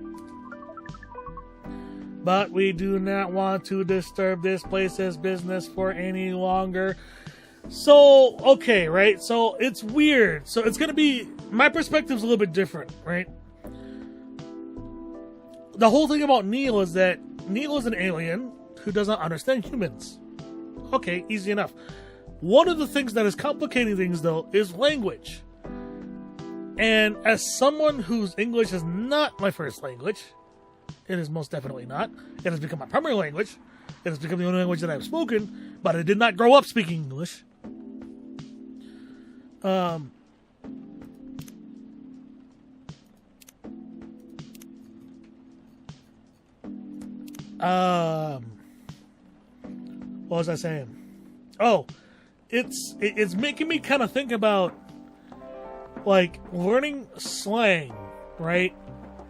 But we do not want to disturb this place's business for any longer. So, okay, right? So, it's weird. So, it's going to be... My perspective's a little bit different, right? The whole thing about Neil is that Neil is an alien who does not understand humans. Okay, easy enough. One of the things that is complicating things, though, is language. And as someone whose English is not my first language, it is most definitely not. It has become my primary language. It has become the only language that I've spoken, but I did not grow up speaking English. What was I saying? Oh, it's making me kind of think about like learning slang, right?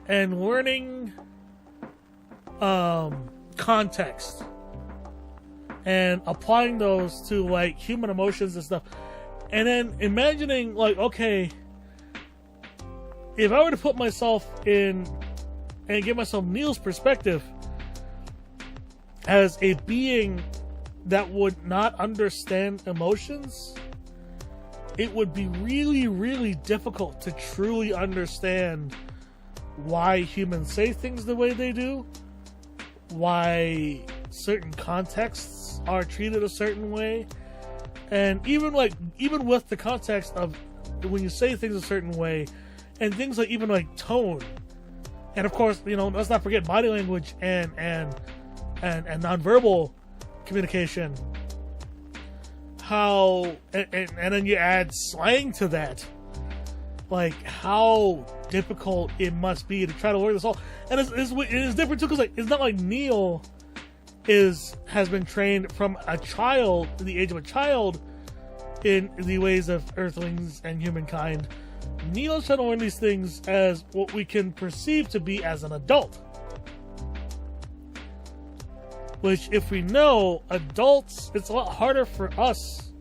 And learning context and applying those to like human emotions and stuff. And then imagining like, okay, if I were to put myself in and give myself Neil's perspective as a being that would not understand emotions, it would be really, really difficult to truly understand why humans say things the way they do, why certain contexts are treated a certain way, and even with the context of when you say things a certain way, and things like even like tone, and of course, you know, let's not forget body language and nonverbal communication. How and then you add slang to that, like how difficult it must be to try to learn this all. And it is different too, because like it's not like Neil has been trained from a child, the age of a child, in the ways of Earthlings and humankind. Neil's trying to learn these things as what we can perceive to be as an adult. Which, if we know, adults, it's a lot harder for us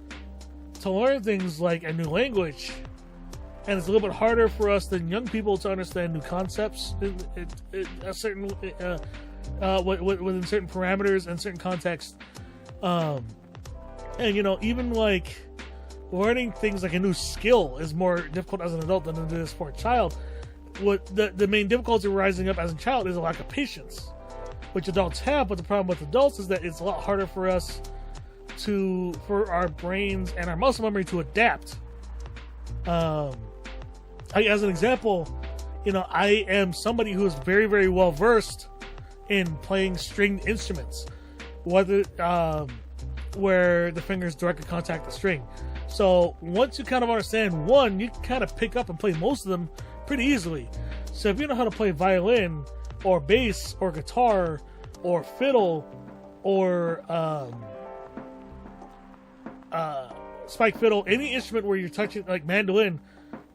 to learn things like a new language. And it's a little bit harder for us than young people to understand new concepts within certain parameters and certain contexts. And, you know, even like learning things like a new skill is more difficult as an adult than it is for a child. What the main difficulty rising up as a child is a lack of patience, which adults have, but the problem with adults is that it's a lot harder for us for our brains and our muscle memory to adapt. As an example, I am somebody who is very, very well versed in playing stringed instruments, whether where the fingers directly contact the string. So once you kind of understand one, you can kind of pick up and play most of them pretty easily. So if you know how to play violin or bass or guitar or fiddle or spike fiddle, any instrument where you're touching, like mandolin,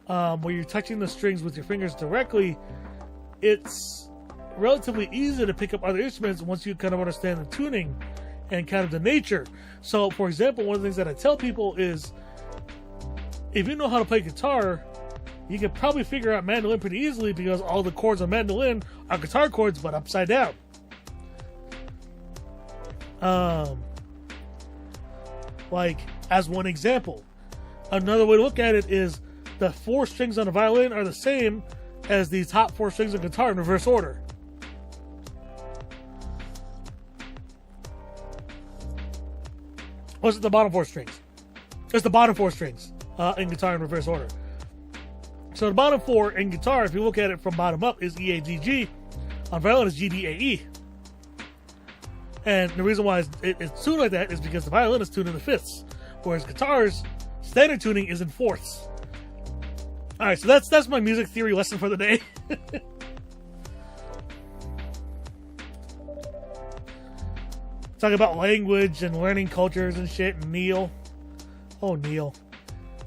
where you're touching the strings with your fingers directly, it's relatively easy to pick up other instruments once you kind of understand the tuning and kind of the nature. So, for example, one of the things that I tell people is, if you know how to play guitar, you can probably figure out mandolin pretty easily because all the chords on mandolin are guitar chords, but upside down. Like, as one example. Another way to look at it is the 4 strings on a violin are the same as the top 4 strings on guitar in reverse order. What's the bottom 4 strings? It's the bottom 4 strings in guitar in reverse order. So the bottom 4 in guitar, if you look at it from bottom up, is E, A, D, G. On violin, is G, D, A, E. And the reason why it's tuned like that is because the violin is tuned in the fifths, whereas guitar's standard tuning is in fourths. All right, so that's my music theory lesson for the day. Talking about language and learning cultures and shit. And Neil, oh Neil,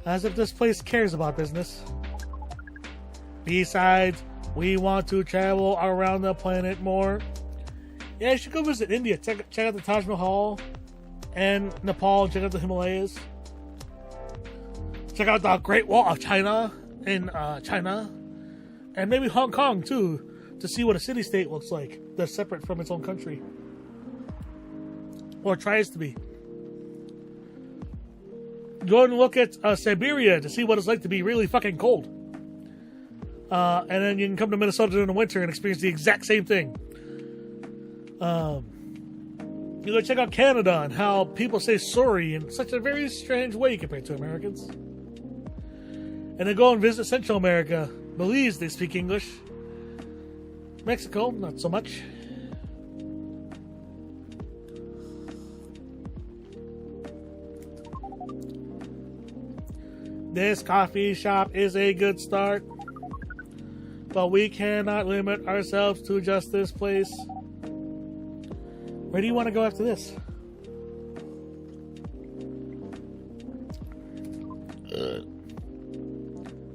as if this place cares about business. Besides, we want to travel around the planet more. Yeah, you should go visit India. Check out the Taj Mahal and Nepal. Check out the Himalayas. Check out the Great Wall of China in China, and maybe Hong Kong too, to see what a city-state looks like that's separate from its own country, or tries to be. Go and look at Siberia to see what it's like to be really fucking cold, and then you can come to Minnesota in the winter and experience the exact same thing. You go check out Canada and how people say sorry in such a very strange way compared to Americans. And then go and visit Central America. Belize, they speak English. Mexico, not so much. This coffee shop is a good start, but we cannot limit ourselves to just this place. Where do you want to go after this?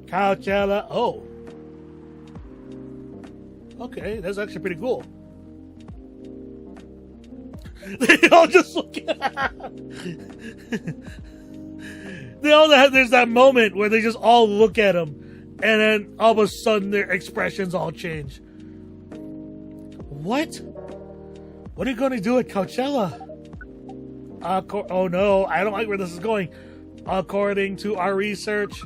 Coachella. Oh. Okay, that's actually pretty cool. They all just look at there's that moment where they just all look at him, and then all of a sudden their expressions all change. What? What are you going to do at Coachella? Oh no, I don't like where this is going. According to our research,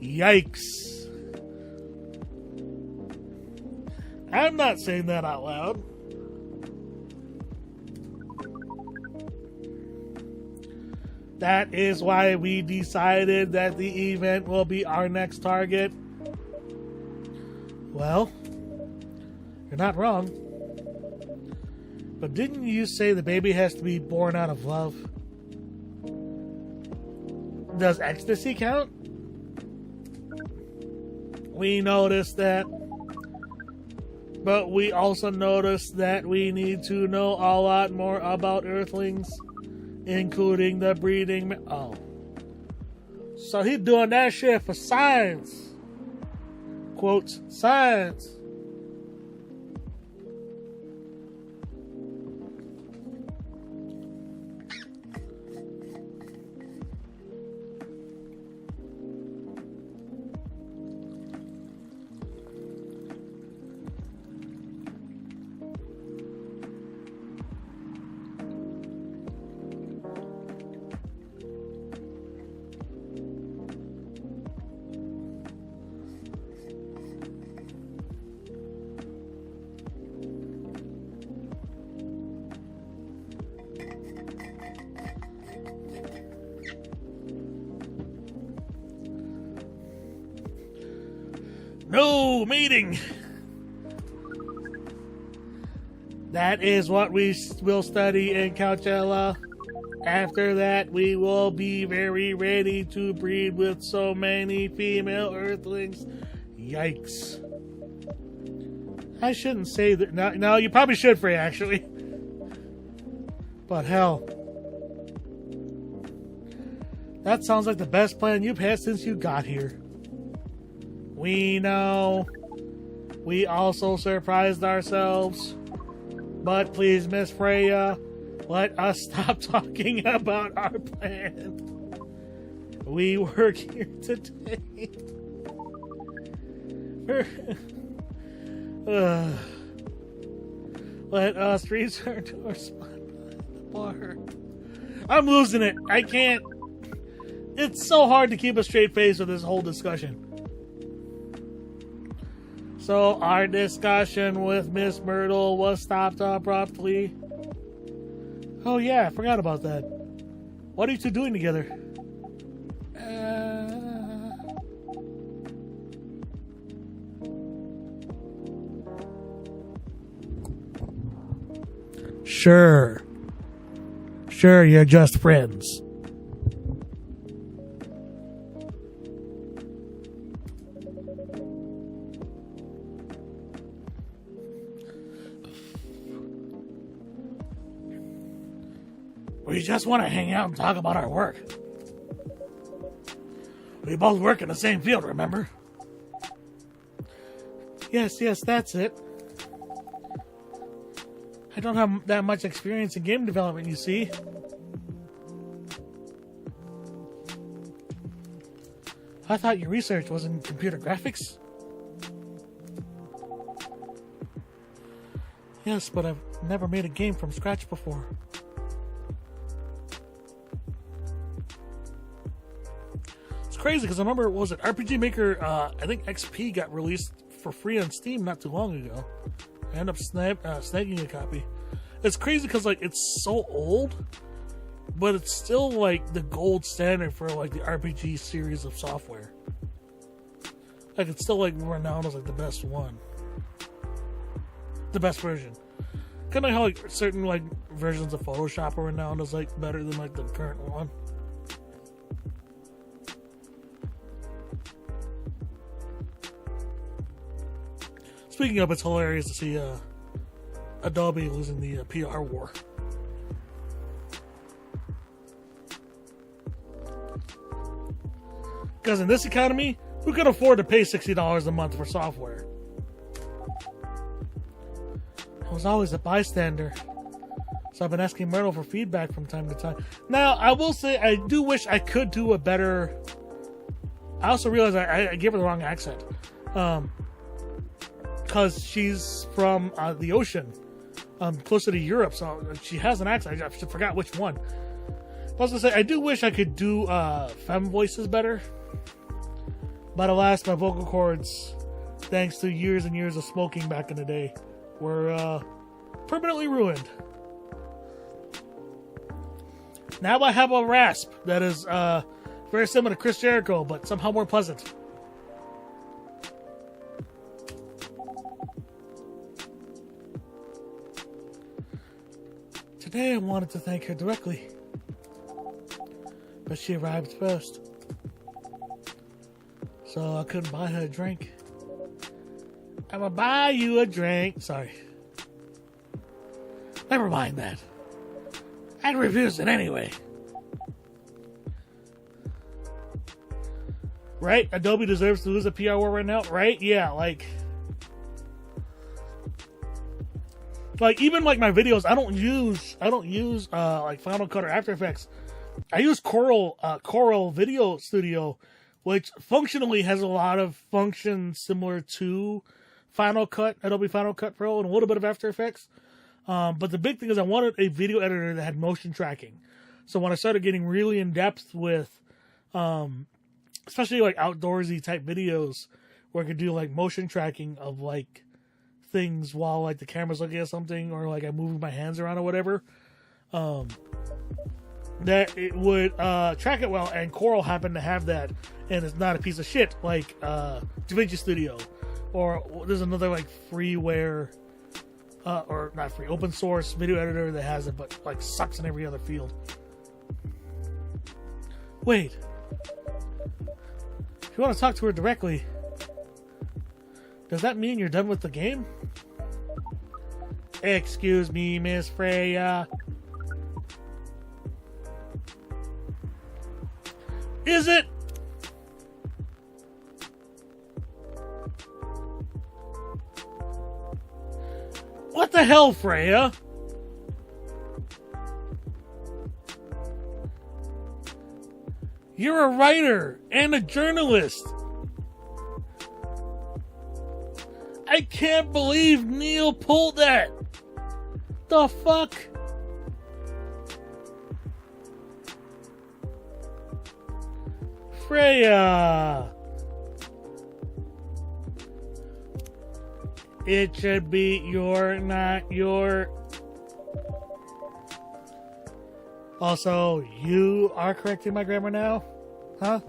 yikes. I'm not saying that out loud. That is why we decided that the event will be our next target. Well, you're not wrong. But didn't you say the baby has to be born out of love? Does ecstasy count? We noticed that. But we also noticed that we need to know a lot more about Earthlings, including the breeding. Oh. So he's doing that shit for science. Quotes, science. No meeting. That is what we will study in Coachella. After that, we will be very ready to breed with so many female Earthlings. Yikes. I shouldn't say that. No, you probably should, Frey, actually. But hell. That sounds like the best plan you've had since you got here. We know. We also surprised ourselves. But please, Miss Freya, let us stop talking about our plan. We work here today. Let us return to our spot by the bar. I'm losing it. I can't. It's so hard to keep a straight face with this whole discussion. So our discussion with Miss Myrtle was stopped abruptly. Oh yeah, I forgot about that. What are you two doing together? Sure, you're just friends. We just want to hang out and talk about our work. We both work in the same field, remember? Yes, that's it. I don't have that much experience in game development, you see. I thought your research was in computer graphics. Yes, but I've never made a game from scratch before. It's crazy because I remember, what was it, RPG Maker, I think XP got released for free on Steam not too long ago. I ended up snagging a copy. It's crazy because, like, it's so old, but it's still, like, the gold standard for, like, the RPG series of software. Like, it's still, like, renowned as, like, the best one. The best version. Kind of how, like, certain, like, versions of Photoshop are renowned as, like, better than, like, the current one. Speaking of, it's hilarious to see, Adobe losing the PR war. Because in this economy, who can afford to pay $60 a month for software? I was always a bystander, so I've been asking Myrtle for feedback from time to time. Now, I will say, I do wish I could do a better... I also realized I gave her the wrong accent. Because she's from the ocean. Closer to Europe, so she has an accent. I forgot which one. I was gonna say, I do wish I could do femme voices better, but alas, my vocal cords, thanks to years and years of smoking back in the day, were permanently ruined. Now I have a rasp that is very similar to Chris Jericho, but somehow more pleasant. Today I wanted to thank her directly, but she arrived first, so I couldn't buy her a drink. I'm gonna buy you a drink. Sorry. Never mind that. I'd refuse it anyway. Right? Adobe deserves to lose a PR war right now, right? Yeah, like even like my videos, I don't use like Final Cut or After Effects. I use Coral Video Studio, which functionally has a lot of functions similar to Final Cut, Adobe Final Cut Pro, and a little bit of After Effects. But the big thing is I wanted a video editor that had motion tracking. So when I started getting really in depth with, especially like outdoorsy type videos, where I could do like motion tracking of like things while like the camera's looking at something, or like I'm moving my hands around or whatever, that it would track it well. And Coral happened to have that, and it's not a piece of shit like DaVinci Studio or there's another like freeware, or not free, open source video editor that has it, but like sucks in every other field. Wait. If you want to talk to her directly, does that mean you're done with the game? Excuse me, Miss Freya. Is it? What the hell, Freya? You're a writer and a journalist. I can't believe Neil pulled that. The fuck? Freya. It should be your, not your. Also, you are correcting my grammar now? Huh?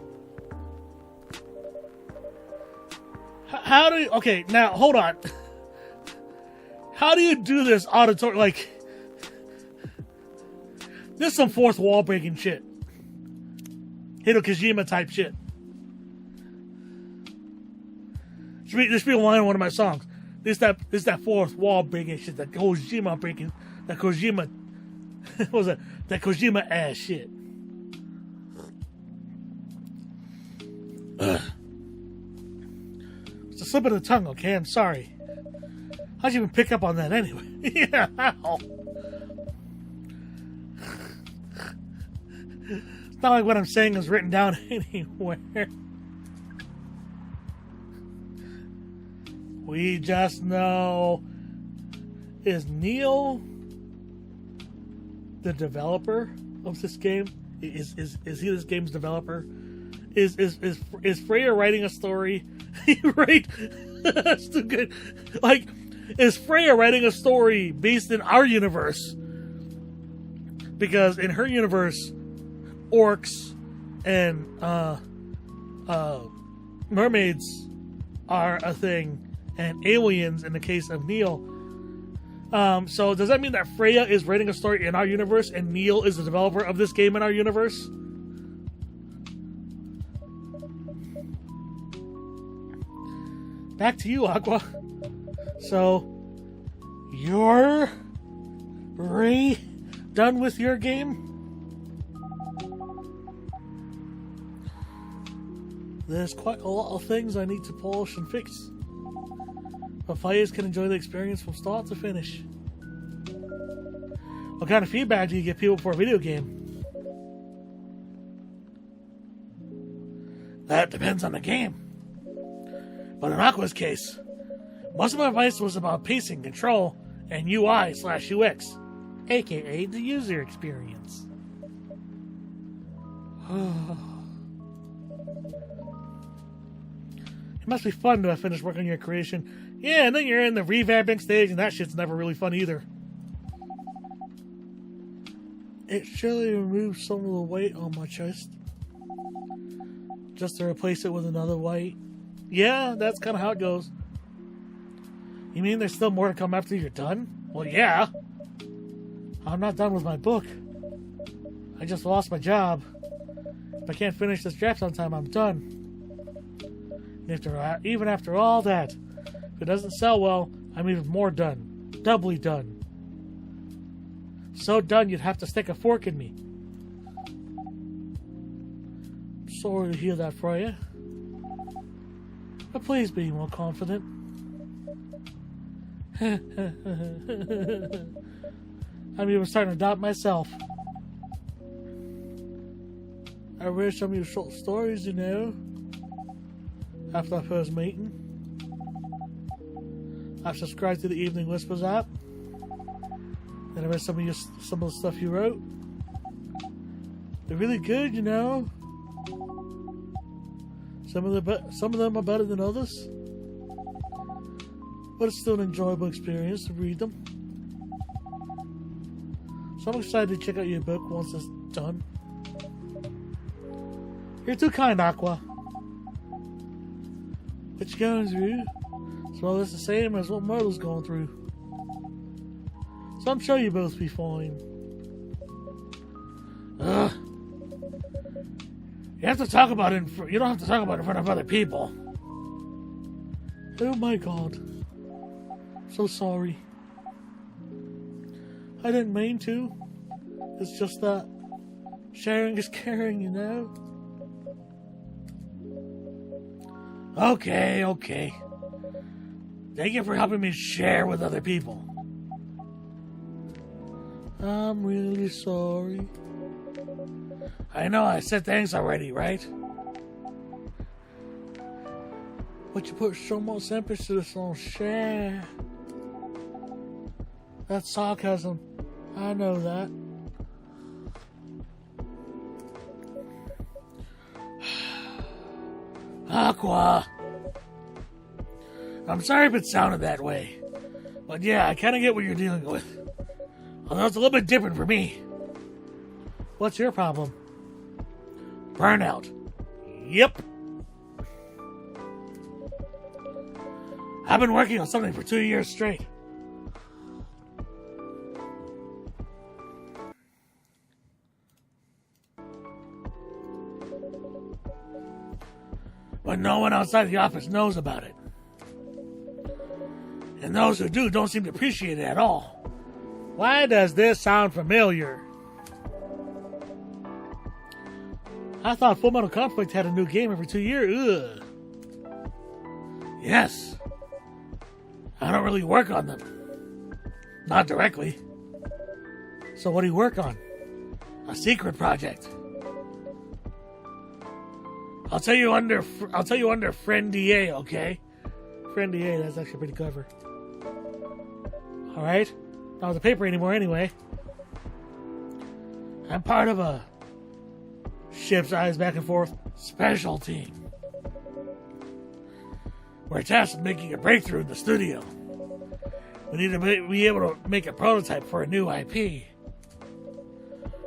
How do you... Okay, now, hold on. How do you do this auditory... Like... This is some fourth wall breaking shit. Hideo Kojima type shit. This should be a line in one of my songs. This that fourth wall breaking shit. That Kojima breaking... That Kojima... What was that? That Kojima ass shit. Ugh. It's a slip of the tongue, okay? I'm sorry. How'd you even pick up on that anyway? Yeah, how? It's not like what I'm saying is written down anywhere. We just know... Is Neil the developer of this game? Is he this game's developer? Is Freya writing a story? Right? That's too good. Like, is Freya writing a story based in our universe? Because in her universe, orcs and mermaids are a thing, and aliens in the case of Neil. So does that mean that Freya is writing a story in our universe and Neil is the developer of this game in our universe? Back to you, Aqua. So, you're done with your game? There's quite a lot of things I need to polish and fix, but players can enjoy the experience from start to finish. What kind of feedback do you give people for a video game? That depends on the game. But in Aqua's case, most of my advice was about pacing, control, and UI/UX, aka the user experience. It must be fun to have finished working on your creation. Yeah, and then you're in the revamping stage, and that shit's never really fun either. It surely removed some of the weight on my chest, just to replace it with another weight. Yeah, that's kind of how it goes. You mean there's still more to come after you're done? Well, yeah. I'm not done with my book. I just lost my job. If I can't finish this draft on time, I'm done. And even after all that, if it doesn't sell well, I'm even more done. Doubly done. So done you'd have to stick a fork in me. Sorry to hear that, Freya. But please be more confident. I'm even starting to doubt myself. I read some of your short stories, you know, after our first meeting. I've subscribed to the Evening Whispers app. And I read some of the stuff you wrote. They're really good, you know. Some of them are better than others, but it's still an enjoyable experience to read them. So I'm excited to check out your book once it's done. You're too kind, Aqua. What you going through? So it's the same as what Myrtle's going through. So I'm sure you both be fine. Ugh. You have to talk about it. You don't have to talk about it in front of other people. Oh my God. So sorry. I didn't mean to. It's just that sharing is caring, you know? Okay. Thank you for helping me share with other people. I'm really sorry. I know I said thanks already, right? But you put so much emphasis on share. That's sarcasm. I know that. Aqua. I'm sorry if it sounded that way. But yeah, I kind of get what you're dealing with. Although it's a little bit different for me. What's your problem? Burnout. Yep. I've been working on something for 2 years straight. But no one outside the office knows about it. And those who do don't seem to appreciate it at all. Why does this sound familiar? I thought Full Metal Conflict had a new game every 2 years. Ugh. Yes. I don't really work on them. Not directly. So what do you work on? A secret project. I'll tell you under Friend DA, okay? Friend DA, that's actually pretty clever. Alright? Not with the paper anymore anyway. I'm part of a ship's eyes back and forth special team. We're tasked with making a breakthrough in the studio. We need to be able to make a prototype for a new IP.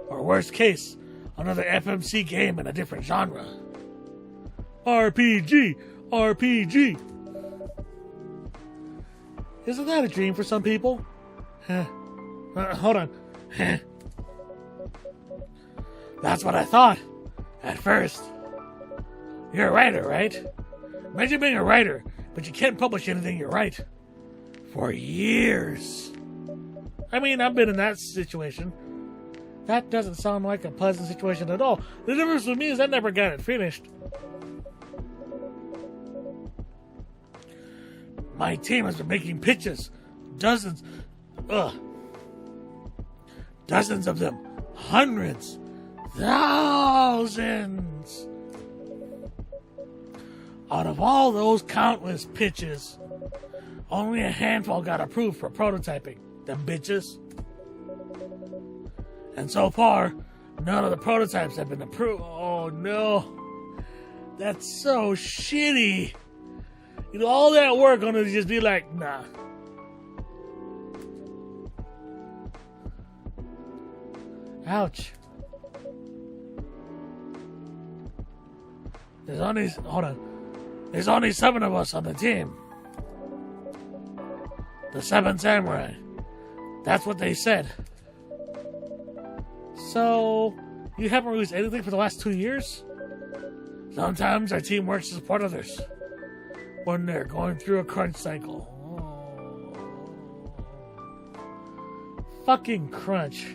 Or worst case, another FMC game in a different genre. RPG! Isn't that a dream for some people? Hold on. That's what I thought. At first. You're a writer, right? Imagine being a writer, but you can't publish anything you write. For years. I mean, I've been in that situation. That doesn't sound like a pleasant situation at all. The difference with me is I never got it finished. My team has been making pitches. Dozens of them. Hundreds. Thousands. Out of all those countless pitches, only a handful got approved for prototyping. Them bitches. And so far, none of the prototypes have been approved. Oh no. That's so shitty. You know, all that work on it to just be like, nah. Ouch. There's only 7 of us on the team. The 7 samurai. That's what they said. So, you haven't released anything for the last 2 years? Sometimes our team works to support others when they're going through a crunch cycle. Oh. Fucking crunch.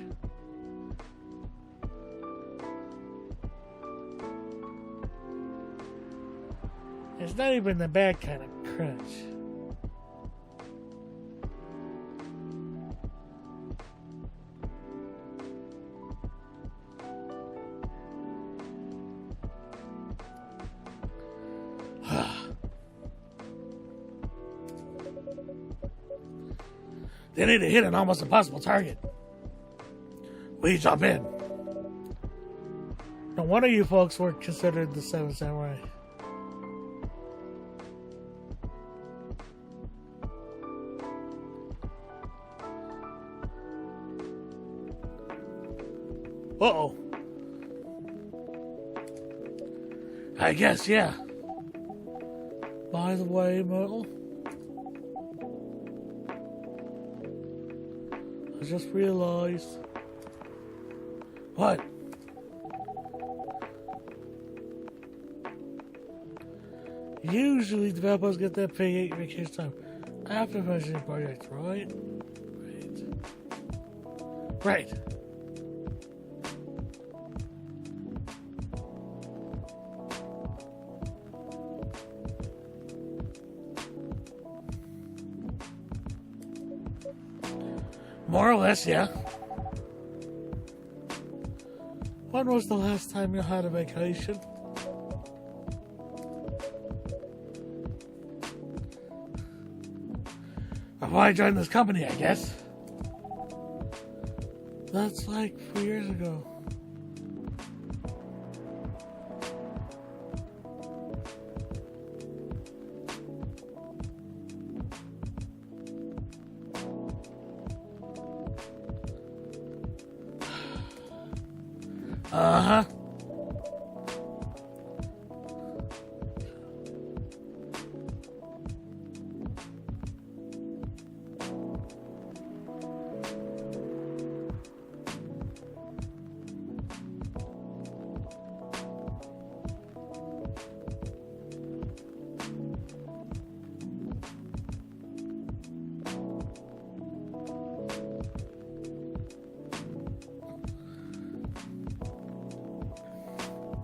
It's not even the bad kind of crunch. They need to hit an almost impossible target. We jump in. No wonder you folks were considered the 7 samurai. Uh-oh. I guess, yeah. By the way, Myrtle, I just realized. What? Usually developers get their paid vacation time after finishing projects, right? Right. More or less, yeah. When was the last time you had a vacation? Before I joined this company, I guess. That's like 4 years ago. Uh-huh.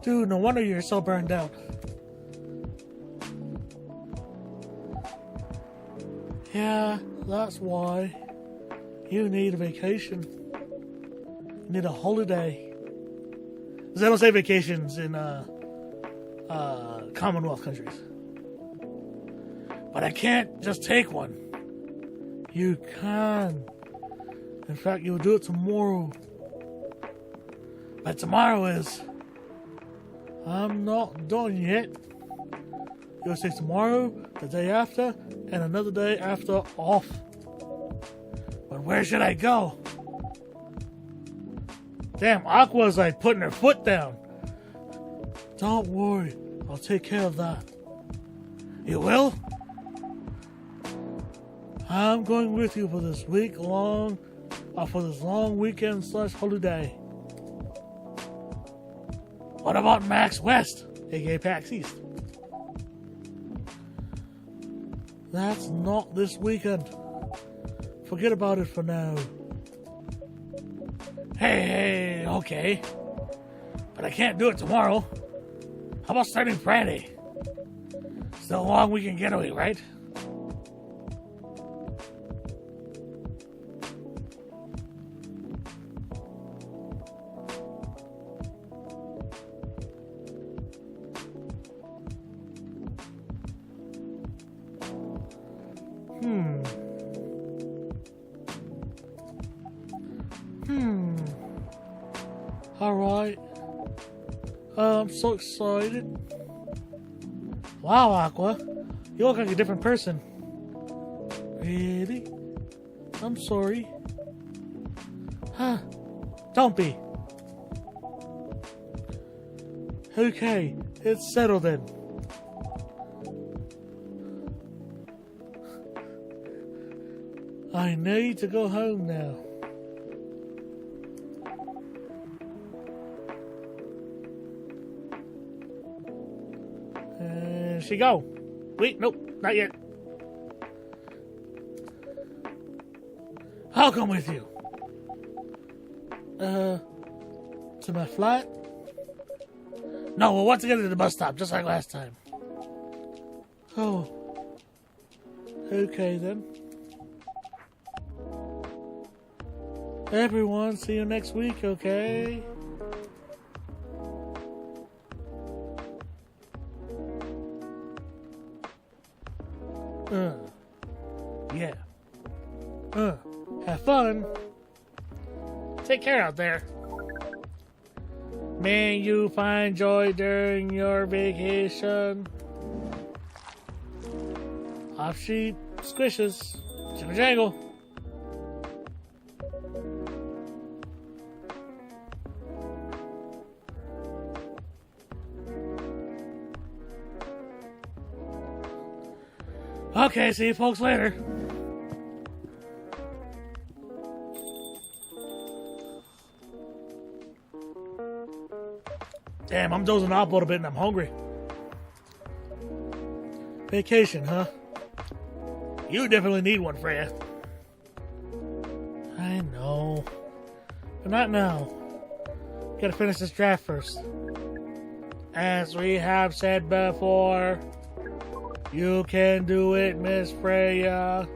Dude, no wonder you're so burned out. Yeah, that's why you need a vacation. You need a holiday. Because they don't say vacations in Commonwealth countries. But I can't just take one. You can. In fact, you'll do it tomorrow. But tomorrow is... I'm not done yet. You'll say tomorrow, the day after, and another day after off. But where should I go? Damn, Aqua's like putting her foot down. Don't worry, I'll take care of that. You will? I'm going with you for this long weekend / holiday. What about Max West, aka PAX East? That's not this weekend. Forget about it for now. Hey, okay. But I can't do it tomorrow. How about starting Friday? Still a long weekend getaway, right? Alright. I'm so excited. Wow, Aqua. You look like a different person. Really? I'm sorry. Huh. Don't be. Okay, it's settled then. I need to go home now. She go. Wait, nope, not yet. I'll come with you. To my flat? No, we'll once again to the bus stop, just like last time. Oh. Okay then. Everyone, see you next week, okay? Yeah. Have fun. Take care out there. May you find joy during your vacation. Off sheep squishes. Jingle jangle. Okay, see you folks later. Damn, I'm dozing off a little bit and I'm hungry. Vacation, huh? You definitely need one, Freya. I know. But not now. Gotta finish this draft first. As we have said before, you can do it, Miss Freya.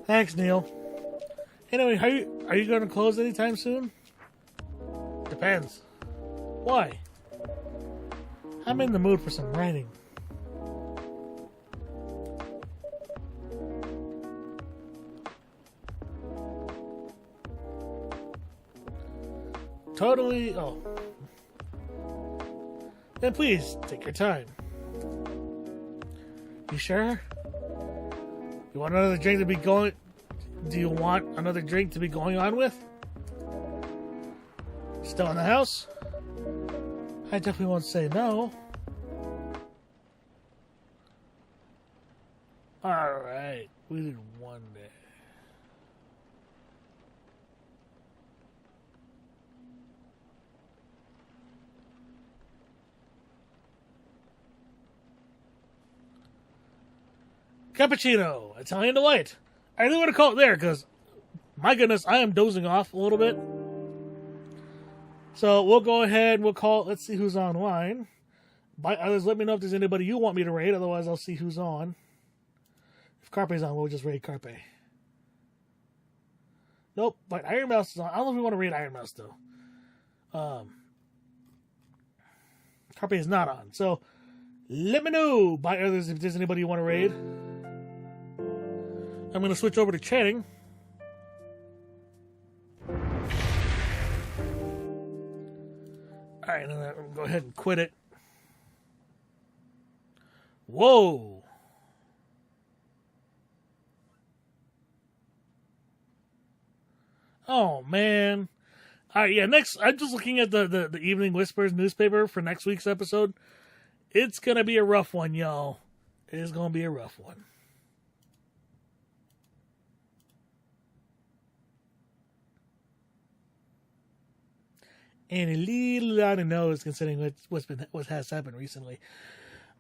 Thanks, Neil. Anyway, are you going to close anytime soon? Depends. Why? I'm in the mood for some writing. Totally. Oh. Then please take your time. You sure? You want another drink to be going? Do you want another drink to be going on with? Still in the house? I definitely won't say no. Alright, we did one day. Cappuccino, Italian delight. I really want to call it there because, my goodness, I am dozing off a little bit. So we'll go ahead and we'll call. Let's see who's online. By others, let me know if there's anybody you want me to raid. Otherwise, I'll see who's on. If Carpe's on, we'll just raid Carpe. Nope, but Iron Mouse is on. I don't know if we want to raid Iron Mouse though. Carpe is not on. So let me know by others if there's anybody you want to raid. I'm going to switch over to chatting. Alright, and then I'm going to go ahead and quit it. Whoa! Oh, man. Alright, yeah, next, I'm just looking at the Evening Whispers newspaper for next week's episode. It's going to be a rough one, y'all. It is going to be a rough one. And a little out of nose considering what has happened recently.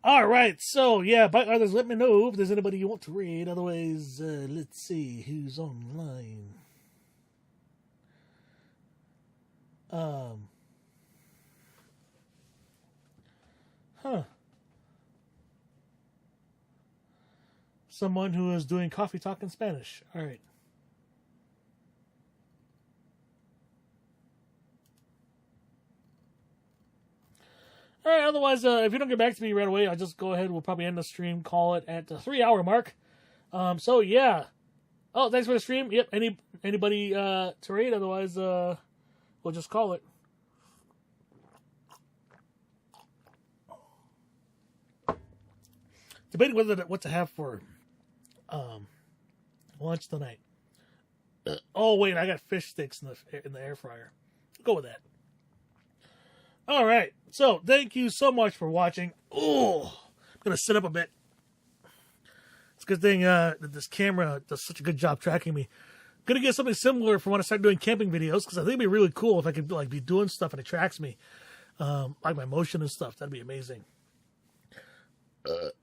All right, so yeah, by others, let me know if there's anybody you want to read. Otherwise, let's see who's online. Someone who is doing coffee talk in Spanish. All right. Alright, otherwise, if you don't get back to me right away, I'll just go ahead. We'll probably end the stream, call it at the 3-hour mark. So, yeah. Oh, thanks for the stream. Yep, anybody to raid? Otherwise, we'll just call it. Debating what to have for lunch tonight. Oh, wait, I got fish sticks in the air fryer. Go with that. All right, so thank you so much for watching. Oh, I'm going to sit up a bit. It's a good thing that this camera does such a good job tracking me. I'm going to get something similar for when I start doing camping videos, because I think it'd be really cool if I could like be doing stuff and it tracks me, like my motion and stuff. That'd be amazing.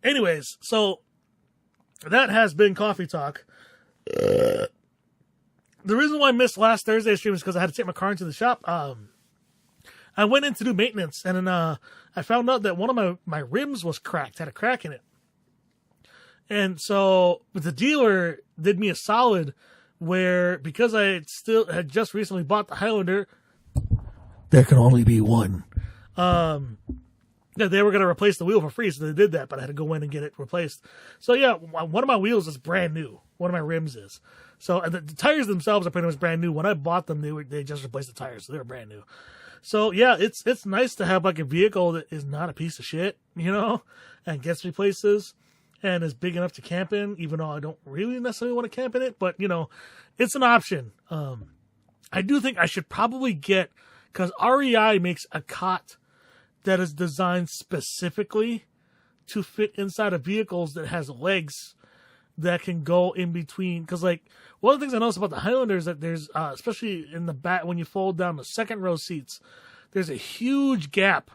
Anyways, so that has been Coffee Talk. The reason why I missed last Thursday's stream is because I had to take my car into the shop. I went in to do maintenance, and then I found out that one of my rims was cracked, had a crack in it. And so the dealer did me a solid where, because I had just recently bought the Highlander, there can only be one. Yeah, they were going to replace the wheel for free, so they did that, but I had to go in and get it replaced. So yeah, one of my wheels is brand new. One of my rims is. So the tires themselves are pretty much brand new. When I bought them, they just replaced the tires, so they were brand new. So yeah, it's nice to have like a vehicle that is not a piece of shit, you know, and gets me places and is big enough to camp in, even though I don't really necessarily want to camp in it, but you know, it's an option. I do think I should probably get, because REI makes a cot that is designed specifically to fit inside of vehicles that has legs that can go in between. Because, like, one of the things I noticed about the Highlander is that there's, especially in the back, when you fold down the second row seats, there's a huge gap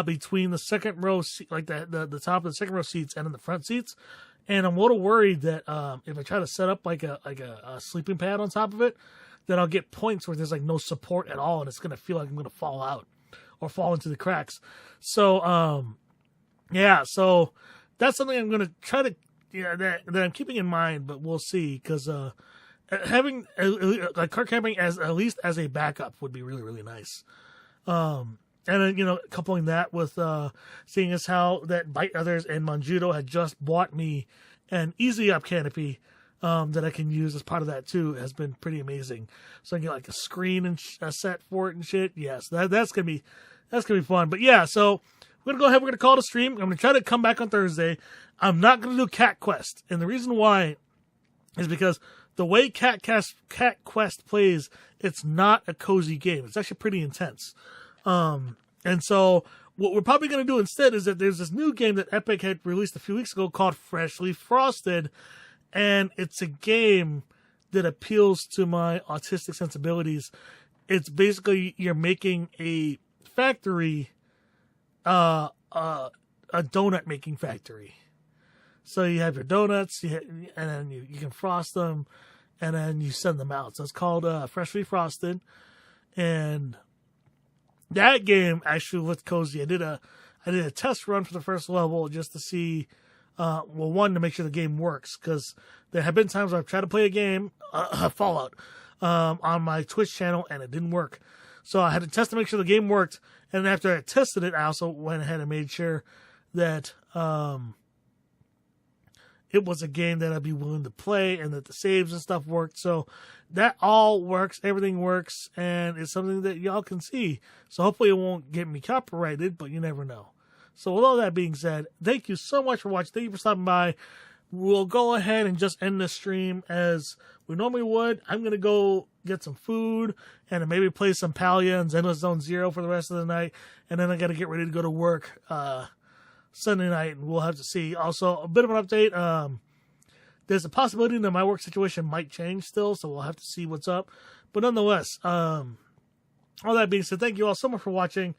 between the second row seat, like the top of the second row seats and in the front seats. And I'm a little worried that if I try to set up like a sleeping pad on top of it, that I'll get points where there's like no support at all, and it's gonna feel like I'm gonna fall out or fall into the cracks. So so that's something I'm gonna try to that I'm keeping in mind, but we'll see, because having like car camping as at least as a backup would be really, really nice. And then, coupling that with seeing as how that Bite Others and Monjudo had just bought me an Easy Up canopy that I can use as part of that too has been pretty amazing. So I can get like a screen and a set for it and shit. Yes, that's gonna be fun. But yeah, so we're gonna go ahead. We're gonna call it a stream. I'm gonna try to come back on Thursday. I'm not gonna do Cat Quest, and the reason why is because the way Cat Quest plays, it's not a cozy game. It's actually pretty intense. And so what we're probably going to do instead is that there's this new game that Epic had released a few weeks ago called Freshly Frosted. And it's a game that appeals to my autistic sensibilities. It's basically, you're making a factory, a donut making factory. So you have your donuts, and then you can frost them, and then you send them out. So it's called Freshly Frosted. And that game actually looked cozy. I did a test run for the first level just to see, one, to make sure the game works, because there have been times where I've tried to play a game, Fallout, on my Twitch channel, and it didn't work. So I had to test to make sure the game worked, and after I tested it, I also went ahead and made sure that it was a game that I'd be willing to play, and that the saves and stuff worked. So that all works. Everything works, and it's something that y'all can see. So hopefully it won't get me copyrighted, but you never know. So with all that being said, thank you so much for watching. Thank you for stopping by. We'll go ahead and just end the stream as we normally would. I'm going to go get some food and maybe play some Palia and Zenless Zone Zero for the rest of the night. And then I got to get ready to go to work Sunday night, and we'll have to see. Also, a bit of an update. There's a possibility that my work situation might change still, so we'll have to see what's up. But nonetheless, all that being said, thank you all so much for watching.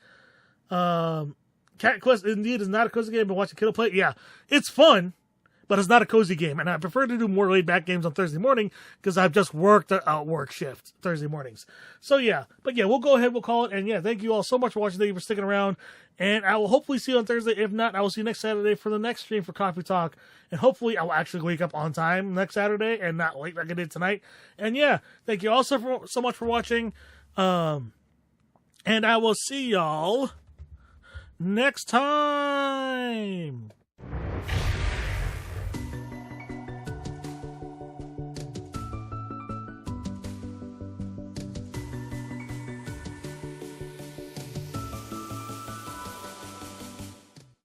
Cat Quest indeed is not a cozy game, but watching Kiddo play, yeah, it's fun, but it's not a cozy game. And I prefer to do more laid-back games on Thursday morning because I've just worked a work shift Thursday mornings. So yeah, but yeah, we'll go ahead, we'll call it. And yeah, thank you all so much for watching. Thank you for sticking around. And I will hopefully see you on Thursday. If not, I will see you next Saturday for the next stream for Coffee Talk. And hopefully I will actually wake up on time next Saturday and not late like I did tonight. And yeah, thank you all so much for watching. And I will see y'all next time.